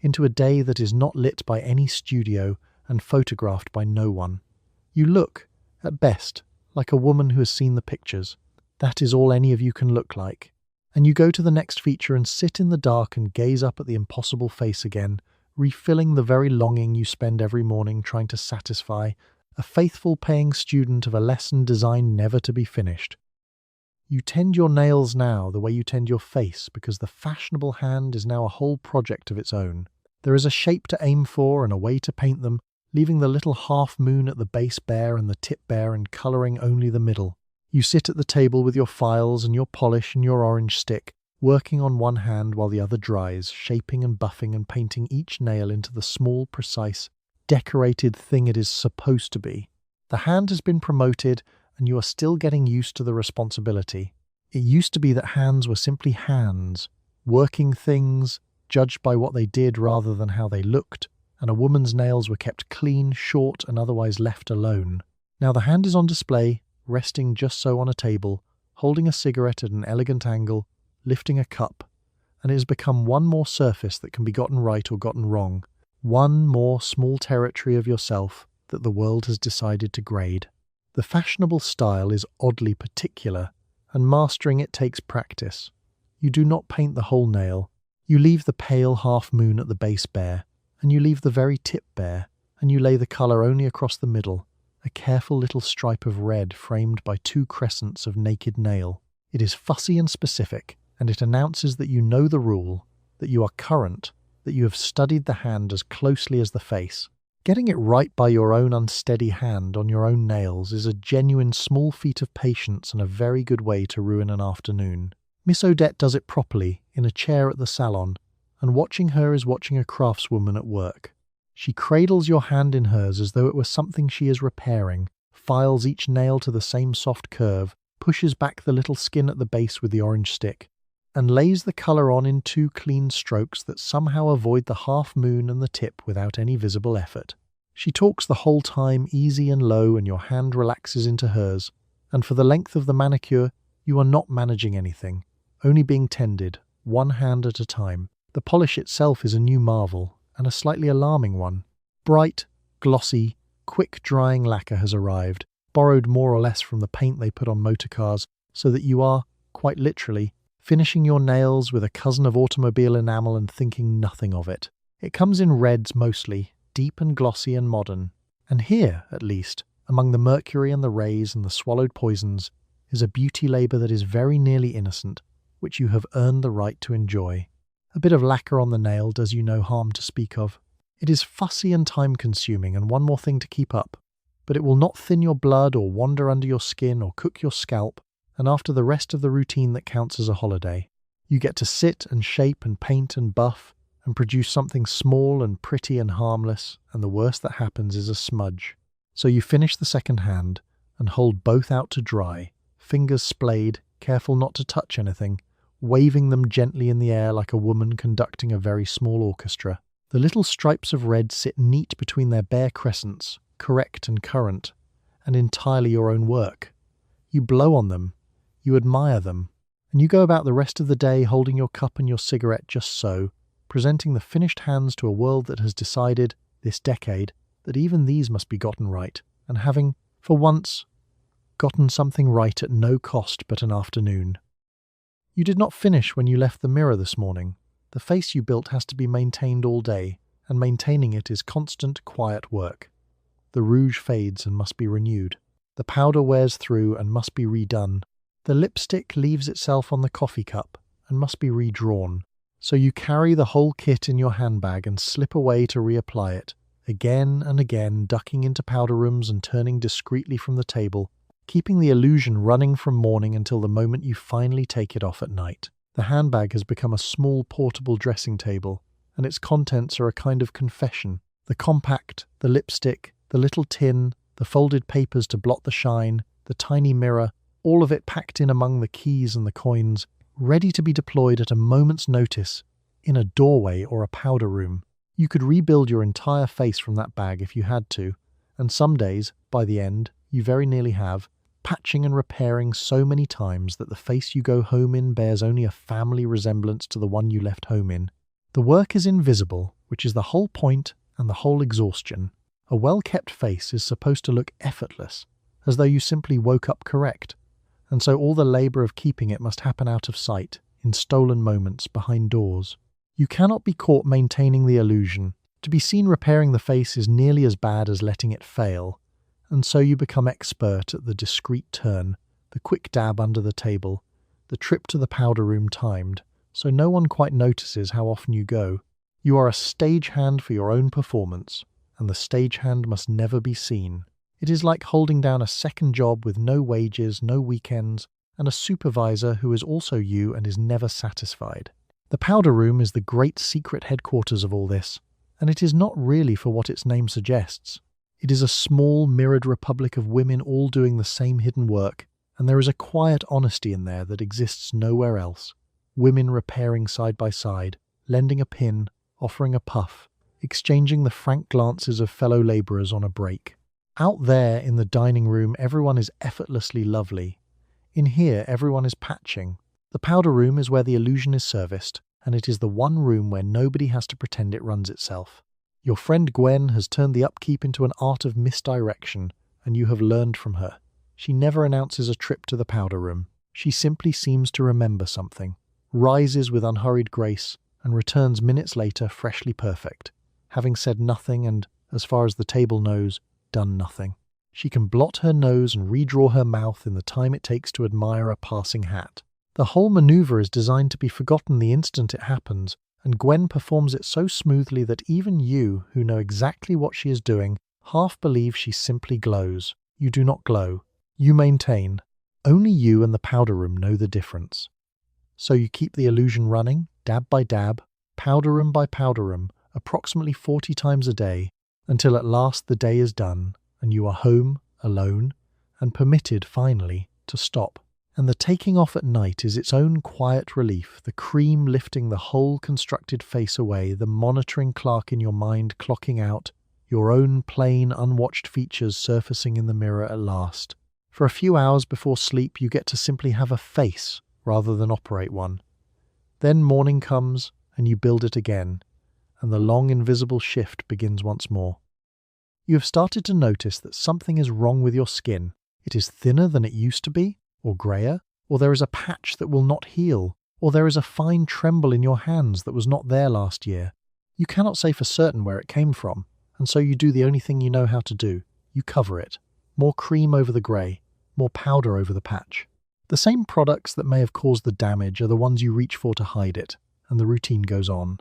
into a day that is not lit by any studio and photographed by no one. You look, at best, like a woman who has seen the pictures. That is all any of you can look like. And you go to the next feature and sit in the dark and gaze up at the impossible face again, refilling the very longing you spend every morning trying to satisfy, a faithful paying student of a lesson designed never to be finished. You tend your nails now the way you tend your face, because the fashionable hand is now a whole project of its own. There is a shape to aim for and a way to paint them, leaving the little half moon at the base bare and the tip bare and colouring only the middle. You sit at the table with your files and your polish and your orange stick, working on one hand while the other dries, shaping and buffing and painting each nail into the small, precise, decorated thing it is supposed to be. The hand has been promoted, and you are still getting used to the responsibility. It used to be that hands were simply hands, working things, judged by what they did rather than how they looked, and a woman's nails were kept clean, short, and otherwise left alone. Now the hand is on display, resting just so on a table, holding a cigarette at an elegant angle, lifting a cup, and it has become one more surface that can be gotten right or gotten wrong, one more small territory of yourself that the world has decided to grade. The fashionable style is oddly particular, and mastering it takes practice. You do not paint the whole nail. You leave the pale half moon at the base bare, and you leave the very tip bare, and you lay the colour only across the middle, a careful little stripe of red framed by 2 crescents of naked nail. It is fussy and specific, and it announces that you know the rule, that you are current, that you have studied the hand as closely as the face. Getting it right by your own unsteady hand on your own nails is a genuine small feat of patience and a very good way to ruin an afternoon. Miss Odette does it properly, in a chair at the salon, and watching her is watching a craftswoman at work. She cradles your hand in hers as though it were something she is repairing, files each nail to the same soft curve, pushes back the little skin at the base with the orange stick, and lays the colour on in 2 clean strokes that somehow avoid the half moon and the tip without any visible effort. She talks the whole time easy and low, and your hand relaxes into hers, and for the length of the manicure you are not managing anything, only being tended, one hand at a time. The polish itself is a new marvel, and a slightly alarming one. Bright, glossy, quick-drying lacquer has arrived, borrowed more or less from the paint they put on motor cars, so that you are, quite literally, finishing your nails with a cousin of automobile enamel and thinking nothing of it. It comes in reds mostly, deep and glossy and modern. And here, at least, among the mercury and the rays and the swallowed poisons, is a beauty labour that is very nearly innocent, which you have earned the right to enjoy. A bit of lacquer on the nail does you no harm to speak of. It is fussy and time-consuming and one more thing to keep up, but it will not thin your blood or wander under your skin or cook your scalp, and after the rest of the routine that counts as a holiday, you get to sit and shape and paint and buff and produce something small and pretty and harmless, and the worst that happens is a smudge. So you finish the second hand and hold both out to dry, fingers splayed, careful not to touch anything, waving them gently in the air like a woman conducting a very small orchestra. The little stripes of red sit neat between their bare crescents, correct and current, and entirely your own work. You blow on them, you admire them, and you go about the rest of the day holding your cup and your cigarette just so, presenting the finished hands to a world that has decided, this decade, that even these must be gotten right, and having, for once, gotten something right at no cost but an afternoon. You did not finish when you left the mirror this morning. The face you built has to be maintained all day, and maintaining it is constant, quiet work. The rouge fades and must be renewed. The powder wears through and must be redone. The lipstick leaves itself on the coffee cup and must be redrawn. So you carry the whole kit in your handbag and slip away to reapply it, again and again ducking into powder rooms and turning discreetly from the table, keeping the illusion running from morning until the moment you finally take it off at night. The handbag has become a small portable dressing table, and its contents are a kind of confession. The compact, the lipstick, the little tin, the folded papers to blot the shine, the tiny mirror, all of it packed in among the keys and the coins, ready to be deployed at a moment's notice, in a doorway or a powder room. You could rebuild your entire face from that bag if you had to, and some days, by the end, you very nearly have, patching and repairing so many times that the face you go home in bears only a family resemblance to the one you left home in. The work is invisible, which is the whole point and the whole exhaustion. A well-kept face is supposed to look effortless, as though you simply woke up correct, and so all the labour of keeping it must happen out of sight, in stolen moments, behind doors. You cannot be caught maintaining the illusion. To be seen repairing the face is nearly as bad as letting it fail, and so you become expert at the discreet turn, the quick dab under the table, the trip to the powder room timed, so no one quite notices how often you go. You are a stagehand for your own performance, and the stagehand must never be seen. It is like holding down a second job with no wages, no weekends, and a supervisor who is also you and is never satisfied. The powder room is the great secret headquarters of all this, and it is not really for what its name suggests. It is a small, mirrored republic of women all doing the same hidden work, and there is a quiet honesty in there that exists nowhere else. Women repairing side by side, lending a pin, offering a puff, exchanging the frank glances of fellow labourers on a break. Out there in the dining room, everyone is effortlessly lovely. In here, everyone is patching. The powder room is where the illusion is serviced, and it is the one room where nobody has to pretend it runs itself. Your friend Gwen has turned the upkeep into an art of misdirection, and you have learned from her. She never announces a trip to the powder room. She simply seems to remember something, rises with unhurried grace, and returns minutes later freshly perfect, having said nothing and, as far as the table knows, done nothing. She can blot her nose and redraw her mouth in the time it takes to admire a passing hat. The whole maneuver is designed to be forgotten the instant it happens, and Gwen performs it so smoothly that even you, who know exactly what she is doing, half believe she simply glows. You do not glow. You maintain. Only you and the powder room know the difference. So you keep the illusion running, dab by dab, powder room by powder room, approximately 40 times a day, until at last the day is done, and you are home, alone, and permitted, finally, to stop. And the taking off at night is its own quiet relief, the cream lifting the whole constructed face away, the monitoring clerk in your mind clocking out, your own plain, unwatched features surfacing in the mirror at last. For a few hours before sleep, you get to simply have a face rather than operate one. Then morning comes, and you build it again, and the long invisible shift begins once more. You have started to notice that something is wrong with your skin. It is thinner than it used to be, or greyer, or there is a patch that will not heal, or there is a fine tremble in your hands that was not there last year. You cannot say for certain where it came from, and so you do the only thing you know how to do. You cover it. More cream over the grey, more powder over the patch. The same products that may have caused the damage are the ones you reach for to hide it, and the routine goes on.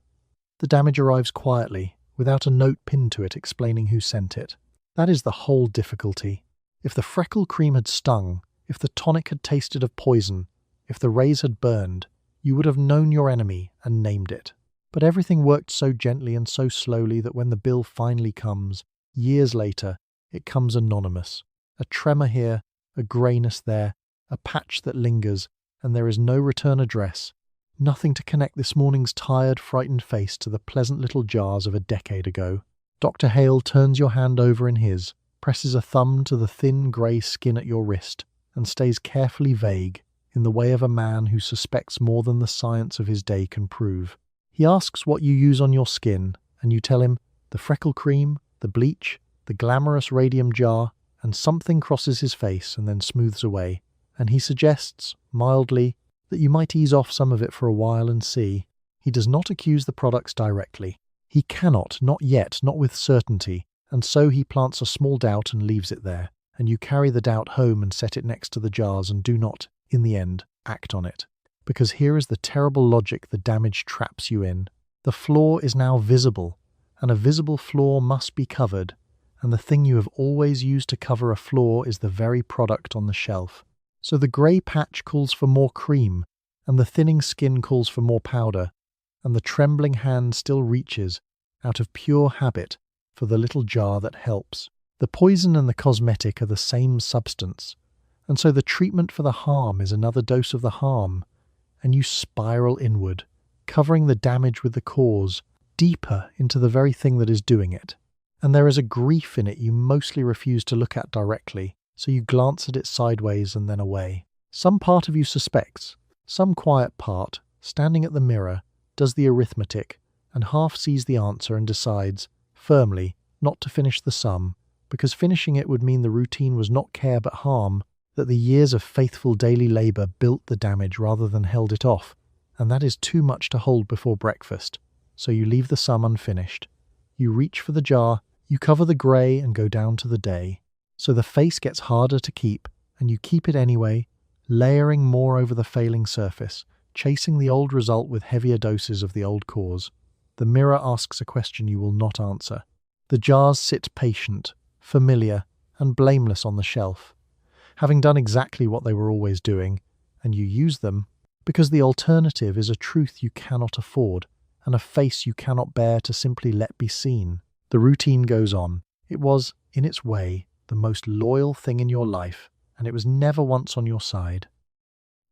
The damage arrives quietly, without a note pinned to it explaining who sent it. That is the whole difficulty. If the freckle cream had stung, if the tonic had tasted of poison, if the rays had burned, you would have known your enemy and named it. But everything worked so gently and so slowly that when the bill finally comes, years later, it comes anonymous. A tremor here, a greyness there, a patch that lingers, and there is no return address. Nothing to connect this morning's tired, frightened face to the pleasant little jars of a decade ago. Dr. Hale turns your hand over in his, presses a thumb to the thin grey skin at your wrist, and stays carefully vague, in the way of a man who suspects more than the science of his day can prove. He asks what you use on your skin, and you tell him the freckle cream, the bleach, the glamorous radium jar, and something crosses his face and then smooths away, and he suggests, mildly, that you might ease off some of it for a while and see. He does not accuse the products directly. He cannot, not yet, not with certainty, and so he plants a small doubt and leaves it there, and you carry the doubt home and set it next to the jars and do not, in the end, act on it. Because here is the terrible logic the damage traps you in. The flaw is now visible, and a visible flaw must be covered, and the thing you have always used to cover a flaw is the very product on the shelf. So the grey patch calls for more cream, and the thinning skin calls for more powder, and the trembling hand still reaches, out of pure habit, for the little jar that helps. The poison and the cosmetic are the same substance, and so the treatment for the harm is another dose of the harm, and you spiral inward, covering the damage with the cause, deeper into the very thing that is doing it. And there is a grief in it you mostly refuse to look at directly, so you glance at it sideways and then away. Some part of you suspects, some quiet part, standing at the mirror, does the arithmetic, and half sees the answer and decides, firmly, not to finish the sum, because finishing it would mean the routine was not care but harm, that the years of faithful daily labour built the damage rather than held it off, and that is too much to hold before breakfast, so you leave the sum unfinished. You reach for the jar, you cover the grey and go down to the day. So the face gets harder to keep, and you keep it anyway, layering more over the failing surface, chasing the old result with heavier doses of the old cause. The mirror asks a question you will not answer. The jars sit patient, familiar, and blameless on the shelf, having done exactly what they were always doing, and you use them because the alternative is a truth you cannot afford, and a face you cannot bear to simply let be seen. The routine goes on. It was, in its way, the most loyal thing in your life, and it was never once on your side.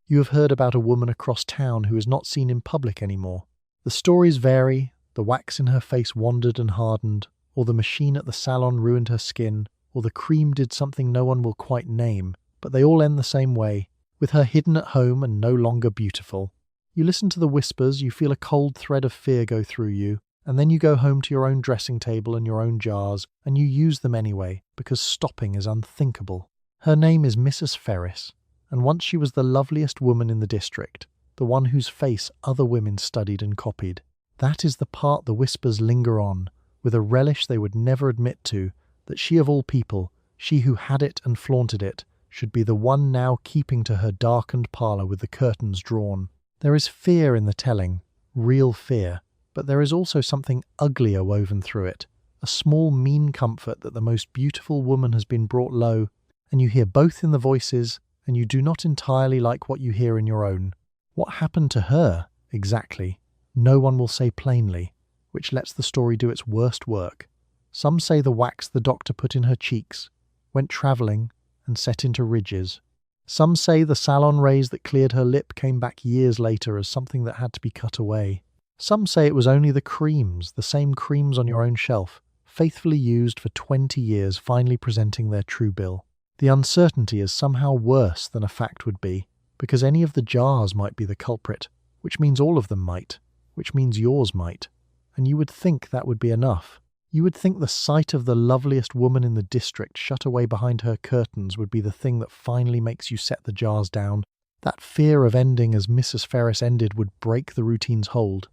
You have heard about a woman across town who is not seen in public anymore. The stories vary. The wax in her face wandered and hardened, or the machine at the salon ruined her skin, or the cream did something no one will quite name, but they all end the same way, with her hidden at home and no longer beautiful. You listen to the whispers, you feel a cold thread of fear go through you, and then you go home to your own dressing table and your own jars, and you use them anyway, because stopping is unthinkable. Her name is Mrs. Ferris, and once she was the loveliest woman in the district, the one whose face other women studied and copied. That is the part the whispers linger on, with a relish they would never admit to, that she of all people, she who had it and flaunted it, should be the one now keeping to her darkened parlour with the curtains drawn. There is fear in the telling, real fear, but there is also something uglier woven through it, a small mean comfort that the most beautiful woman has been brought low, and you hear both in the voices, and you do not entirely like what you hear in your own. What happened to her, exactly? No one will say plainly, which lets the story do its worst work. Some say the wax the doctor put in her cheeks went travelling and set into ridges. Some say the salon rays that cleared her lip came back years later as something that had to be cut away. Some say it was only the creams, the same creams on your own shelf, faithfully used for 20 years, finally presenting their true bill. The uncertainty is somehow worse than a fact would be, because any of the jars might be the culprit, which means all of them might, which means yours might. And you would think that would be enough. You would think the sight of the loveliest woman in the district shut away behind her curtains would be the thing that finally makes you set the jars down. That fear of ending as Mrs. Ferris ended would break the routine's hold.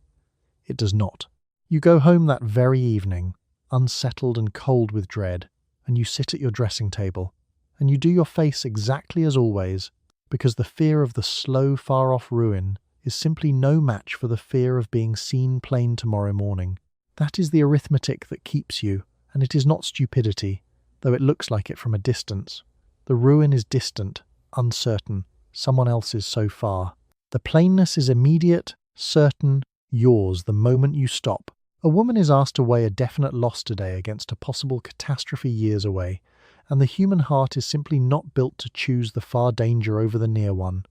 It does not. You go home that very evening, unsettled and cold with dread, and you sit at your dressing table, and you do your face exactly as always, because the fear of the slow, far-off ruin is simply no match for the fear of being seen plain tomorrow morning. That is the arithmetic that keeps you, and it is not stupidity, though it looks like it from a distance. The ruin is distant, uncertain, someone else is so far. The plainness is immediate, certain, yours the moment you stop. A woman is asked to weigh a definite loss today against a possible catastrophe years away, and the human heart is simply not built to choose the far danger over the near one.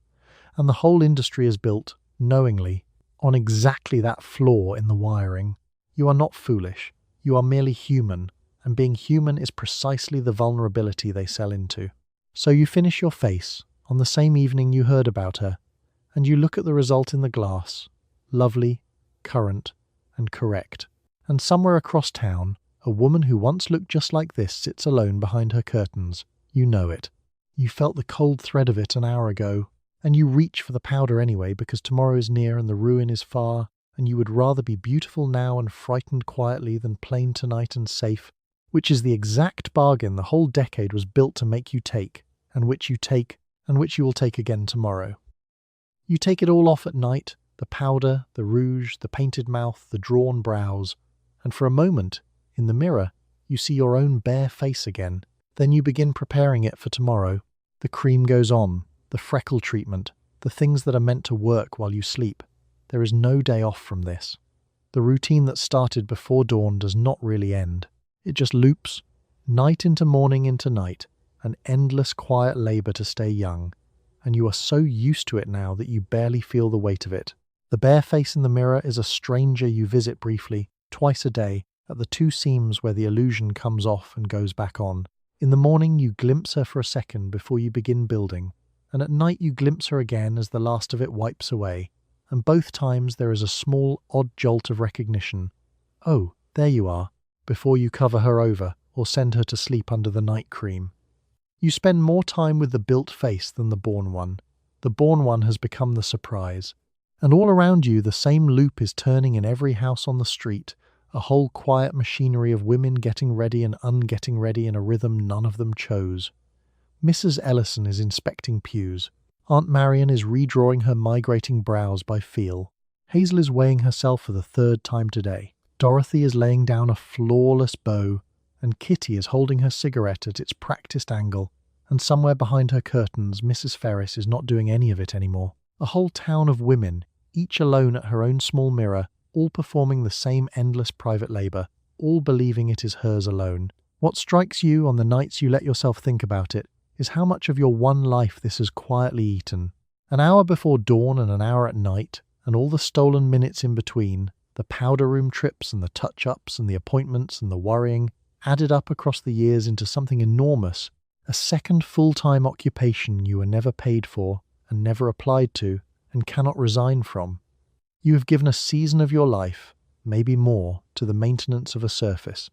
And the whole industry is built, knowingly, on exactly that flaw in the wiring. You are not foolish, you are merely human, and being human is precisely the vulnerability they sell into. So you finish your face, on the same evening you heard about her, and you look at the result in the glass, lovely, current, and correct. And somewhere across town, a woman who once looked just like this sits alone behind her curtains. You know it. You felt the cold thread of it an hour ago, and you reach for the powder anyway because tomorrow is near and the ruin is far, and you would rather be beautiful now and frightened quietly than plain tonight and safe, which is the exact bargain the whole decade was built to make you take, and which you take, and which you will take again tomorrow. You take it all off at night, the powder, the rouge, the painted mouth, the drawn brows, and for a moment, in the mirror, you see your own bare face again. Then you begin preparing it for tomorrow. The cream goes on, the freckle treatment, the things that are meant to work while you sleep. There is no day off from this. The routine that started before dawn does not really end. It just loops, night into morning into night, an endless quiet labour to stay young, and you are so used to it now that you barely feel the weight of it. The bare face in the mirror is a stranger you visit briefly, twice a day, at the two seams where the illusion comes off and goes back on. In the morning you glimpse her for a second before you begin building, and at night you glimpse her again as the last of it wipes away, and both times there is a small, odd jolt of recognition. Oh, there you are, before you cover her over or send her to sleep under the night cream. You spend more time with the built face than the born one. The born one has become the surprise. And all around you the same loop is turning in every house on the street, a whole quiet machinery of women getting ready and ungetting ready in a rhythm none of them chose. Mrs. Ellison is inspecting pews. Aunt Marion is redrawing her migrating brows by feel. Hazel is weighing herself for the third time today. Dorothy is laying down a flawless bow, and Kitty is holding her cigarette at its practiced angle, and somewhere behind her curtains Mrs. Ferris is not doing any of it anymore. A whole town of women, each alone at her own small mirror, all performing the same endless private labour, all believing it is hers alone. What strikes you on the nights you let yourself think about it is how much of your one life this has quietly eaten. An hour before dawn and an hour at night, and all the stolen minutes in between, the powder room trips and the touch-ups and the appointments and the worrying, added up across the years into something enormous, a second full-time occupation you were never paid for and never applied to and cannot resign from. You have given a season of your life, maybe more, to the maintenance of a surface,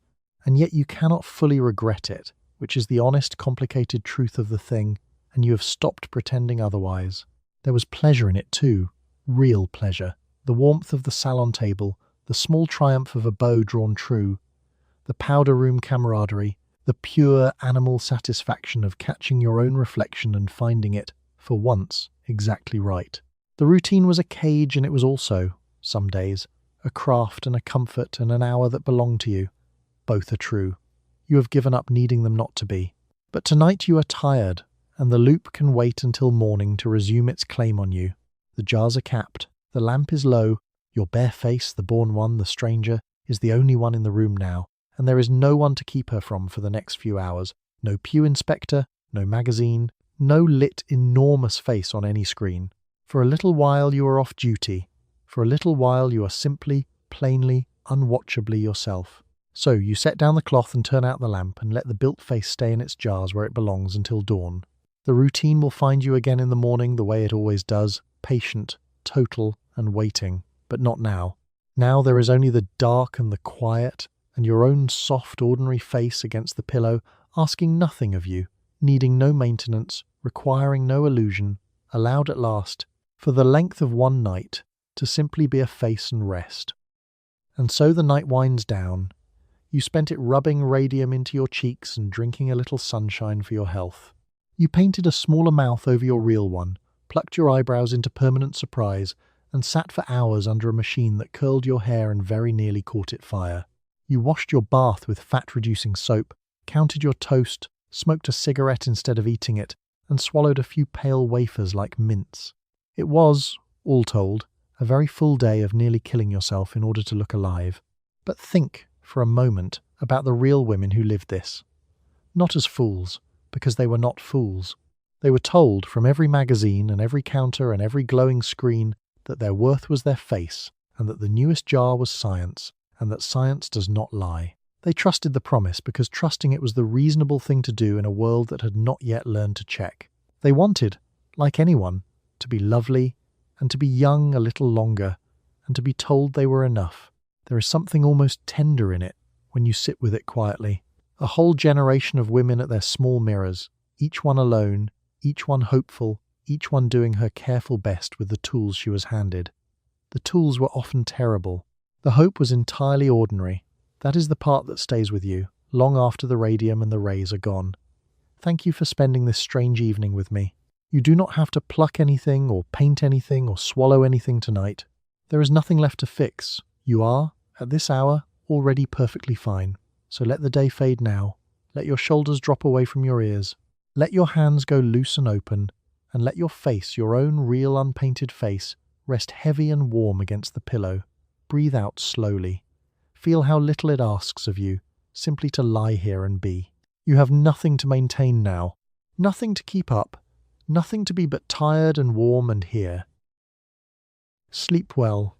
and yet you cannot fully regret it, which is the honest, complicated truth of the thing, and you have stopped pretending otherwise. There was pleasure in it too, real pleasure, the warmth of the salon table, the small triumph of a bow drawn true, the powder room camaraderie, the pure animal satisfaction of catching your own reflection and finding it, for once, exactly right. The routine was a cage, and it was also, some days, a craft and a comfort and an hour that belonged to you. Both are true. You have given up needing them not to be. But tonight you are tired, and the loop can wait until morning to resume its claim on you. The jars are capped, the lamp is low, your bare face, the born one, the stranger, is the only one in the room now, and there is no one to keep her from for the next few hours. No pew inspector, no magazine, no lit enormous face on any screen. For a little while you are off duty. For a little while you are simply, plainly, unwatchably yourself. So you set down the cloth and turn out the lamp and let the built face stay in its jars where it belongs until dawn. The routine will find you again in the morning the way it always does, patient, total, and waiting. But not now. Now there is only the dark and the quiet, and your own soft, ordinary face against the pillow, asking nothing of you, needing no maintenance, requiring no illusion, allowed at last, for the length of one night, to simply be a face and rest. And so the night winds down. You spent it rubbing radium into your cheeks and drinking a little sunshine for your health. You painted a smaller mouth over your real one, plucked your eyebrows into permanent surprise, and sat for hours under a machine that curled your hair and very nearly caught it fire. You washed your bath with fat-reducing soap, counted your toast, smoked a cigarette instead of eating it, and swallowed a few pale wafers like mints. It was, all told, a very full day of nearly killing yourself in order to look alive. But think, for a moment, about the real women who lived this. Not as fools, because they were not fools. They were told from every magazine and every counter and every glowing screen that their worth was their face, and that the newest jar was science, and that science does not lie. They trusted the promise because trusting it was the reasonable thing to do in a world that had not yet learned to check. They wanted, like anyone, to be lovely, and to be young a little longer, and to be told they were enough. There is something almost tender in it when you sit with it quietly. A whole generation of women at their small mirrors, each one alone, each one hopeful, each one doing her careful best with the tools she was handed. The tools were often terrible. The hope was entirely ordinary. That is the part that stays with you, long after the radium and the rays are gone. Thank you for spending this strange evening with me. You do not have to pluck anything or paint anything or swallow anything tonight. There is nothing left to fix. You are, at this hour, already perfectly fine. So let the day fade now. Let your shoulders drop away from your ears. Let your hands go loose and open, and let your face, your own real unpainted face, rest heavy and warm against the pillow. Breathe out slowly. Feel how little it asks of you, simply to lie here and be. You have nothing to maintain now, nothing to keep up, nothing to be but tired and warm and here. Sleep well.